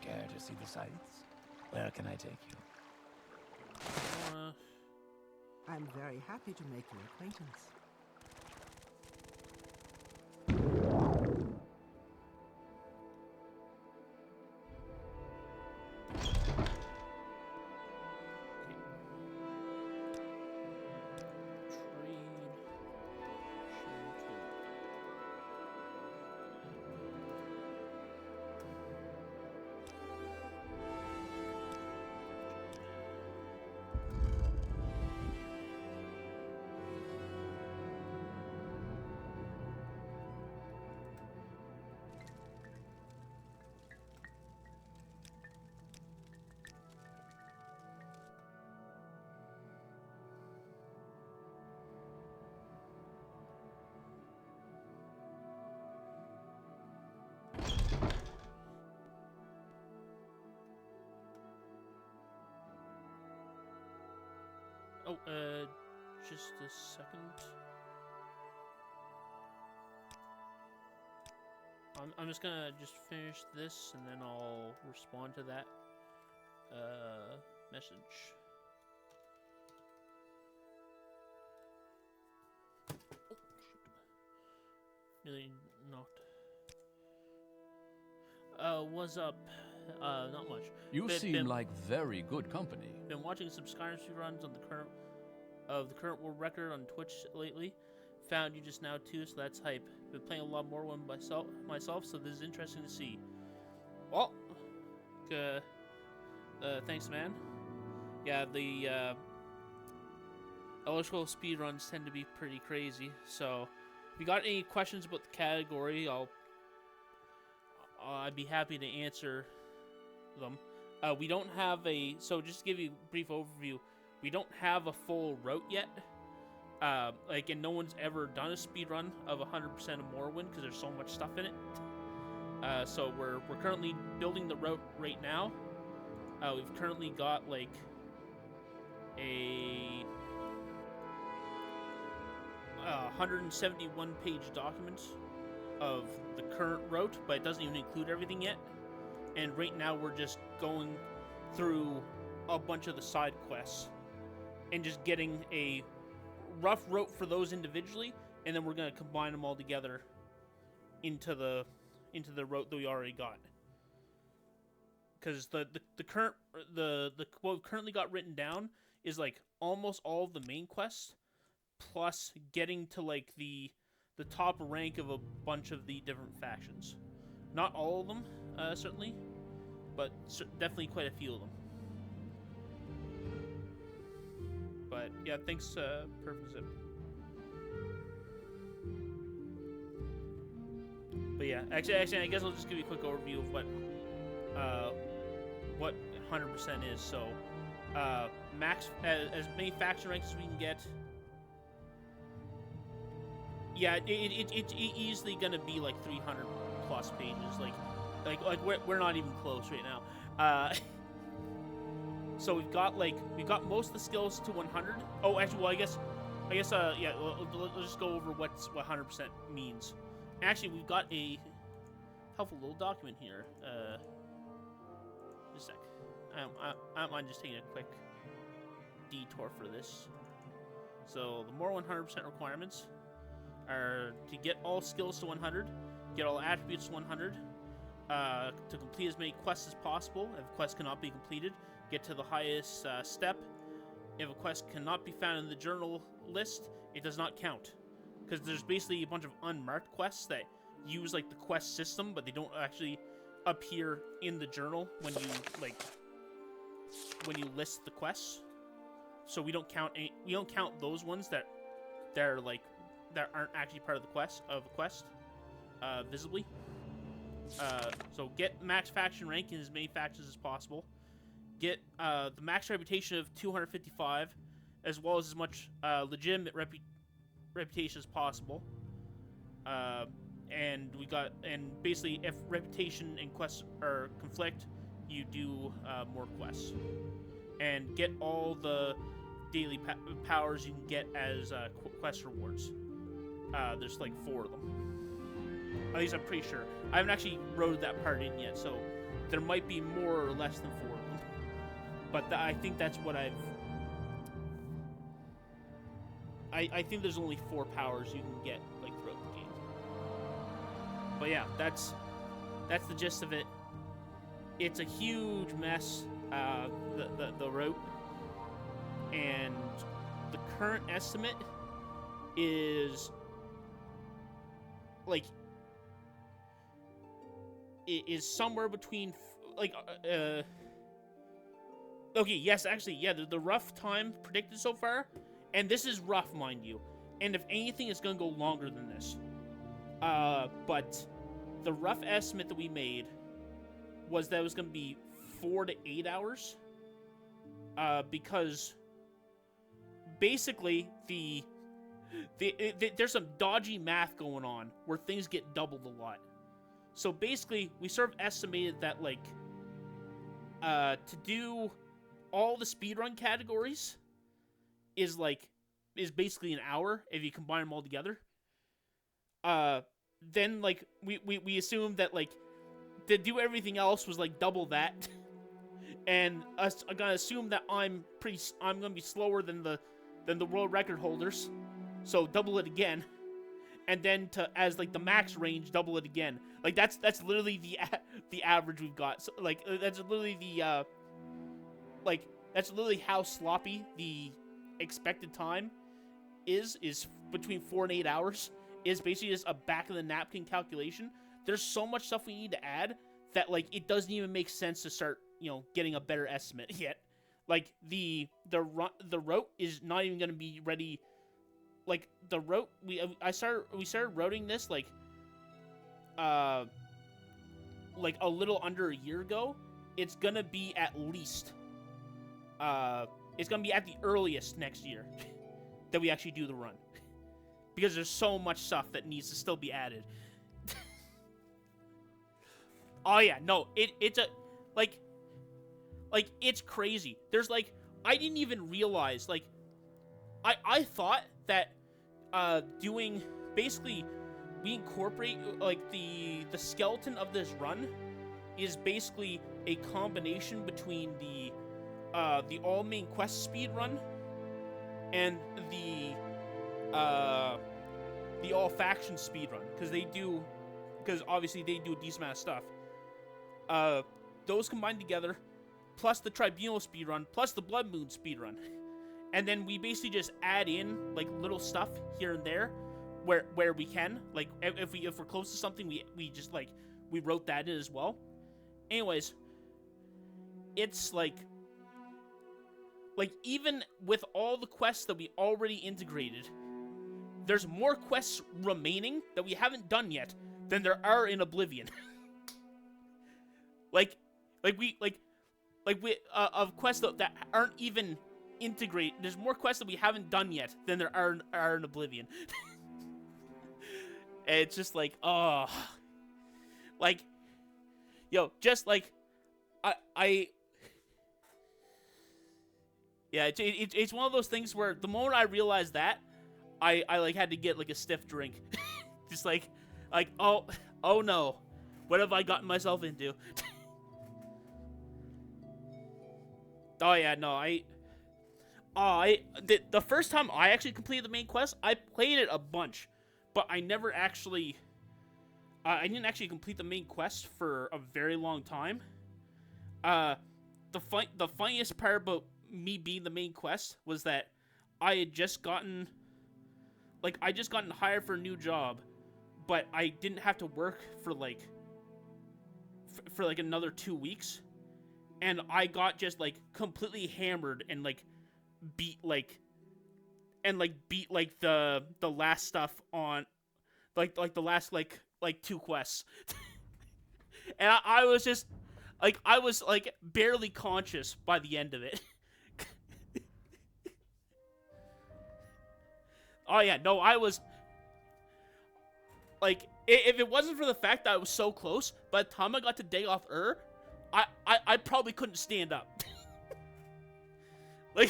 Care to see the sights? Where can I take you? I'm very happy to make your acquaintance. Oh, just a second. I'm just gonna finish this and then I'll respond to that message. Oh, shoot. Nearly knocked. What's up? Not much. You seem like very good company. Been watching some Skyrim speedruns on the current world record on Twitch lately. Found you just now too, so that's hype. Been playing a lot more Morrowind myself, so this is interesting to see. Well, thanks, man. Yeah, the electrical speedruns tend to be pretty crazy. So, if you got any questions about the category, I'd be happy to answer them. We don't have so just to give you a brief overview, we don't have a full route yet. And no one's ever done a speedrun of 100% of Morrowind because there's so much stuff in it. So we're currently building the route right now. We've currently got like a 171 page document of the current route, but it doesn't even include everything yet. And right now we're just going through a bunch of the side quests and just getting a rough route for those individually, and then we're going to combine them all together into the route that we already got. Because the what we've currently got written down is like almost all of the main quests, plus getting to like the top rank of a bunch of the different factions. Not all of them, certainly, but definitely quite a few of them. But yeah, thanks, Perfect Zip. But yeah, actually, I guess I'll just give you a quick overview of what 100% is. So, max as many faction ranks as we can get. Yeah, it's easily gonna be like 300 plus pages. Like we're not even close right now. So we've got most of the skills to 100. Oh, actually, well, I guess yeah. Let's just go over what 100% means. Actually, we've got a helpful little document here. Just a sec. I don't mind just taking a quick detour for this. So the more 100% requirements are to get all skills to 100, get all attributes to 100, to complete as many quests as possible. If a quest cannot be completed, get to the highest step. If a quest cannot be found in the journal list, it does not count. Because there's basically a bunch of unmarked quests that use like the quest system, but they don't actually appear in the journal when you list the quests. So we don't count those ones that aren't actually part of the quest visibly. So get max faction rank in as many factions as possible. Get the max reputation of 255, as well as much legitimate reputation as possible. And basically, if reputation and quests are conflict, you do more quests. And get all the daily powers you can get as quest rewards. There's like 4 of them. At least I'm pretty sure. I haven't actually wrote that part in yet, so there might be more or less than 4 of them. But I think that's what I think there's only 4 powers you can get like throughout the game. But yeah, that's the gist of it. It's a huge mess, the route, and the current estimate is like is somewhere between okay, yes, actually, yeah, the rough time predicted so far, and this is rough, mind you, and if anything, it's gonna go longer than this. But the rough estimate that we made was that it was gonna be 4 to 8 hours, because basically there's some dodgy math going on where things get doubled a lot. So basically, we sort of estimated that like to do all the speedrun categories is basically an hour if you combine them all together. Then like we assumed that like to do everything else was like double that, and I'm gonna assume that I'm gonna be slower than the world record holders, so double it again, and then as like the max range, double it again. Like that's literally the average we've got. So like that's literally that's literally how sloppy the expected time is between 4 and 8 hours. Is basically just a back of the napkin calculation. There's so much stuff we need to add that like it doesn't even make sense to start getting a better estimate yet. Like the route is not even going to be ready. Like the route we started routing this like a little under a year ago. It's gonna be at least it's gonna be at the earliest next year that we actually do the run, because there's so much stuff that needs to still be added. Oh yeah, no, it's a like it's crazy. There's like I didn't even realize like I thought that doing basically we incorporate like the skeleton of this run is basically a combination between the all main quest speed run and the all faction speed run, because obviously they do a decent amount of stuff. Those combined together, plus the Tribunal speedrun, plus the Blood Moon speedrun. And then we basically just add in like little stuff here and there where we can. Like if we're close to something, we just like we wrote that in as well. Anyways, it's like even with all the quests that we already integrated, there's more quests remaining that we haven't done yet than there are in Oblivion. Of quests that aren't even integrated. There's more quests that we haven't done yet than there are in Oblivion. And it's just like, oh, like, yo, just like, yeah, it's one of those things where the moment I realized that, I like had to get like a stiff drink, just like oh no, what have I gotten myself into? Oh yeah, no, the first time I actually completed the main quest, I played it a bunch, but I never actually, I didn't actually complete the main quest for a very long time. The funniest part about me being the main quest was that I had just gotten, hired for a new job, but I didn't have to work for another 2 weeks. And I got just like completely hammered and beat the last stuff on the last two quests. And I was just I was barely conscious by the end of it. Oh yeah, no, I was if it wasn't for the fact that I was so close, by the time I got to Dagoth I probably couldn't stand up. I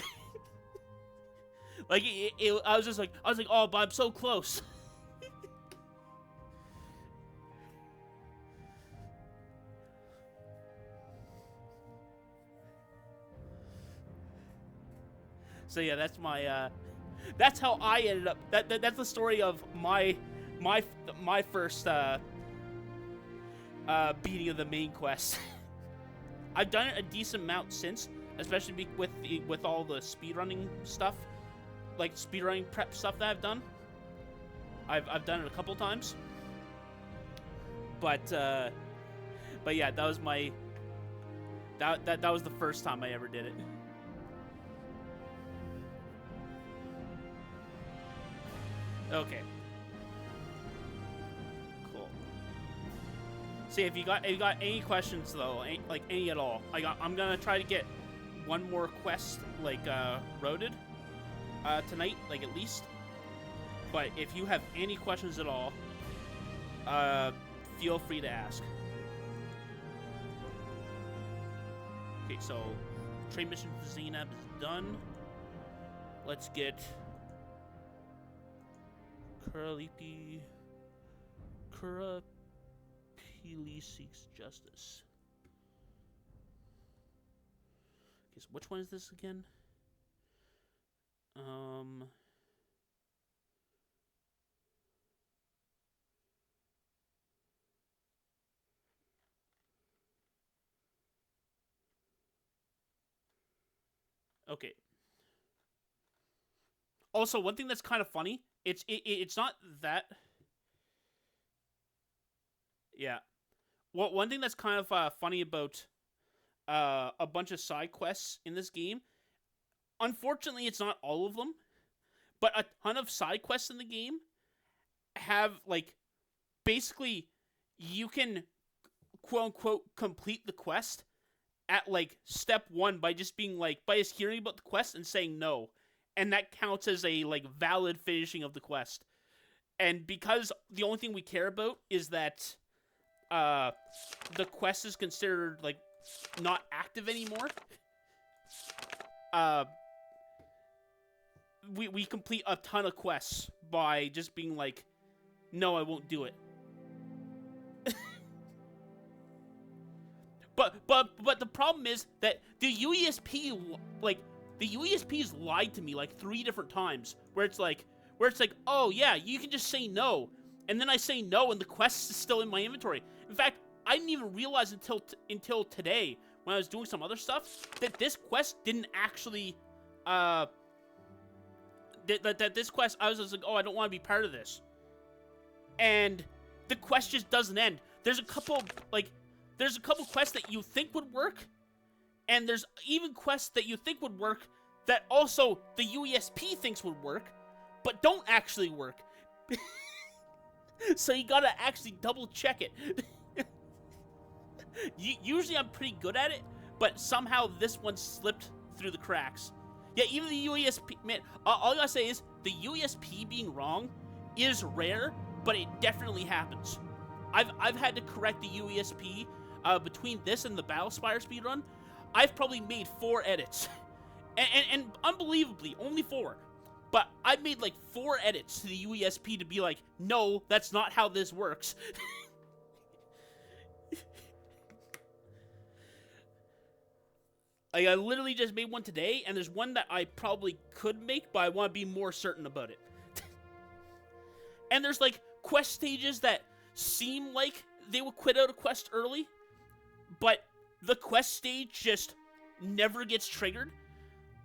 was like, oh, but I'm so close. So yeah, that's my that's how I ended up. That's the story of my first beating of the main quest. I've done it a decent amount since, especially with all the speedrunning stuff, like speedrunning prep stuff that I've done. I've done it a couple times, but yeah, that was my that was the first time I ever did it. Okay. Cool. See, if you got any questions though, any at all, I'm gonna try to get one more quest roaded tonight, at least. But if you have any questions at all, feel free to ask. Okay, so trade mission for Zainab is done. Let's get Kurapili seeks justice. Okay, so which one is this again? Okay. Also, one thing that's kind of funny, it's not that. Yeah. Well, one thing that's kind of funny about a bunch of side quests in this game, unfortunately, it's not all of them, but a ton of side quests in the game have basically you can quote unquote complete the quest at step 1 by just being by just hearing about the quest and saying no, and that counts as a valid finishing of the quest. And because the only thing we care about is that the quest is considered not active anymore, we complete a ton of quests by just being no, I won't do it. But the problem is that the UESP, like, the UESP's lied to me like 3 different times, where it's like, oh yeah, you can just say no, and then I say no, and the quest is still in my inventory. In fact, I didn't even realize until today, when I was doing some other stuff, that this quest didn't actually, that this quest, I was just like, oh, I don't want to be part of this, and the quest just doesn't end. There's a couple quests that you think would work, and there's even quests that you think would work that also the UESP thinks would work, but don't actually work. So you gotta actually double check it. Usually I'm pretty good at it, but somehow this one slipped through the cracks. Yeah, even the UESP, man, all I gotta say is, the UESP being wrong is rare, but it definitely happens. I've had to correct the UESP between this and the Battlespire speedrun. I've probably made 4 edits. And unbelievably, only 4. But I've made like 4 edits to the UESP to be like, no, that's not how this works. Like, I literally just made one today, and there's one that I probably could make, but I want to be more certain about it. And there's like quest stages that seem like they would quit out a quest early, but the quest stage just never gets triggered.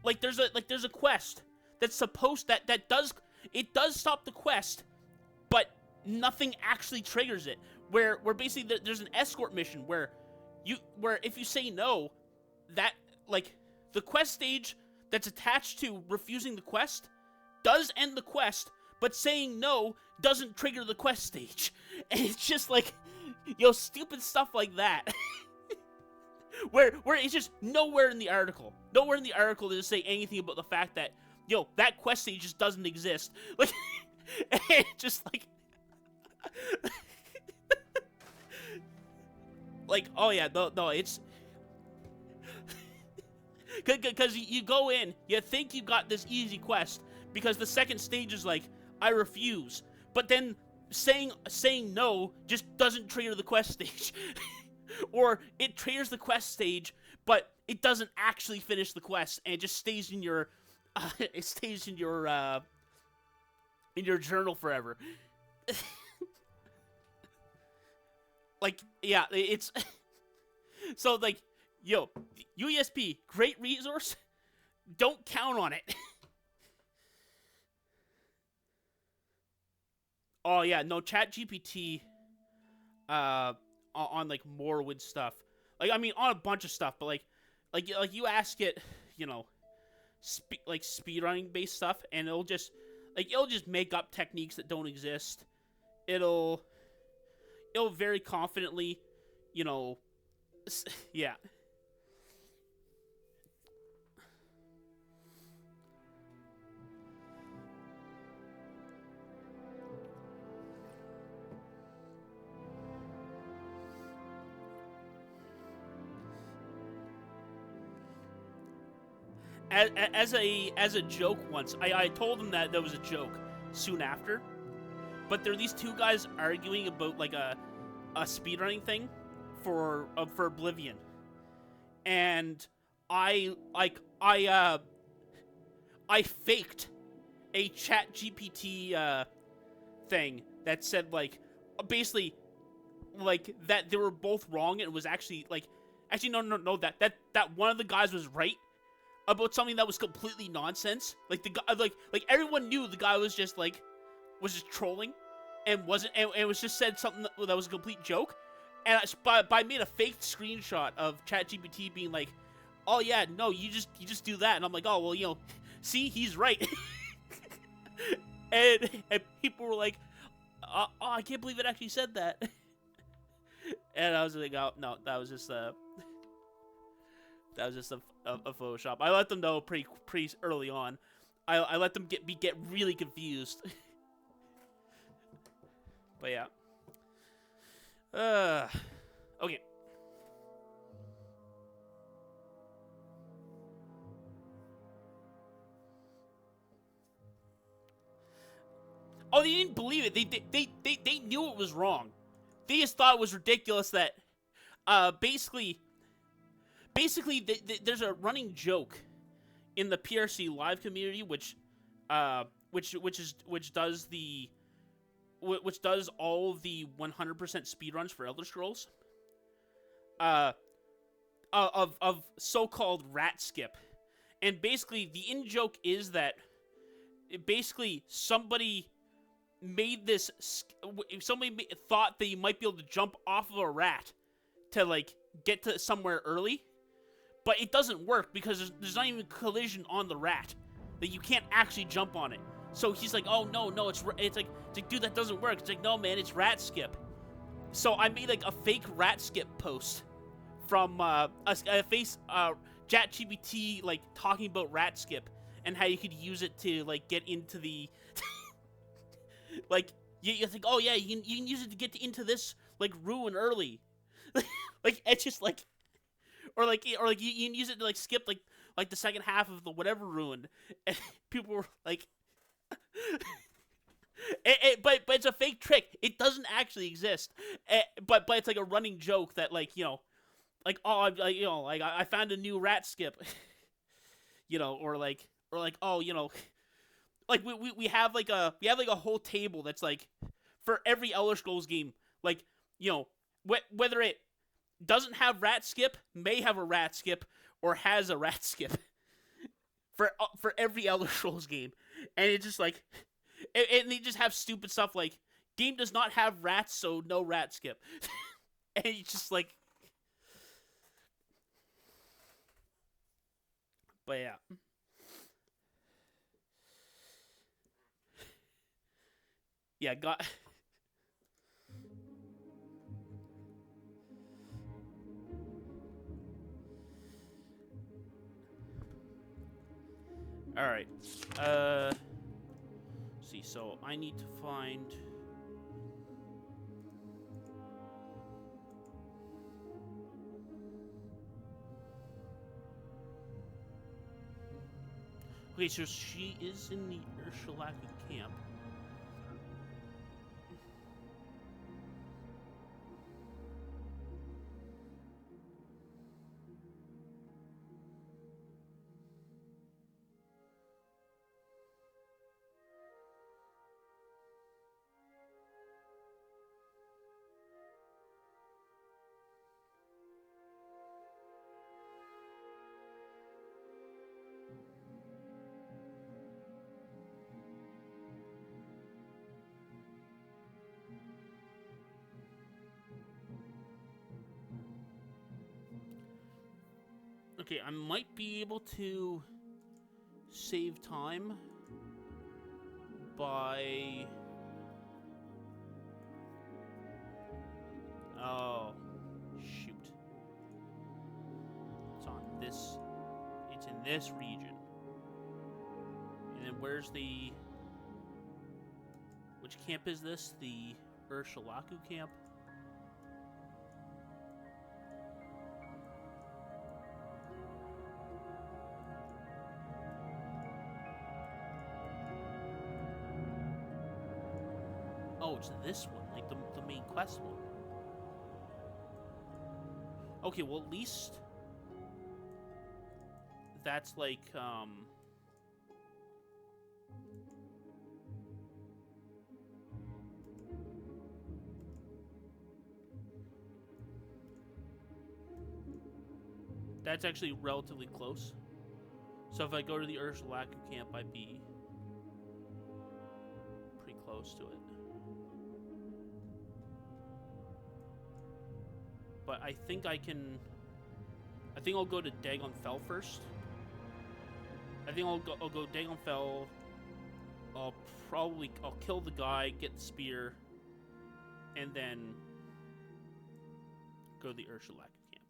Like there's a quest that's supposed that does stop the quest, but nothing actually triggers it. Where basically there's an escort mission where if you say no, that like the quest stage that's attached to refusing the quest does end the quest, but saying no doesn't trigger the quest stage. And it's just like, stupid stuff like that. where it's just nowhere in the article does it say anything about the fact that, that quest stage just doesn't exist. Like, it's just like, like, oh yeah, no, it's, because you go in, you think you got this easy quest, because the second stage is like, I refuse, but then saying no just doesn't trigger the quest stage. Or it triggers the quest stage, but it doesn't actually finish the quest, and it just stays in your in your journal forever. Like, yeah, it's so like, UESP, great resource. Don't count on it. Oh yeah, no, ChatGPT on like Morrowind stuff. Like, I mean, on a bunch of stuff, but like you ask it, like speedrunning based stuff, and it'll just make up techniques that don't exist. It'll very confidently, yeah. As a joke once, I told them that was a joke soon after, but there are these 2 guys arguing about like a speedrunning thing for Oblivion, and I faked a ChatGPT thing that said like basically like that they were both wrong, and it was actually no that one of the guys was right about something that was completely nonsense. Like the guy, like everyone knew the guy was just trolling, and it was just said something that was a complete joke. And I made a fake screenshot of ChatGPT being like, "Oh yeah, no, you just do that," and I'm like, "Oh well, see, he's right." and people were like, "Oh, I can't believe it actually said that." And I was like, "Oh no, that was just a Photoshop." I let them know pretty early on. I let them get really confused. But yeah. Okay. Oh, they didn't believe it. They knew it was wrong. They just thought it was ridiculous that, basically, there's a running joke in the PRC live community, which does all of the 100% speedruns for Elder Scrolls, of so-called rat skip. And basically, the in-joke is that basically somebody thought that you might be able to jump off of a rat to, like, get to somewhere early, but it doesn't work because there's not even collision on the rat, that you can't actually jump on it. So he's like, oh, no, it's like, dude, that doesn't work. It's like, no, man, it's rat skip. So I made, like, a fake rat skip post from a face ChatGPT, like, talking about rat skip and how you could use it to, like, get into the like, you think, oh yeah, you can use it to get into this, like, ruin early. Like, it's just like, or like you can use it to, like, skip like the second half of the whatever ruin. And people were like, but it's a fake trick. It doesn't actually exist. But it's like a running joke that, like, you know, like, oh, I found a new rat skip. You know, or like, oh, you know, like we have like a whole table that's like for every Elder Scrolls game, like, you know, whether it doesn't have rat skip, may have a rat skip, or has a rat skip for every Elder Scrolls game. And it's just like, and they just have stupid stuff like, game does not have rats, so no rat skip. And it's just like, but yeah. Yeah, got. All right. See, so I need to find. Okay, so she is in the Ursulaku camp. Okay, I might be able to save time by... Oh, shoot. It's on this... It's in this region. And then where's the... Which camp is this? The Ursulaku camp? Oh, it's this one, like the main quest one. Okay, well, at least that's like, that's actually relatively close. So if I go to the Ursulaku camp, I'd be pretty close to it. But I think I can... I think I'll go to Dagon Fell first. I think I'll go Dagon Fell. I'll kill the guy, get the spear, and then go to the Ursulaku camp.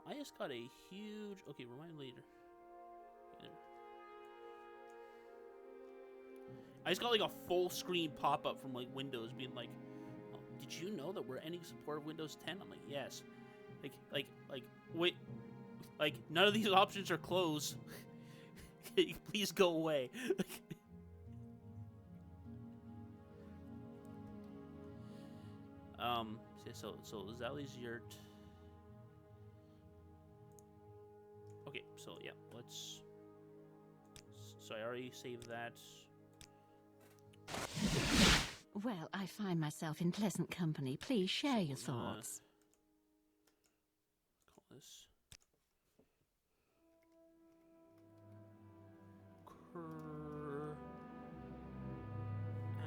I just got a huge... Okay, remind me later. I just got like a full screen pop-up from like Windows being like, oh, did you know that we're ending support of Windows 10? I'm like, yes. Like, wait, Like, none of these options are closed. Please go away. So Zali's yurt. Okay, so yeah, let's. So I already saved that. Well, I find myself in pleasant company. Please share your thoughts. Call this.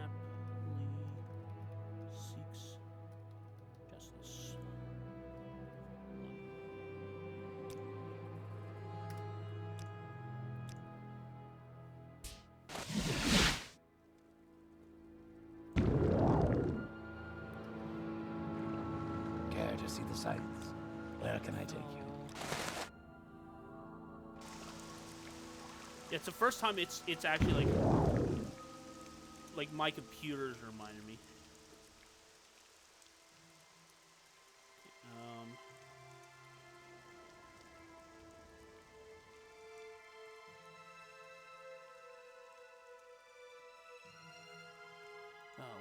Aptly seeks justice. Care to see the sights? Where can I take you? Yeah, it's the first time it's actually like my computer's reminded me.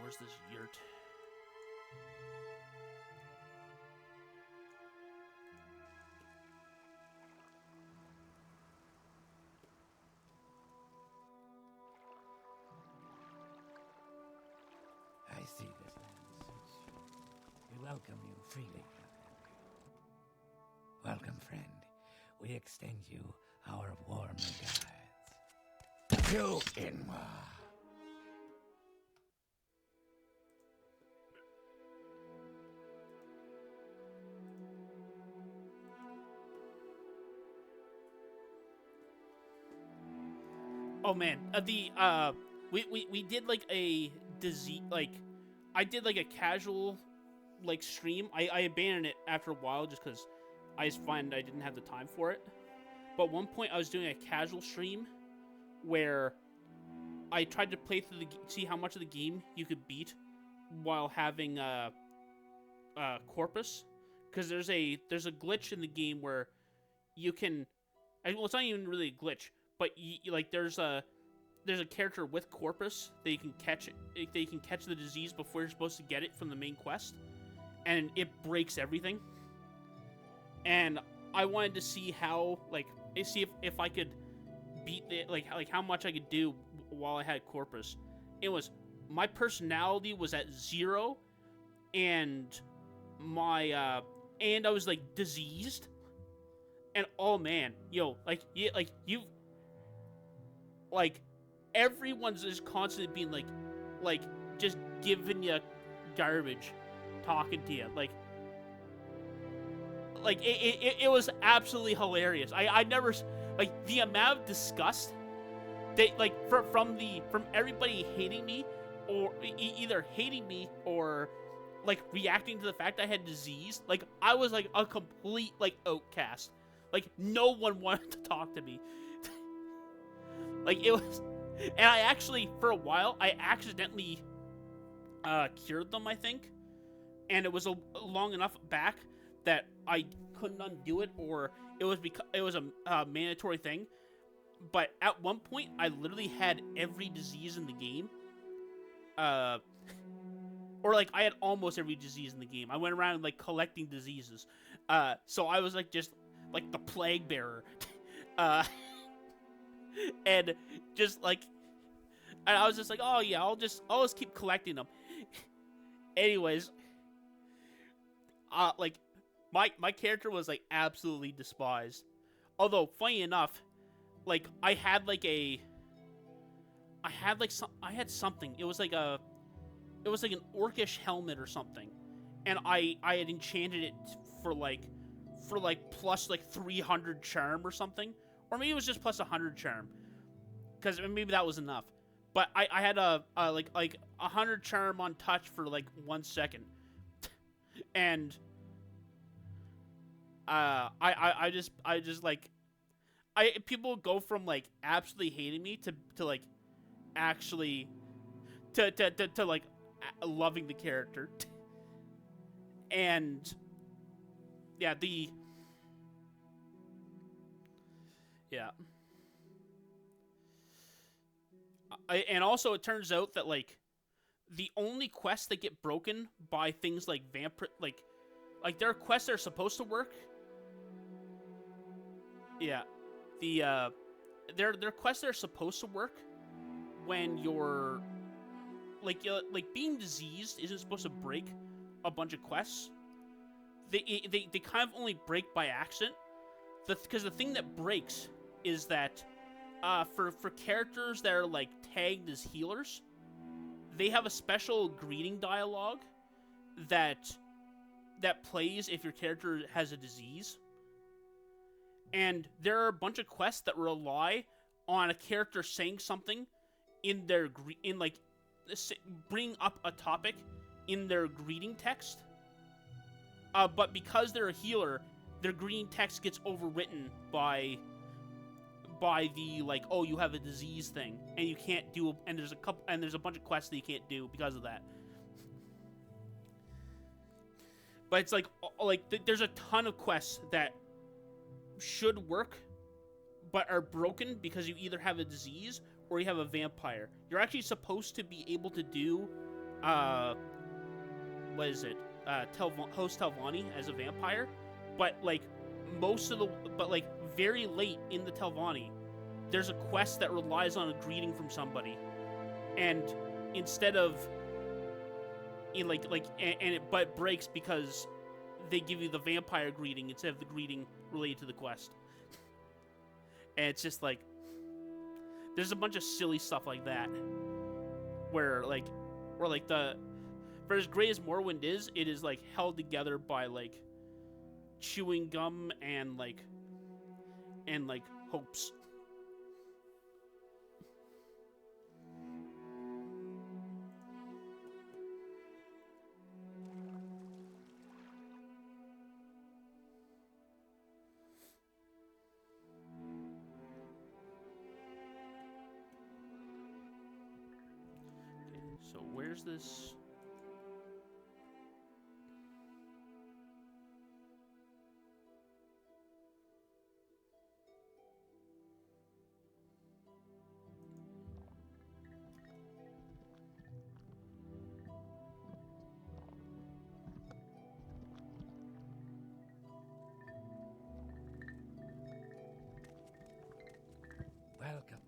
Where's this yurt? I see this land suits you. We welcome you freely. Welcome, friend. We extend you our warm regards. To Inwa. Oh man, we did like a disease, like I did like a casual like stream. I abandoned it after a while just because I just find I didn't have the time for it. But at one point I was doing a casual stream where I tried to play through see how much of the game you could beat while having Corpus, because there's a glitch in the game where you can, well, it's not even really a glitch, but like there's a character with Corpus that you can catch. They can catch the disease before you're supposed to get it from the main quest, and it breaks everything. And I wanted to see how, like, see if I could beat it, like how much I could do while I had Corpus. It was, my personality was at 0, and my and I was like diseased. And oh man, yo, like everyone's just constantly being like just giving you garbage, talking to you, like it was absolutely hilarious. I never, like, the amount of disgust they, like, from everybody hating me, or either hating me or like reacting to the fact I had disease. Like, I was like a complete like outcast. Like, no one wanted to talk to me. Like, it was, and I actually, for a while, I accidentally cured them, I think, and it was long enough back that I couldn't undo it, or it was a mandatory thing. But at one point, I literally had every disease in the game, or like I had almost every disease in the game. I went around like collecting diseases, so I was like just like the plague bearer, and just like, and I was just like, oh yeah, I'll just keep collecting them. Anyways, like my character was like absolutely despised. Although funny enough, like I had something. It was like an orcish helmet or something, and I had enchanted it for like plus like 300 charm or something, or maybe it was just plus 100 charm, because maybe that was enough. But I had like 100 charm on touch for like 1 second, and I just like, people go from like absolutely hating me to like actually to like loving the character. And yeah, Yeah. And also, it turns out that, like, the only quests that get broken by things like like there are quests that are supposed to work. Yeah. There are quests that are supposed to work when you're, like being diseased isn't supposed to break a bunch of quests. They kind of only break by accident. Because the thing that breaks is that for characters that are like tagged as healers, they have a special greeting dialogue that plays if your character has a disease. And there are a bunch of quests that rely on a character saying something in their bring up a topic in their greeting text. But because they're a healer, their greeting text gets overwritten by the, like, oh, you have a disease thing, and you can't do, and there's a bunch of quests that you can't do because of that. But it's like there's a ton of quests that should work, but are broken because you either have a disease or you have a vampire. You're actually supposed to be able to do, what is it? Host Telvanni as a vampire, but like very late in the Telvanni, there's a quest that relies on a greeting from somebody, and instead of but it breaks because they give you the vampire greeting instead of the greeting related to the quest. And it's just like there's a bunch of silly stuff like that where for as great as Morrowind is, it is like held together by like chewing gum and hopes. Okay, so where's this? Welcome.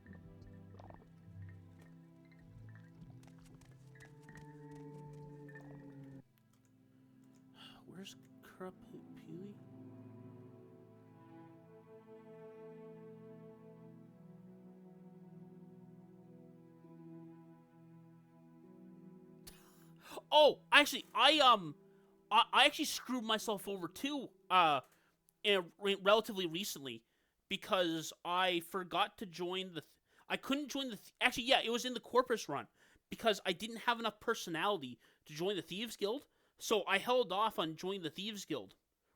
I feel as though I should go. Where's Krapuli? Oh, actually, I actually screwed myself over too, relatively recently, because I forgot to join I couldn't join actually, yeah, it was in the Corpus run, because I didn't have enough personality to join the Thieves Guild, so I held off on joining the Thieves Guild.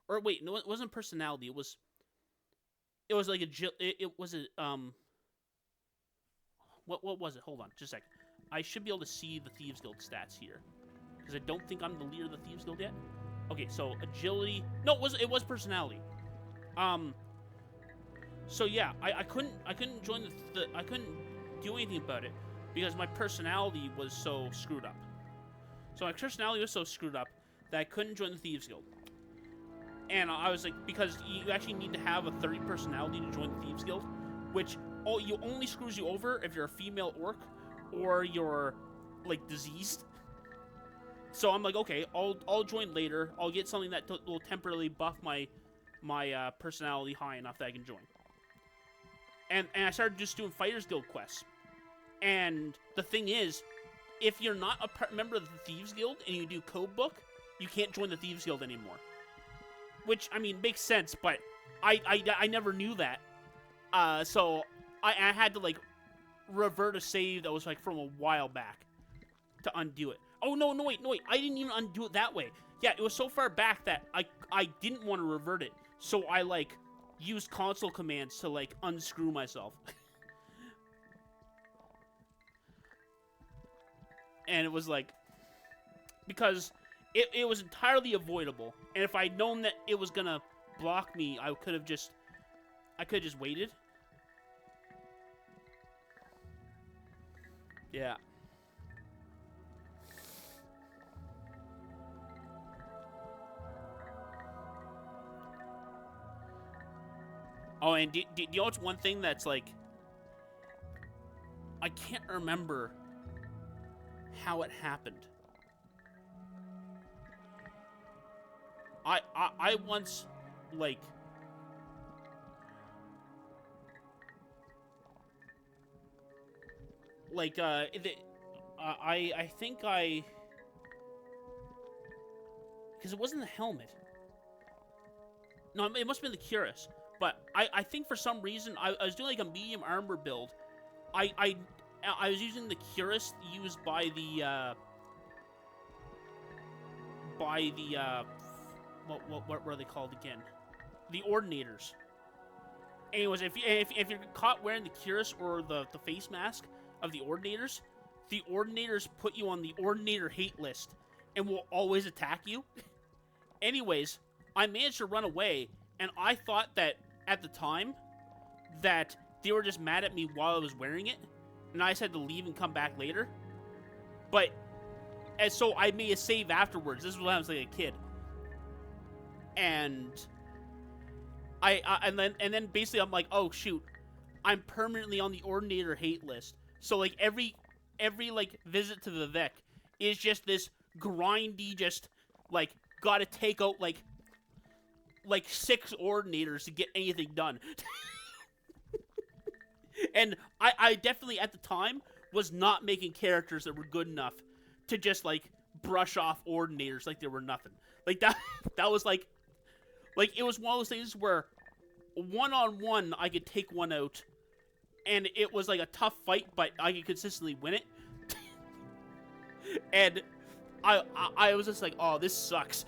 Or wait, no, it wasn't personality, it was like what was it? Hold on, just a second. I should be able to see the Thieves Guild stats here, because I don't think I'm the leader of the Thieves Guild yet. Okay, so agility. No, it was personality. So yeah, I couldn't join I couldn't do anything about it because my personality was so screwed up. So my personality was so screwed up that I couldn't join the Thieves Guild. And I was like, because you actually need to have a 30 personality to join the Thieves Guild, which you only screws you over if you're a female orc or you're like diseased. So I'm like, okay, I'll join later. I'll get something that will temporarily buff my personality high enough that I can join. And I started just doing Fighters Guild quests. And the thing is, if you're not a member of the Thieves Guild and you do Code Book, you can't join the Thieves Guild anymore. Which, I mean, makes sense, but I never knew that. So I had to, like, revert a save that was, like, from a while back to undo it. Oh, no, wait. I didn't even undo it that way. Yeah, it was so far back that I didn't want to revert it. So I, like, used console commands to, like, unscrew myself. And it was like, because it was entirely avoidable. And if I'd known that it was gonna block me, I could have just waited. Yeah. Oh, and do you know what's one thing that's like, I can't remember how it happened. I once, like, I think because it wasn't the helmet. No, it must have been the Cuirass. But I think for some reason I was doing like a medium armor build. I was using the Cuirass used by the what were they called again? The Ordinators. Anyways, if you're caught wearing the Cuirass or the face mask of the Ordinators put you on the Ordinator hate list and will always attack you. Anyways, I managed to run away, and I thought that at the time that they were just mad at me while I was wearing it, and I just had to leave and come back later. But and so I made a save afterwards. This was when I was like a kid, and and then basically I'm like, oh shoot, I'm permanently on the Ordinator hate list. So like every like visit to the Vic is just this grindy, just like gotta take out like 6 Ordinators to get anything done. And I definitely at the time was not making characters that were good enough to just like brush off Ordinators like they were nothing. Like that was like it was one of those things where one-on-one I could take one out and it was like a tough fight, but I could consistently win it. And I was just like, oh, this sucks.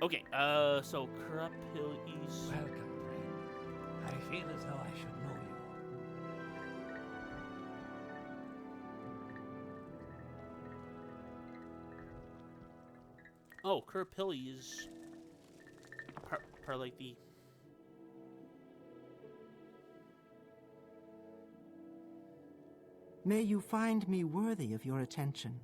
Okay, so Corrupt Hill East. Welcome, friend. I feel as though I should know you. Oh, Kurapilli is part like the... May you find me worthy of your attention.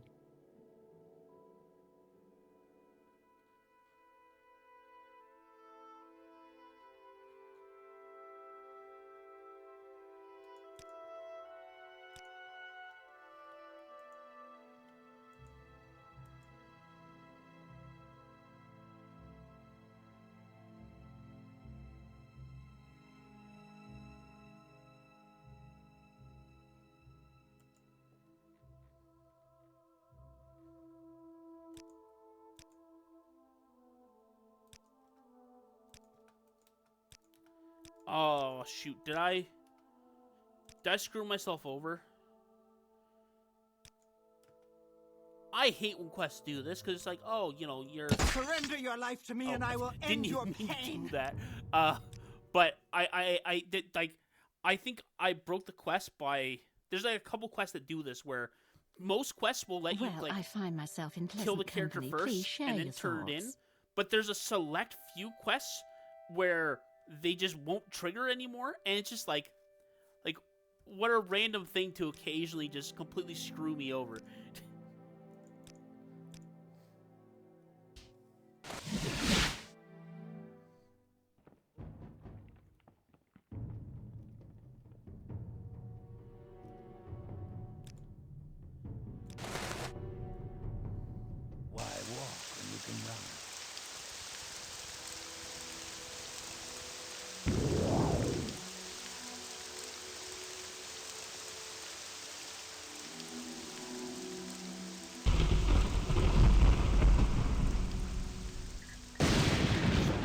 Oh, shoot. Did I screw myself over? I hate when quests do this, because it's like, oh, you know, you're... Surrender your life to me and I will end your pain. Didn't even mean to do that. But I did, like, I think I broke the quest by... There's, like, a couple quests that do this, where most quests will let you, like, I find myself in kill the character company. first and then turn it in. But there's a select few quests where they just won't trigger anymore, and it's just like what a random thing to occasionally just completely screw me over. Why walk when you can run?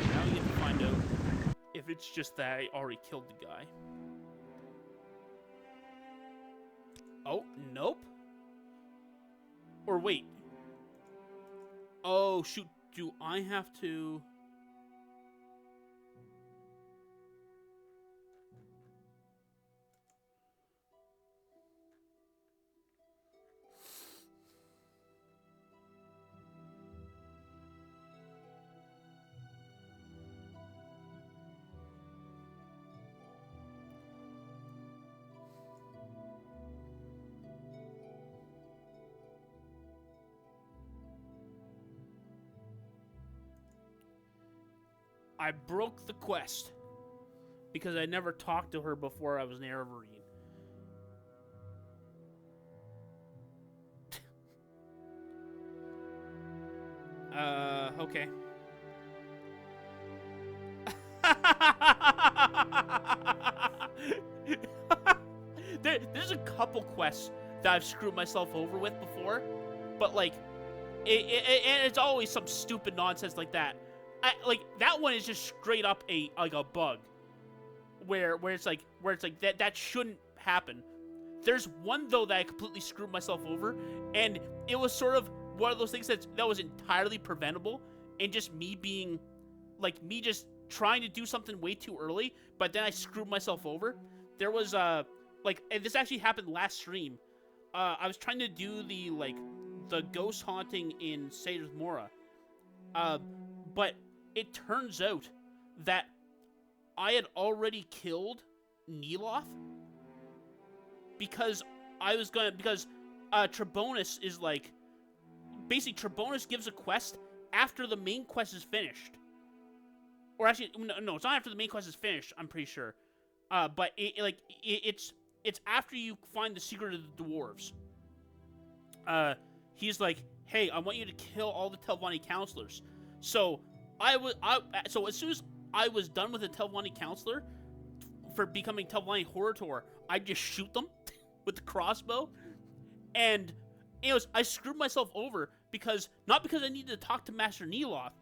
Now you get to find out if it's just that I already killed the guy. Oh, nope. Or wait. Oh, shoot. Do I have to... I broke the quest because I never talked to her before I was near Everine. Okay. There's a couple quests that I've screwed myself over with before, but like, and it's always some stupid nonsense like that. Like that one is just straight up a bug, where it's like that shouldn't happen. There's one though that I completely screwed myself over, and it was sort of one of those things that was entirely preventable, and just me being, like, me just trying to do something way too early, but then I screwed myself over. There was, like, and this actually happened last stream. I was trying to do the ghost haunting in Seder's Mora. But it turns out that I had already killed Neloth because Trebonus is like, basically Trebonus gives a quest after the main quest is finished. Or actually, no, it's not after the main quest is finished, I'm pretty sure. But it's after you find the secret of the dwarves. He's like, hey, I want you to kill all the Telvanni counselors. So so as soon as I was done with the Telvanni counselor for becoming Telvanni Horator, I just shoot them with the crossbow. And I screwed myself over not because I needed to talk to Master Neloth,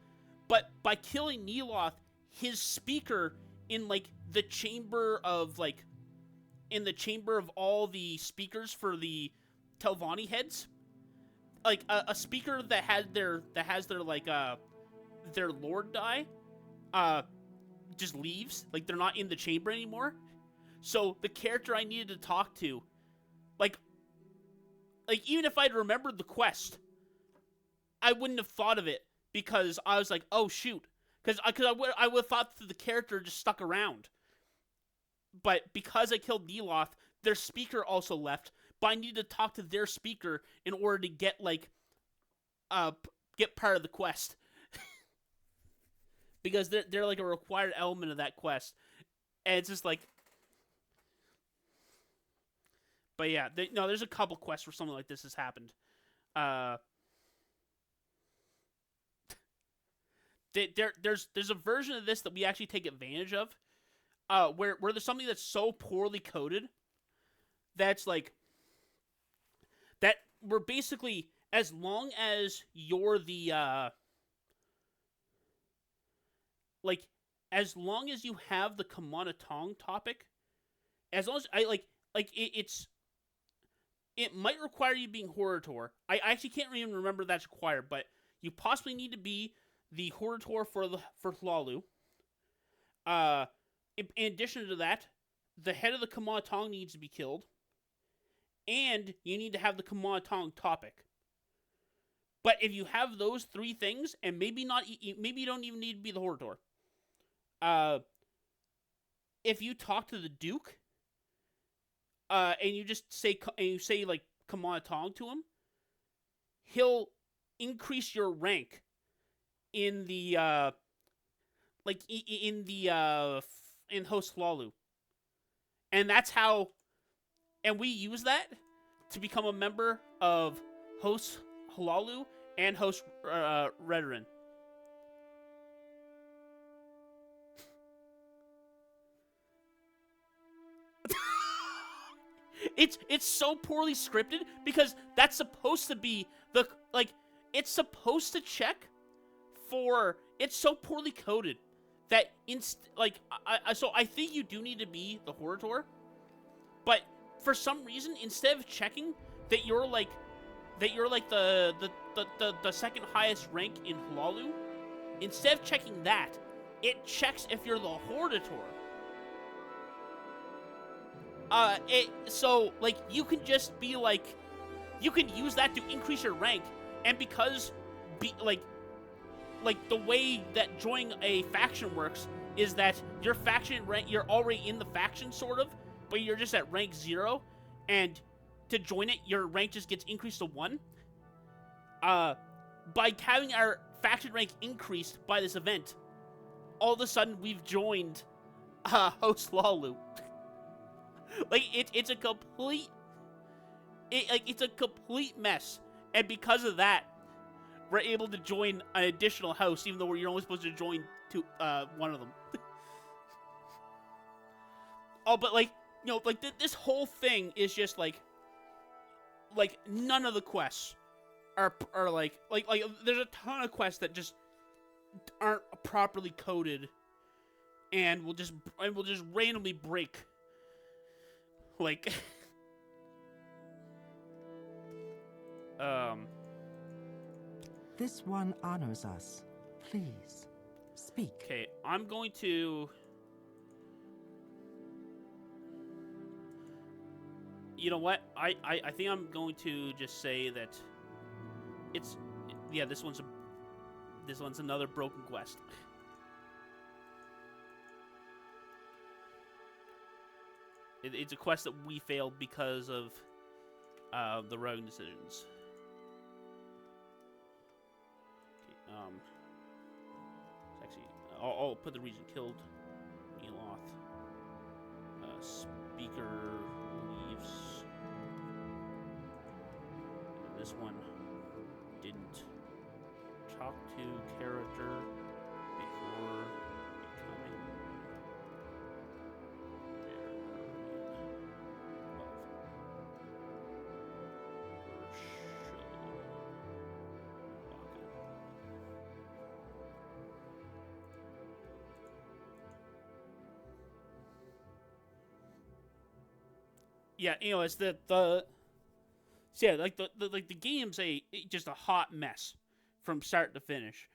but by killing Neloth, his speaker in the chamber of all the speakers for the Telvanni heads, a speaker that has their lord die, just leaves. They're not in the chamber anymore. So the character I needed to talk to, even if I'd remembered the quest, I wouldn't have thought of it because I was like, oh shoot, because I would have thought that the character just stuck around. But because I killed Neloth, their speaker also left. But I needed to talk to their speaker in order to get part of the quest. Because they're like a required element of that quest. And it's just like, but yeah, there's a couple quests where something like this has happened. There's a version of this that we actually take advantage of, where there's something that's so poorly coded that's that we're basically, as long as you're the as long as you have the Kamana Tong topic, as long as it might require you being Horator. I actually can't even remember that's required, but you possibly need to be the Horator for Hlalu. In addition to that, the head of the Kamana Tong needs to be killed, and you need to have the Kamana Tong topic. But if you have those three things, and maybe you don't even need to be the Horator. If you talk to the Duke, and you just say Kamana Tong to him, he'll increase your rank in the in Host Hlalu. And that's how, and we use that to become a member of Host Hlalu and Host Redoran. It's so poorly scripted because that's supposed to be it's supposed to check for, it's so poorly coded that so I think you do need to be the Horator, but for some reason, instead of checking that you're the second highest rank in Hlalu, instead of checking that, it checks if you're the Horator. So you can just be you can use that to increase your rank, and because the way that joining a faction works is that your faction rank, you're already in the faction sort of, but you're just at rank 0, and to join it, your rank just gets increased to 1. By having our faction rank increased by this event, all of a sudden we've joined Host Law Loop. Like it's a complete it's a complete mess, and because of that, we're able to join an additional house, even though you're only supposed to join one of them. Oh, but like, you know, like this whole thing is just like none of the quests are like there's a ton of quests that just aren't properly coded, and will just randomly break. Like, This one honors us. Please, speak. Okay, I'm going to... You know what? I think I'm going to just say that it's... Yeah, this one's another broken quest. It's a quest that we failed because of the routing decisions. Okay, it's actually, I'll put the reason killed Eloth. Speaker leaves. This one didn't talk to character before becoming yeah, you know, it's like the game's just a hot mess from start to finish.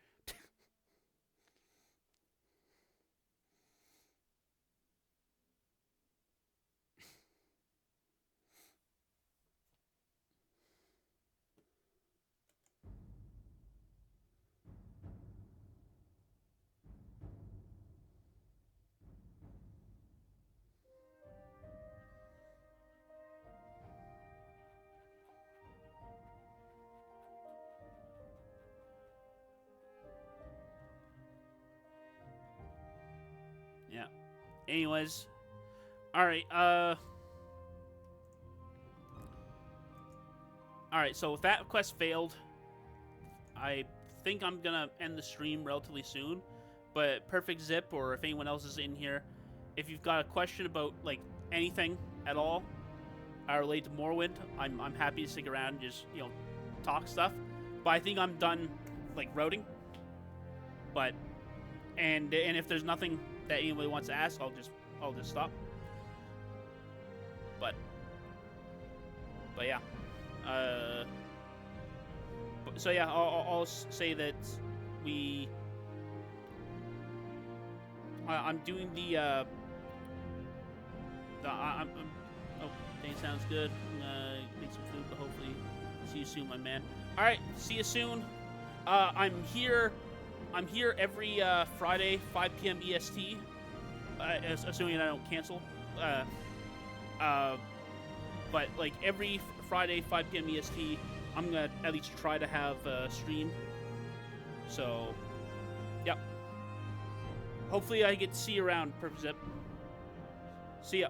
Yeah. Anyways, all right. All right. So if that quest failed, I think I'm gonna end the stream relatively soon. But Perfect Zip, or if anyone else is in here, if you've got a question about like anything at all related to Morrowind, I'm happy to stick around and just, you know, talk stuff. But I think I'm done like routing. But and if there's nothing that anybody wants to ask, I'll just stop. But yeah. So yeah, I'll say that I'm doing the oh, thing sounds good. I'm gonna make some food, but hopefully see you soon, my man. All right, see you soon. I'm here every Friday, 5 p.m. EST, assuming I don't cancel. But like every Friday, 5 p.m. EST, I'm gonna at least try to have a stream. So, yep. Hopefully I get to see you around, Perfect Zip. See ya.